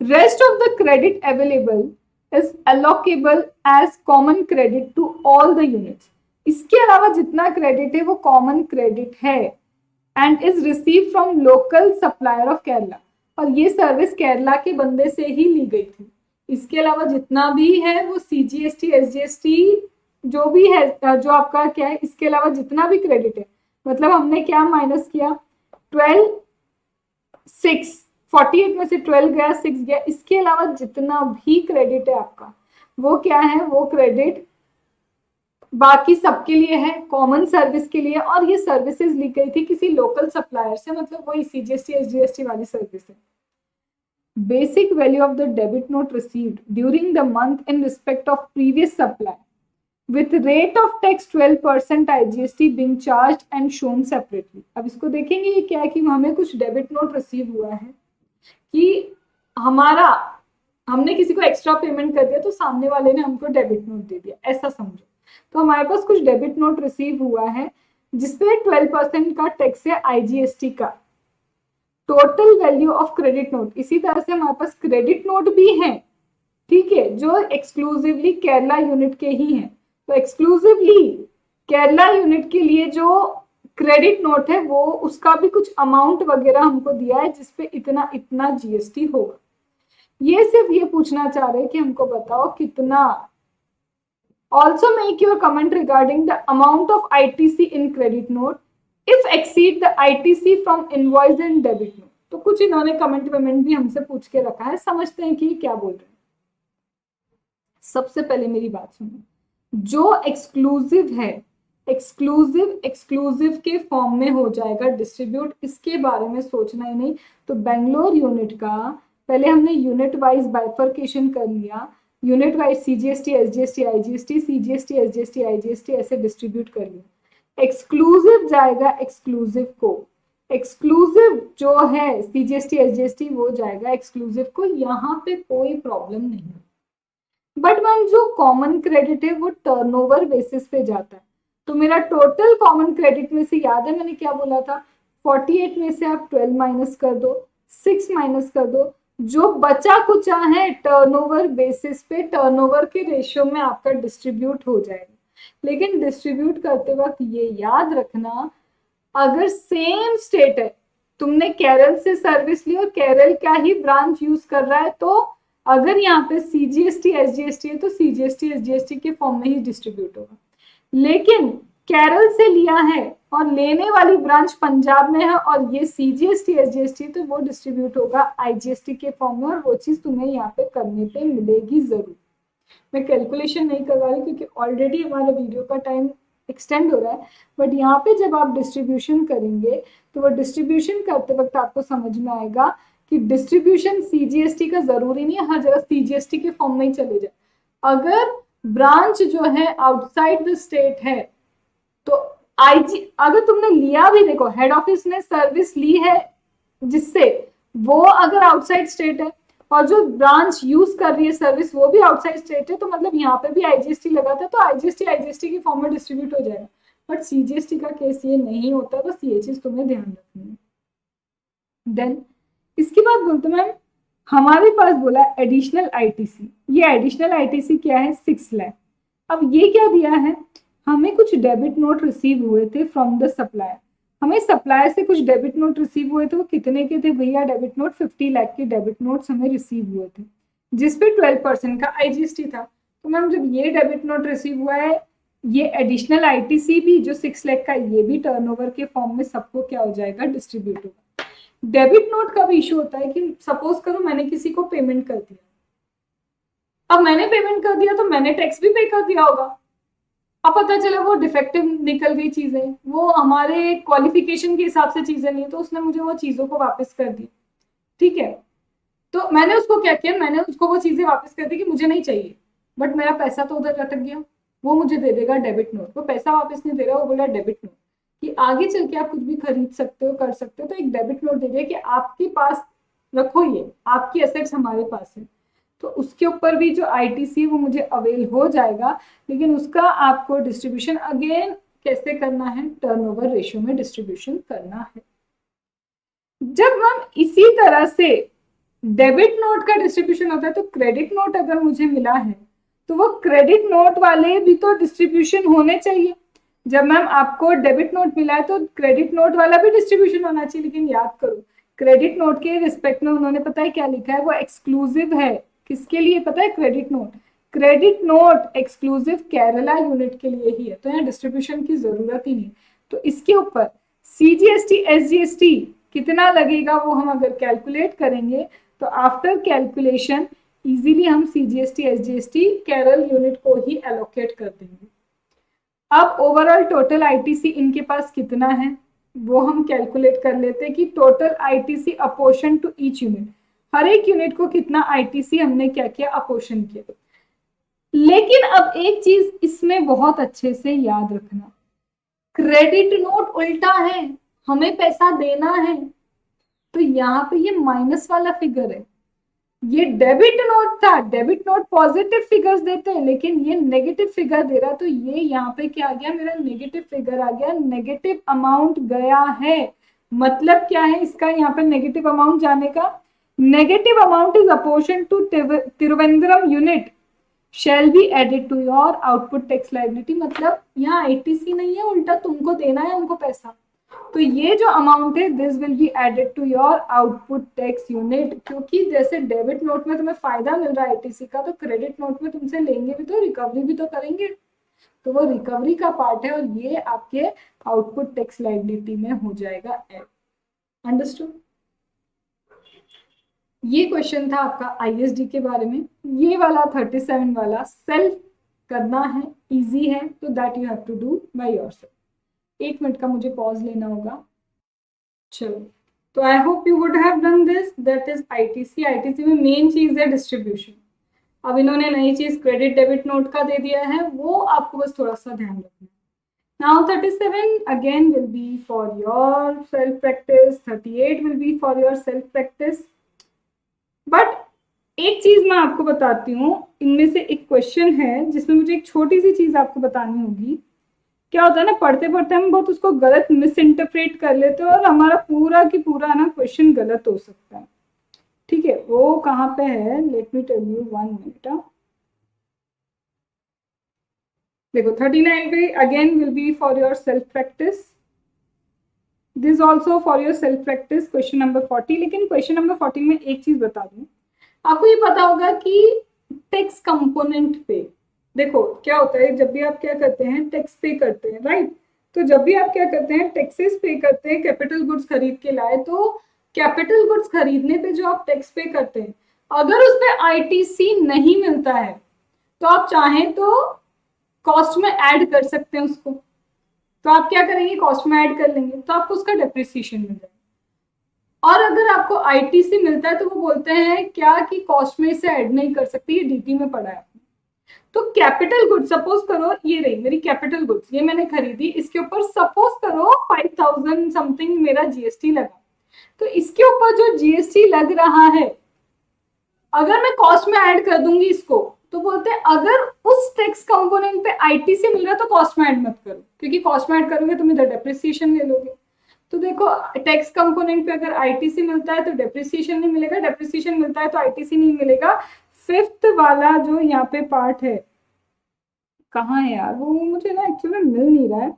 Rest of the credit available is allocable as common credit to all the units. इसके अलावा जितना क्रेडिट है वो कॉमन क्रेडिट है and is receive from local supplier of Kerala, और ये सर्विस केरला के बंदे से ही ली गई थी। इसके अलावा जितना भी है वो CGST SGST जो भी है, जो आपका क्या है, इसके अलावा जितना भी क्रेडिट है, मतलब हमने क्या माइनस किया, 12 6 48 में से 12 गया, 6 गया, इसके अलावा जितना भी क्रेडिट है आपका वो क्या है, वो क्रेडिट बाकी सबके लिए है, कॉमन सर्विस के लिए, और ये सर्विसेज ली गई थी किसी लोकल सप्लायर से, मतलब वही CGST SGST वाली सर्विस है। Basic value of the debit note received during the month in respect of previous supply with rate of tax 12% IGST being charged and shown separately। अब इसको देखेंगे ये क्या है कि हमें कुछ डेबिट नोट रिसीव हुआ है कि हमने किसी को एक्स्ट्रा पेमेंट कर दिया तो सामने वाले ने हमको डेबिट नोट दे दिया, ऐसा समझो। तो हमारे पास कुछ डेबिट नोट रिसीव हुआ है जिसपे 12% का टैक्स है IGST का। Total value of credit note, इसी तरह से हमारे पास क्रेडिट नोट भी है, ठीक है, जो एक्सक्लूसिवली केरला यूनिट के ही हैं। तो एक्सक्लूसिवली केरला यूनिट के लिए जो क्रेडिट नोट है वो उसका भी कुछ अमाउंट वगैरह हमको दिया है जिसपे इतना इतना GST होगा। ये सिर्फ ये पूछना चाह रहे हैं कि हमको बताओ कितना। Also make your comment regarding the amount of ITC in credit note if exceed the ITC from invoice and debit note. तो कुछ इन्होंने कमेंट वेमेंट भी हमसे पूछ के रखा है, समझते हैं कि क्या बोल रहे हैं। सबसे पहले मेरी बात सुनो, जो एक्सक्लूसिव है, एक्सक्लूसिव के फॉर्म में हो जाएगा डिस्ट्रीब्यूट, इसके बारे में सोचना ही नहीं। तो बेंगलोर यूनिट का पहले हमने यूनिट वाइज बाइफर्केशन कर लिया, unit wise CGST SGST IGST CGST SGST IGST ऐसे डिस्ट्रीब्यूट कर लिया। एक्सक्लूसिव जाएगा एक्सक्लूसिव को, एक्सक्लूसिव जो है CGST SGST वो जाएगा एक्सक्लूसिव को, यहाँ पे कोई प्रॉब्लम नहीं है। बट मैम जो कॉमन क्रेडिट है वो टर्नओवर बेसिस पे जाता है, तो मेरा टोटल कॉमन क्रेडिट में से याद है मैंने क्या बोला था, 48 में से आप 12 माइनस कर दो, 6 माइनस कर दो, जो बचा कुचा है टर्नओवर बेसिस पे, टर्नओवर के रेशियो में आपका डिस्ट्रीब्यूट हो जाएगा। लेकिन डिस्ट्रीब्यूट करते वक्त ये याद रखना, अगर सेम स्टेट है, तुमने केरल से सर्विस ली और केरल का ही ब्रांच यूज कर रहा है, तो अगर यहाँ पे CGST SGST है तो CGST SGST के फॉर्म में ही डिस्ट्रीब्यूट होगा। लेकिन केरल से लिया है और लेने वाली ब्रांच पंजाब में है और ये CGST SGST, तो वो डिस्ट्रीब्यूट होगा IGST के फॉर्म में, और वो चीज तुम्हें यहाँ पे करने पे मिलेगी जरूर। मैं कैलकुलेशन नहीं करवा रही क्योंकि ऑलरेडी हमारा वीडियो का टाइम एक्सटेंड हो रहा है, बट यहाँ पे जब आप डिस्ट्रीब्यूशन करेंगे तो वो डिस्ट्रीब्यूशन करते वक्त आपको समझ में आएगा कि डिस्ट्रीब्यूशन CGST का जरूरी नहीं है हर जगह CGST के फॉर्म में ही चले जाए। अगर ब्रांच जो है आउटसाइड द स्टेट है तो अगर तुमने लिया भी, देखो हेड ऑफिस ने सर्विस ली है जिससे, वो अगर आउटसाइड स्टेट है और जो ब्रांच यूज कर रही है सर्विस वो भी आउटसाइड स्टेट है, तो मतलब यहाँ पे भी IGST लगा था तो IGST के फॉर्म में डिस्ट्रीब्यूट हो जाएगा। बट CGST का केस ये नहीं होता, बस ये चीज तुम्हें ध्यान रखनी है। देन इसके बाद बोलते मैम हमारे पास बोला एडिशनल ITC। ये एडिशनल ITC क्या है, 6 लाख। अब ये क्या दिया है, हमें कुछ डेबिट नोट रिसीव हुए थे फ्रॉम द सप्लायर, हमें सप्लायर से कुछ डेबिट नोट रिसीव हुए थे, वो कितने के थे भैया, डेबिट नोट 50 लाख के डेबिट नोट्स हमें रिसीव हुए थे जिसपे 12% का IGST था। तो मैम जब ये डेबिट नोट रिसीव हुआ है, ये एडिशनल ITC भी जो 6 लाख का, ये भी टर्नओवर के फॉर्म में सबको क्या हो जाएगा, डिस्ट्रीब्यूट होगा। डेबिट नोट का भी इशू होता है कि सपोज करो मैंने किसी को पेमेंट कर दिया, अब मैंने पेमेंट कर दिया तो मैंने टैक्स भी पे कर दिया होगा, अब पता चला वो डिफेक्टिव निकल गई चीजें, वो हमारे क्वालिफिकेशन के हिसाब से चीजें नहीं, तो उसने मुझे वो चीजों को वापस कर दी, ठीक है। तो मैंने उसको क्या किया, मैंने उसको वो चीजें वापस कर दी कि मुझे नहीं चाहिए, बट मेरा पैसा तो उधर अटक गया, वो मुझे दे देगा डेबिट नोट, वो पैसा वापस नहीं दे रहा, वो बोला डेबिट नोट कि आगे चल के आप कुछ भी खरीद सकते हो, कर सकते हो, तो एक डेबिट नोट दे दिया कि आपके पास रखो, ये आपकी एसेट्स हमारे पास है, तो उसके ऊपर भी जो ITC है वो मुझे अवेल हो जाएगा। लेकिन उसका आपको डिस्ट्रीब्यूशन अगेन कैसे करना है, टर्नओवर रेशियो में डिस्ट्रीब्यूशन करना है। जब हम इसी तरह से डेबिट नोट का डिस्ट्रीब्यूशन होता है, तो क्रेडिट नोट अगर मुझे मिला है तो वो क्रेडिट नोट वाले भी तो डिस्ट्रीब्यूशन होने चाहिए। जब मैम आपको डेबिट नोट मिला है तो क्रेडिट नोट वाला भी डिस्ट्रीब्यूशन होना चाहिए। लेकिन याद करो, क्रेडिट नोट के रिस्पेक्ट में उन्होंने पता है क्या लिखा है, वो एक्सक्लूसिव है। किसके लिए पता है? Credit note. Credit note exclusive Kerala unit के लिए ही है, तो यहाँ डिस्ट्रीब्यूशन की जरूरत ही नहीं। तो इसके ऊपर सीजीएसटी एसजीएसटी कितना लगेगा वो हम अगर कैलकुलेट करेंगे तो आफ्टर कैलकुलेशन इजीली हम सीजीएसटी एसजीएसटी केरल यूनिट को ही एलोकेट कर देंगे। अब ओवरऑल टोटल आईटीसी इनके पास कितना है वो हम कैलकुलेट कर लेते हैं कि total ITC apportion to each unit, हर एक यूनिट को कितना आईटीसी हमने क्या किया, अपोर्शन किया। लेकिन अब एक चीज इसमें बहुत अच्छे से याद रखना, क्रेडिट नोट उल्टा है, हमें पैसा देना है, तो यहाँ पे ये माइनस वाला फिगर है। ये डेबिट नोट था, डेबिट नोट पॉजिटिव फिगर्स देते हैं, लेकिन ये नेगेटिव फिगर दे रहा, तो ये यहाँ पे क्या आ गया, मेरा नेगेटिव फिगर आ गया, नेगेटिव अमाउंट गया है। मतलब क्या है इसका यहाँ पे नेगेटिव अमाउंट जाने का? Negative amount is apportion to Thiruvananthapuram unit shall be added to your output tax liability. मतलब यहाँ आईटीसी नहीं है, उल्टा तुमको देना है हमको पैसा, तो ये जो अमाउंट है this will be added to your output tax unit. क्योंकि जैसे डेबिट नोट में तुम्हें फायदा मिल रहा है आईटीसी का, तो क्रेडिट नोट में तुमसे लेंगे भी तो रिकवरी भी तो करेंगे, तो वो रिकवरी का पार्ट है और ये आपके आउटपुट टैक्स लायबिलिटी में हो जाएगा ऐड। अंडरस्टूड? ये क्वेश्चन था आपका आईएसडी के बारे में। ये वाला 37 वाला सेल्फ करना है, इजी है, तो that you have to do by yourself. 1 minute का मुझे पॉज लेना होगा। चलो, तो I hope you would have done this. That is ITC. ITC में मेन चीज है डिस्ट्रीब्यूशन। अब इन्होंने नई चीज क्रेडिट डेबिट नोट का दे दिया है, वो आपको बस थोड़ा सा ध्यान रखना। Now 37 again will be for your self practice, 38 will be for your self practice. But एक चीज मैं आपको बताती हूँ, इनमें से एक क्वेश्चन है जिसमें मुझे एक छोटी सी चीज आपको बतानी होगी। क्या होता है ना, पढ़ते पढ़ते हम बहुत उसको गलत मिस इंटरप्रेट कर लेते हैं और हमारा पूरा की पूरा ना क्वेश्चन गलत हो सकता है। ठीक है, वो कहाँ पे है, let me tell you 1 minute. देखो 39 पे again will be for your self practice, this also for your self practice question number 40। लेकिन क्वेश्चन नंबर 40 में एक चीज बता दूं, आपको ये पता होगा कि टैक्स कंपोनेंट पे देखो क्या होता है, जब भी आप क्या करते हैं टैक्स पे करते हैं, राइट? तो जब भी आप क्या करते हैं टैक्सेस पे करते हैं, कैपिटल गुड्स खरीद के लाए, तो कैपिटल गुड्स खरीदने पे जो आप टैक्स पे करते हैं, अगर उस पर आईटीसी नहीं मिलता है तो आप चाहें तो कॉस्ट में ऐड कर सकते हैं उसको। तो आप क्या करेंगे, कॉस्ट में ऐड कर लेंगे, तो आपको उसका डेप्रिसिएशन मिल जाएगा। और अगर आपको आईटीसी मिलता है तो वो बोलते हैं क्या कि कॉस्ट में इसे ऐड नहीं कर सकते, ये डीटी में पड़ा है। तो कैपिटल गुड्स, सपोज करो ये रही मेरी कैपिटल गुड्स, ये मैंने खरीदी, इसके ऊपर सपोज करो 5000 समथिंग मेरा जीएसटी लगा, तो इसके ऊपर जो जीएसटी लग रहा है अगर मैं कॉस्ट में ऐड कर दूंगी इसको, तो बोलते हैं अगर उस टैक्स कंपोनेंट पे आईटीसी मिल रहा है तो कॉस्ट में ऐड मत करो, क्योंकि कॉस्ट में ऐड करोगे तुम इधर डेप्रिसिएशन ले लोगे। तो देखो टैक्स कंपोनेंट पे अगर आईटीसी मिलता है तो डेप्रिसिएशन नहीं मिलेगा, डेप्रिसिएशन मिलता है तो आईटीसी नहीं मिलेगा। फिफ्थ वाला जो यहाँ पे पार्ट है, कहाँ है यार वो, मुझे ना एक्चुअली मिल नहीं रहा है।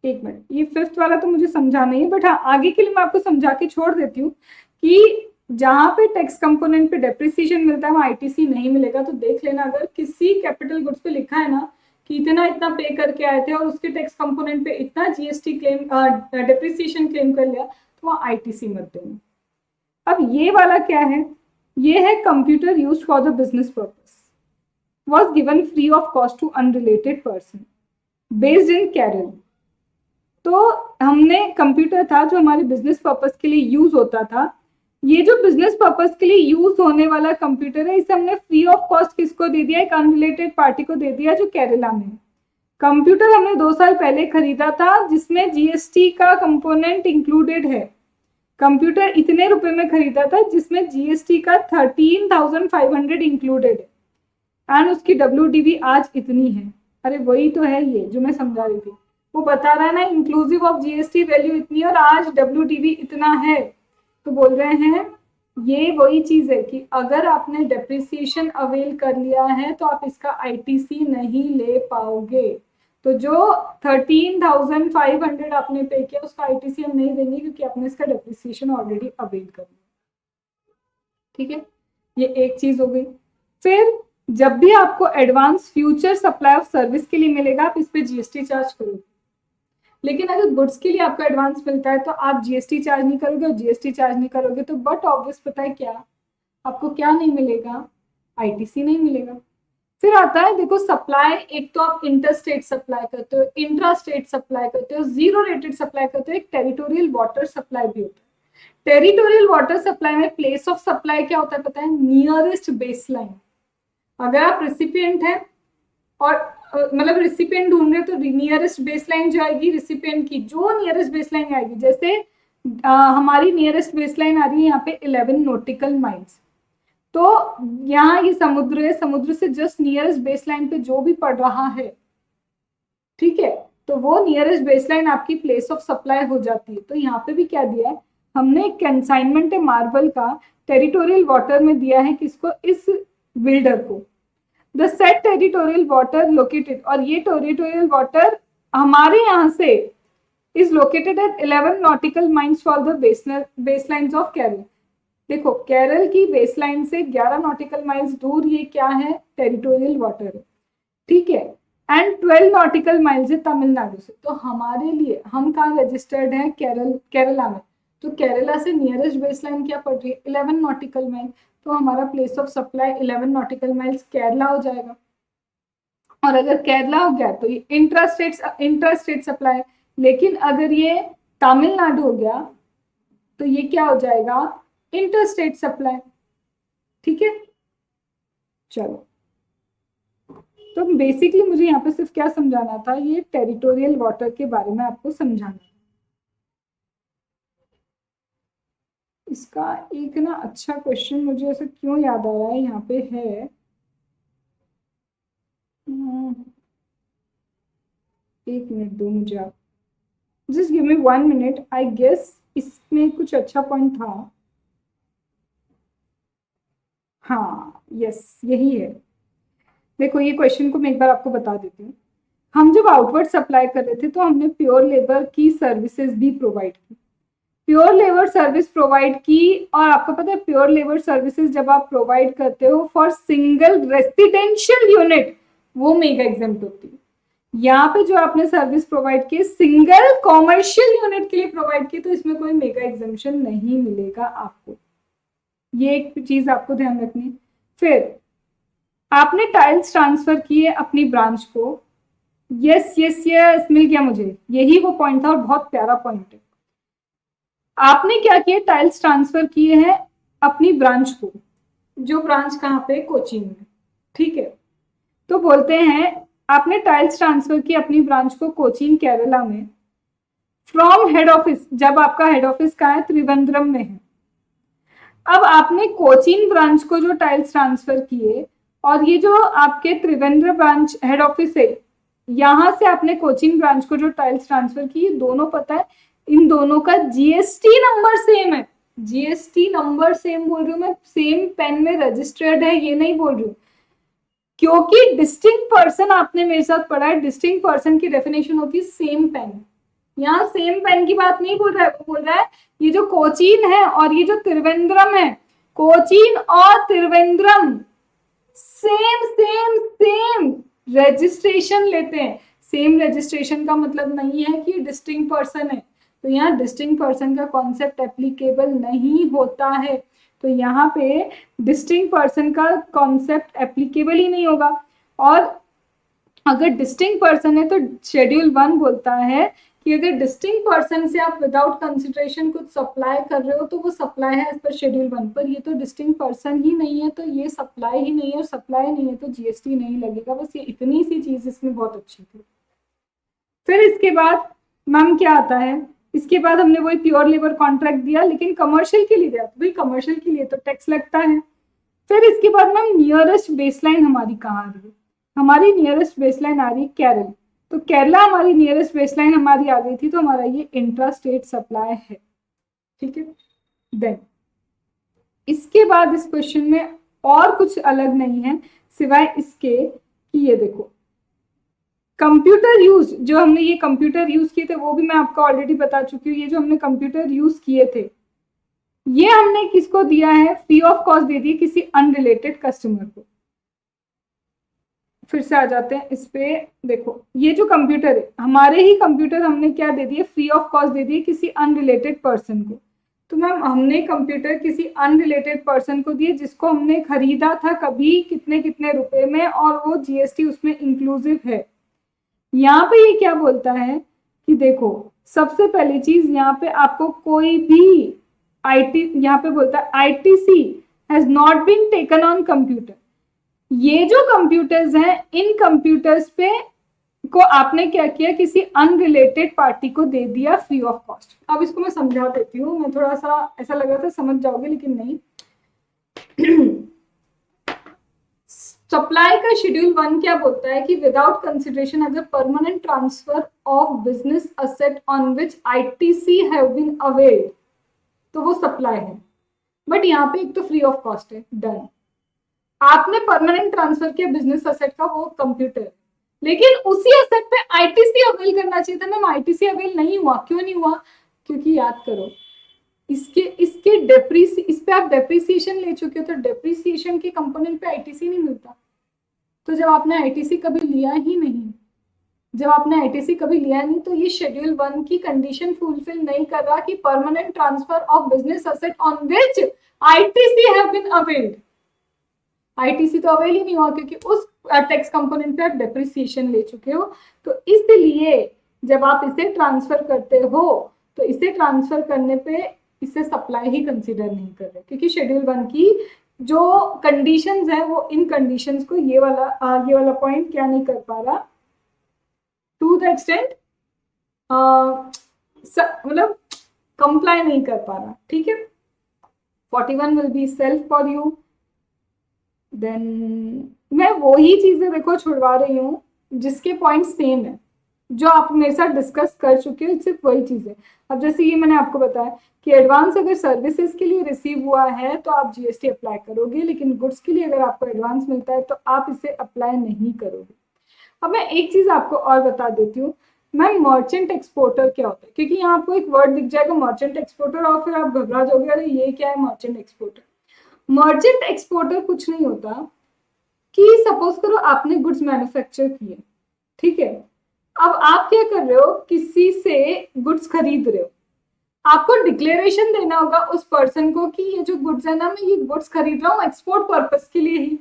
1 मिनट, ये फिफ्थ वाला तो मुझे समझा नहीं है, बट हाँ आगे के लिए मैं आपको समझा के छोड़ देती हूँ कि जहां पे टैक्स कंपोनेंट पे डेप्रिसिएशन मिलता है वहां आईटीसी नहीं मिलेगा। तो देख लेना, अगर किसी कैपिटल गुड्स पे लिखा है ना कि इतना पे करके आए थे और उसके टैक्स कंपोनेंट पे इतना जीएसटी क्लेम डेप्रिसिएशन क्लेम कर लिया, तो वहाँ आईटीसी मत देना। अब ये वाला क्या है, ये है computer used for the business purpose was given free of cost to unrelated person based in Kerala. तो हमने कंप्यूटर था जो हमारे बिजनेस पर्पस के लिए यूज होता था, ये जो बिजनेस पर्पस के लिए यूज होने वाला कंप्यूटर है इसे हमने फ्री ऑफ कॉस्ट किसको दे दिया, एक अनरिलेटेड पार्टी को दे दिया जो केरला में। कंप्यूटर हमने 2 साल पहले खरीदा था जिसमें जीएसटी का कंपोनेंट इंक्लूडेड है। कंप्यूटर इतने रुपए में खरीदा था जिसमें जीएसटी का 13,500 इंक्लूडेड है, एंड उसकी WDV आज इतनी है। अरे वही तो है ये जो मैं समझा रही थी, वो बता रहा है ना इंक्लूसिव ऑफ जीएसटी वैल्यू इतनी और आज WDV इतना है। तो बोल रहे हैं ये वही चीज है कि अगर आपने डेप्रिसिएशन अवेल कर लिया है तो आप इसका आईटीसी नहीं ले पाओगे। तो जो 13,500 आपने पे किया उसका आईटीसी हम नहीं देंगे क्योंकि आपने इसका डेप्रिसिएशन ऑलरेडी अवेल कर लिया। ठीक है, ये एक चीज हो गई। फिर जब भी आपको advance future supply of service के लिए मिलेगा आप इस पे जीएसटी चार्ज करोगे, लेकिन अगर गुड्स के लिए आपका एडवांस मिलता है तो आप जीएसटी चार्ज नहीं करोगे, और जीएसटी चार्ज नहीं करोगे तो बट ऑब्वियस पता है क्या, आपको क्या नहीं मिलेगा, आईटीसी नहीं मिलेगा। फिर आता है देखो सप्लाई, एक तो आप इंटर स्टेट सप्लाई करते हो, इंट्रा स्टेट सप्लाई करते हो, जीरो रेटेड सप्लाई करते हो, एक टेरिटोरियल वाटर सप्लाई भी होता है। टेरिटोरियल वाटर सप्लाई में प्लेस ऑफ सप्लाई क्या होता है पता है, नियरेस्ट बेसलाइन। अगर आप रिसिपिएंट है और मतलब रिसिपिएंट ढूंढ रहे तो नियरेस्ट बेसलाइन जो आएगी रिसिपिएंट की, जो नियरेस्ट बेसलाइन आएगी, जैसे हमारी नियरेस्ट बेसलाइन आ रही है यहाँ पे 11 नॉटिकल माइल्स। तो यहाँ ये समुद्र है, समुद्र से जस्ट नियरेस्ट बेसलाइन पे जो भी पड़ रहा है, ठीक है, तो वो नियरेस्ट बेसलाइन आपकी प्लेस ऑफ सप्लाई हो जाती है। तो यहाँ पे भी क्या दिया है हमने, कंसाइनमेंट है मार्बल का, टेरिटोरियल वाटर में दिया है किसको, इस बिल्डर को। The set territorial water located, और ये टेरिटोरियल वाटर हमारे यहाँ से is located at 11 nautical miles for the baselines of Kerala. देखो केरल की बेसलाइन से 11 नॉटिकल माइल्स दूर ये क्या है, टेरिटोरियल वाटर है, ठीक है, एंड 12 नॉटिकल माइल्स है तमिलनाडु से। तो हमारे लिए हम कहाँ रजिस्टर्ड है, केरला में, तो केरला से नियरेस्ट बेसलाइन क्या पड़ रही है, 11 नॉटिकल माइल। तो हमारा place of supply 11 nautical miles Kerala हो जाएगा, और अगर केरला हो गया तो ये इंट्रा स्टेट सप्लाई। लेकिन अगर ये तमिलनाडु हो गया तो ये क्या हो जाएगा, इंटर स्टेट सप्लाई। ठीक है, चलो, तो बेसिकली मुझे यहाँ पे सिर्फ क्या समझाना था, ये टेरिटोरियल वाटर के बारे में आपको समझाना। इसका एक ना अच्छा क्वेश्चन मुझे ऐसे क्यों याद आ रहा है, यहाँ पे है, एक मिनट दो मुझे आप, just give me 1 minute, I guess इसमें कुछ अच्छा पॉइंट था। हाँ यस यही है। देखो ये क्वेश्चन को मैं एक बार आपको बता देती हूँ। हम जब आउटवर्ड सप्लाई कर रहे थे तो हमने प्योर लेबर की सर्विसेज भी प्रोवाइड की, प्योर लेबर सर्विस प्रोवाइड की, और आपको पता है प्योर लेबर सर्विसेज जब आप प्रोवाइड करते हो फॉर सिंगल रेसिडेंशियल यूनिट वो मेगा एग्जेम्प्ट होती है। यहाँ पे जो आपने सर्विस प्रोवाइड की सिंगल कॉमर्शियल यूनिट के लिए प्रोवाइड की तो इसमें कोई मेगा एग्जेम्पशन नहीं मिलेगा आपको, ये एक चीज आपको ध्यान रखनी। फिर आपने टाइल्स ट्रांसफर किए अपनी ब्रांच को, यस यस यस मिल गया मुझे, यही वो पॉइंट था और बहुत प्यारा पॉइंट है। आपने क्या किया, टाइल्स ट्रांसफर किए हैं अपनी ब्रांच को, जो ब्रांच कहाँ पे, कोचीन में, ठीक है। तो बोलते हैं आपने टाइल्स ट्रांसफर की अपनी ब्रांच को कोचीन केरला में, फ्रॉम हेड ऑफिस, जब आपका हेड ऑफिस कहाँ है, त्रिवेंद्रम में है। अब आपने कोचीन ब्रांच को जो टाइल्स ट्रांसफर किए, और ये जो आपके त्रिवेंद्र ब्रांच हेड ऑफिस है, यहां से आपने कोचीन ब्रांच को जो टाइल्स ट्रांसफर की, दोनों पता है इन दोनों का जीएसटी नंबर सेम है। जीएसटी नंबर सेम बोल रही हूँ मैं, सेम पेन में रजिस्टर्ड है ये नहीं बोल रही हूँ, क्योंकि डिस्टिंक्ट पर्सन आपने मेरे साथ पढ़ा है, डिस्टिंक्ट पर्सन की डेफिनेशन होती है सेम पेन। यहाँ सेम पेन की बात नहीं बोल रहा है, वो बोल रहा है ये जो कोचीन है और ये जो त्रिवेंद्रम है, कोचीन और Trivandrum same same same registration लेते हैं। सेम रजिस्ट्रेशन का मतलब नहीं है कि डिस्टिंक्ट पर्सन है, तो यहाँ डिस्टिंक्ट पर्सन का कॉन्सेप्ट एप्लीकेबल नहीं होता है, तो यहाँ पे डिस्टिंक्ट पर्सन का कॉन्सेप्ट एप्लीकेबल ही नहीं होगा। और अगर डिस्टिंक्ट पर्सन है तो शेड्यूल 1 बोलता है कि अगर डिस्टिंक्ट पर्सन से आप विदाउट कंसिडरेशन कुछ सप्लाई कर रहे हो तो वो सप्लाई है एज पर शेड्यूल 1, पर ये तो डिस्टिंक्ट पर्सन ही नहीं है तो ये सप्लाई ही नहीं है, और सप्लाई नहीं है तो जीएसटी नहीं लगेगा। बस ये इतनी सी चीज इसमें बहुत अच्छी थी। फिर इसके बाद मैम क्या आता है, इसके बाद हमने वही प्योर लेबर कॉन्ट्रैक्ट दिया, लेकिन कमर्शियल के लिए दिया, तो भाई कमर्शियल के लिए तो टैक्स लगता है। फिर इसके बाद मैम नियरेस्ट बेसलाइन हमारी कहाँ आ रही है, हमारी नियरेस्ट बेसलाइन आ रही है केरल, तो केरला हमारी नियरेस्ट बेसलाइन हमारी आ गई थी, तो हमारा ये इंट्रा स्टेट सप्लाई है, ठीक है। देन उसके बाद इस क्वेश्चन में और कुछ अलग नहीं है सिवाय इसके कि ये देखो कंप्यूटर यूज, जो हमने ये कंप्यूटर यूज किए थे वो भी मैं आपको ऑलरेडी बता चुकी हूँ। ये जो हमने कंप्यूटर यूज किए थे ये हमने किसको दिया है, फ्री ऑफ कॉस्ट दे दिए किसी अनरिलेटेड कस्टमर को। फिर से आ जाते हैं इस पे, देखो ये जो कंप्यूटर है हमारे ही कंप्यूटर हमने क्या दे दिए, फ्री ऑफ कॉस्ट दे दिए किसी अनरिलेटेड पर्सन को। तो मैम हमने कंप्यूटर किसी अनरिलेटेड पर्सन को दिए जिसको हमने खरीदा था कभी कितने कितने रुपए में, और वो जीएसटी उसमें इंक्लूसिव है। यहाँ पे ये क्या बोलता है कि देखो सबसे पहली चीज यहाँ पे आपको कोई भी आईटी, यहाँ पे बोलता है ITC has not been taken on computer. ये जो कंप्यूटर्स हैं इन कंप्यूटर्स पे को आपने क्या किया, किसी अनरिलेटेड पार्टी को दे दिया फ्री ऑफ कॉस्ट। अब इसको मैं समझा देती हूँ, मैं थोड़ा सा ऐसा लगा था समझ जाओगे लेकिन नहीं। सप्लाई का शेड्यूल 1 क्या बोलता है कि without consideration as a permanent transfer of business asset on which ITC have been availed, तो वो सप्लाई है। बट यहाँ पे एक तो फ्री ऑफ कॉस्ट है, डन। आपने परमानेंट ट्रांसफर किया बिजनेस असेट का, वो कंप्यूटर, लेकिन उसी असेट पे आईटीसी अवेल करना चाहिए था। मैम आईटीसी अवेल नहीं हुआ, क्यों नहीं हुआ, क्योंकि याद करो इसके इस पे आप डेप्रिसिएशन ले चुके हो, तो डेप्रिसिएशन के कंपोनेंट पे आईटीसी नहीं मिलता। तो जब आपने आईटीसी कभी लिया ही नहीं, जब आपने आईटीसी कभी लिया नहीं, तो ये शेड्यूल 1 की कंडीशन फुलफिल नहीं कर रहा कि permanent transfer of business asset on which ITC have been availed. ITC तो अवेल ही नहीं हुआ क्योंकि उस टैक्स कंपोनेंट पे आप डेप्रिसिएशन ले चुके हो। तो इसलिए जब आप इसे ट्रांसफर करते हो तो इसे ट्रांसफर करने पे इसे सप्लाई ही कंसीडर नहीं कर रहे, क्योंकि शेड्यूल 1 की जो कंडीशंस है वो इन कंडीशंस को ये वाला पॉइंट क्या नहीं कर पा रहा, टू द एक्सटेंट मतलब कंप्लाई नहीं कर पा रहा। ठीक है, 41 will be self for you. Then मैं वही चीजें देखो छुड़वा रही हूँ जिसके पॉइंट सेम है, जो आप मेरे साथ डिस्कस कर चुके हो, सिर्फ वही चीजें। अब जैसे ये मैंने आपको बताया कि एडवांस अगर सर्विसेज के लिए रिसीव हुआ है तो आप जीएसटी अप्लाई करोगे, लेकिन गुड्स के लिए अगर आपको एडवांस मिलता है तो आप इसे अप्लाई नहीं करोगे। अब मैं एक चीज आपको और बता देती हूँ, मैम मर्चेंट एक्सपोर्टर क्या होता है, क्योंकि यहाँ आपको एक वर्ड दिख जाएगा मर्चेंट एक्सपोर्टर और फिर आप घबरा जाओगे अरे ये क्या है मर्चेंट एक्सपोर्टर। मर्चेंट एक्सपोर्टर कुछ नहीं होता कि सपोज करो आपने गुड्स मैन्युफैक्चर किए, ठीक है, अब आप क्या कर रहे हो, किसी से गुड्स खरीद रहे हो, आपको डिक्लेरेशन देना होगा उस पर्सन को कि ये जो गुड्स है ना, मैं ये गुड्स खरीद रहा हूँ एक्सपोर्ट पर्पस के लिए ही,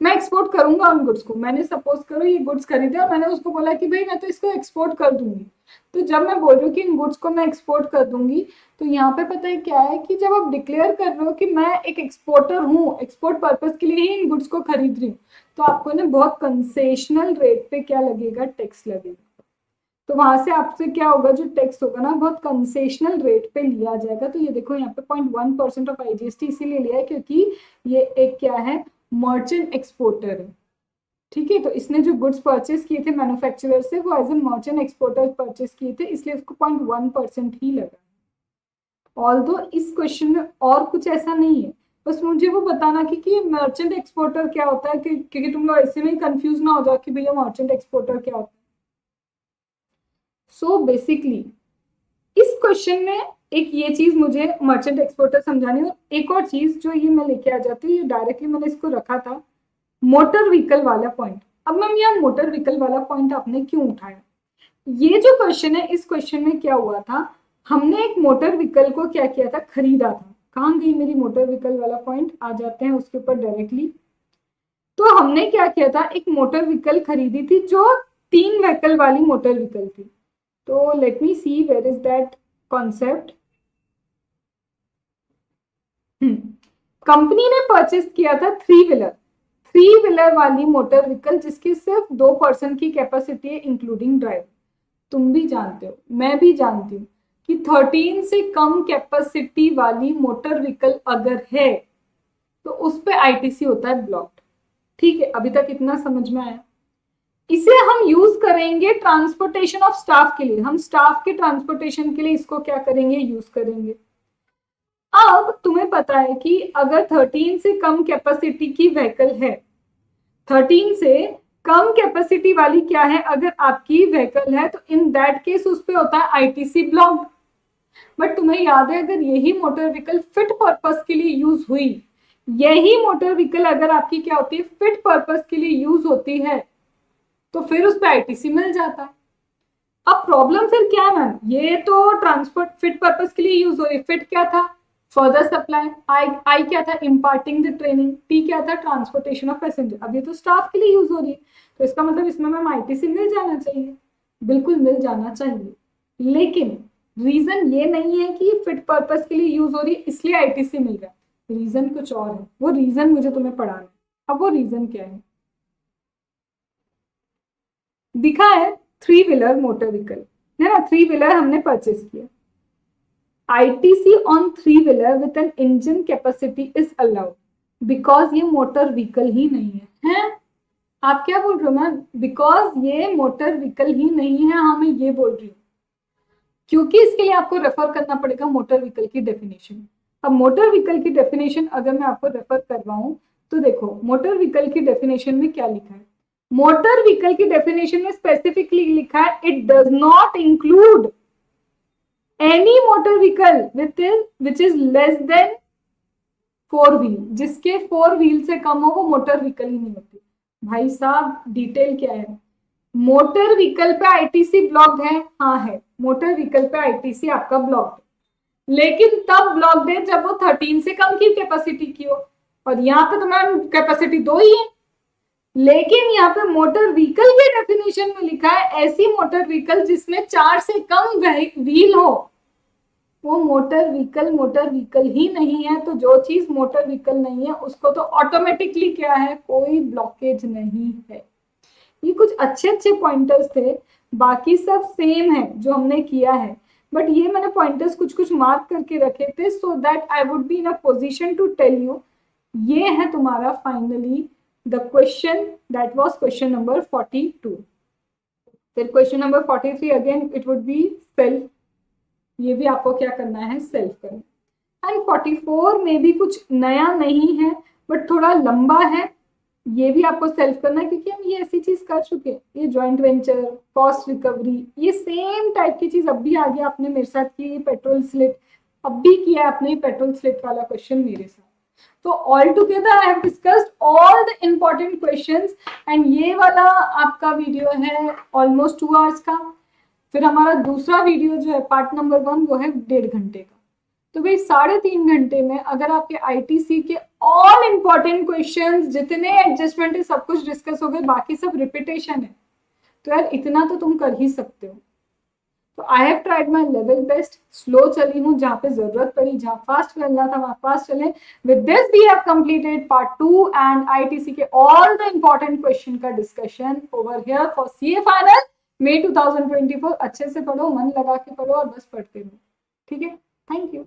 मैं एक्सपोर्ट करूंगा उन गुड्स को। मैंने सपोज करो ये गुड्स खरीदे और मैंने उसको बोला कि भाई मैं तो इसको एक्सपोर्ट कर दूंगी, तो जब मैं बोल रही हूँ कि इन गुड्स को मैं एक्सपोर्ट कर दूंगी, तो यहाँ पे पता है क्या है कि जब आप डिक्लेयर कर रहे हो कि मैं एक एक्सपोर्टर हूँ, एक्सपोर्ट पर्पज के लिए ही इन गुड्स को खरीद रही हूँ, तो आपको ना बहुत कंसेशनल रेट पे क्या लगेगा, टैक्स लगेगा। तो वहां से आपसे क्या होगा, जो टैक्स होगा ना बहुत कंसेशनल रेट पे लिया जाएगा। तो ये देखो यहाँ पे 0.1% ऑफ आईजीएसटी इसीलिए लिया है क्योंकि ये एक क्या है, मर्चेंट एक्सपोर्टर है। ठीक है, तो इसने जो गुड्स परचेस किए थे मैन्युफैक्चरर से वो as a merchant exporter purchase किए थे, इसलिए उसको 0.1% ही लगा। ऑल्दो इस क्वेश्चन में और कुछ ऐसा नहीं है, बस मुझे वो बताना कि मर्चेंट एक्सपोर्टर क्या होता है, क्योंकि तुम लोग ऐसे में कंफ्यूज ना हो जाओ कि भैया मर्चेंट एक्सपोर्टर क्या होता है। सो बेसिकली इस क्वेश्चन में एक ये चीज मुझे मर्चेंट एक्सपोर्टर समझानी, और एक और चीज जो ये मैं लेके आ जाती हूँ, ये डायरेक्टली मैंने इसको रखा था मोटर व्हीकल वाला पॉइंट। अब मैम यहाँ मोटर व्हीकल वाला पॉइंट आपने क्यों उठाया, ये जो क्वेश्चन है इस क्वेश्चन में क्या हुआ था, हमने एक मोटर व्हीकल को क्या किया था, खरीदा था। कहाँ गई मेरी मोटर व्हीकल वाला पॉइंट, आ जाते हैं उसके ऊपर डायरेक्टली। तो हमने क्या किया था, एक मोटर व्हीकल खरीदी थी जो 3 व्हीकल वाली मोटर व्हीकल थी। तो let me see where is that concept. Company ने परचेस किया था 3 व्हीलर वाली मोटर व्हीकल जिसकी सिर्फ 2 पर्सन की कैपेसिटी है इंक्लूडिंग ड्राइवर। तुम भी जानते हो, मैं भी जानती हूँ कि 13 से कम कैपेसिटी वाली मोटर व्हीकल अगर है तो उस पे आईटीसी होता है ब्लॉक्ड। ठीक है, अभी तक इतना समझ में आया। इसे हम यूज करेंगे ट्रांसपोर्टेशन ऑफ स्टाफ के लिए, हम स्टाफ के ट्रांसपोर्टेशन के लिए इसको क्या करेंगे, यूज करेंगे। अब तुम्हें पता है कि अगर 13 से कम कैपेसिटी की व्हीकल है, 13 से कम कैपेसिटी वाली क्या है अगर आपकी व्हीकल है, तो इन दैट केस उस पे होता है आईटीसी ब्लॉक्ड। बट तुम्हें याद है अगर यही मोटर व्हीकल फिट पर्पस के लिए यूज हुई, यही मोटर व्हीकल अगर आपकी क्या होती है फिट पर्पस के लिए यूज होती है, तो फिर उस पर आईटीसी मिल जाता है। अब प्रॉब्लम फिर क्या है मैम, ये तो ट्रांसपोर्ट फिट पर्पस के लिए यूज हो रही है, फिट क्या था फर्दर सप्लाई, आई क्या था इम्पार्टिंग द ट्रेनिंग, टी क्या था ट्रांसपोर्टेशन ऑफ पैसेंजर, अब ये तो स्टाफ के लिए यूज हो रही है, तो इसका मतलब इसमें मैम आईटीसी मिल जाना चाहिए, बिल्कुल मिल जाना चाहिए। लेकिन रीजन ये नहीं है कि फिट पर्पस के लिए यूज हो रही है इसलिए आईटीसी मिल रहा है, रीजन कुछ और है, वो रीजन मुझे तुम्हें पढ़ाना है। अब वो रीजन क्या है, दिखा है 3 व्हीलर मोटर व्हीकल है ना, 3 व्हीलर हमने परचेज किया, ITC on 3 wheeler with an engine capacity is allowed because ये मोटर व्हीकल ही नहीं है, हैं? आप क्या बोल रहे हो मैम, बिकॉज ये मोटर व्हीकल ही नहीं है, हाँ मैं ये बोल रही हूँ, क्योंकि इसके लिए आपको रेफर करना पड़ेगा मोटर व्हीकल की डेफिनेशन। अब मोटर व्हीकल की डेफिनेशन अगर मैं आपको रेफर करवाऊं, तो देखो मोटर व्हीकल की डेफिनेशन में क्या लिखा है, मोटर व्हीकल की डेफिनेशन में स्पेसिफिकली लिखा है it does not include any motor vehicle which is less than 4 wheel, जिसके 4 व्हील से कम हो वो मोटर व्हीकल ही नहीं होती। भाई साहब डिटेल क्या है, मोटर व्हीकल पे आईटीसी ब्लॉक्ड है, हाँ है, मोटर व्हीकल पे आईटीसी आपका ब्लॉक्ड है, लेकिन तब ब्लॉक्ड है जब वो 13 से कम की कैपेसिटी की हो, और यहाँ पे तो मैम कैपेसिटी 2 ही है, लेकिन यहाँ पे मोटर व्हीकल के डेफिनेशन में लिखा है ऐसी मोटर व्हीकल जिसमें 4 से कम व्हील हो, वो मोटर व्हीकल ही नहीं है। तो जो चीज मोटर व्हीकल नहीं है उसको तो ऑटोमेटिकली क्या है, कोई ब्लॉकेज नहीं है। ये कुछ अच्छे अच्छे पॉइंटर्स थे, बाकी सब सेम है जो हमने किया है, बट ये मैंने पॉइंटर्स कुछ कुछ मार्क करके रखे थे so that I would be in a position to tell you. ये है तुम्हारा finally the question, that was question number 42। फिर question number 43 again it would be self, ये भी आपको क्या करना है सेल्फ करना। एंड 44 में भी कुछ नया नहीं है बट थोड़ा लंबा है, ये भी आपको सेल्फ करना है क्योंकि हम ये ऐसी चीज कर चुके हैं, ये जॉइंट वेंचर कॉस्ट रिकवरी ये सेम टाइप की चीज अब भी आ गया, आपने मेरे साथ की पेट्रोल स्लिट, अब भी किया आपने पेट्रोल स्लिट वाला क्वेश्चन मेरे साथ। तो all together I have discussed all the important questions and ये वाला आपका वीडियो है ऑलमोस्ट 2 आवर्स का। फिर हमारा दूसरा वीडियो जो है पार्ट नंबर 1 वो है 1.5 घंटे का। तो भाई 3.5 घंटे में अगर आपके आईटीसी के ऑल इंपॉर्टेंट क्वेश्चंस जितने एडजस्टमेंट है सब कुछ डिस्कस हो गए, बाकी सब रिपीटेशन है, तो यार इतना तो तुम कर ही सकते हो। तो I have tried my level best, slow चली हूँ जहाँ पे जरूरत पड़ी, जहाँ फास्ट करना था वहाँ फास्ट चले। With this we have completed part 2 and ITC के ऑल द इंपॉर्टेंट क्वेश्चन का discussion over here for CA final May 2024। अच्छे से पढ़ो, मन लगा के पढ़ो और बस पढ़ते रहो, ठीक है। Thank you.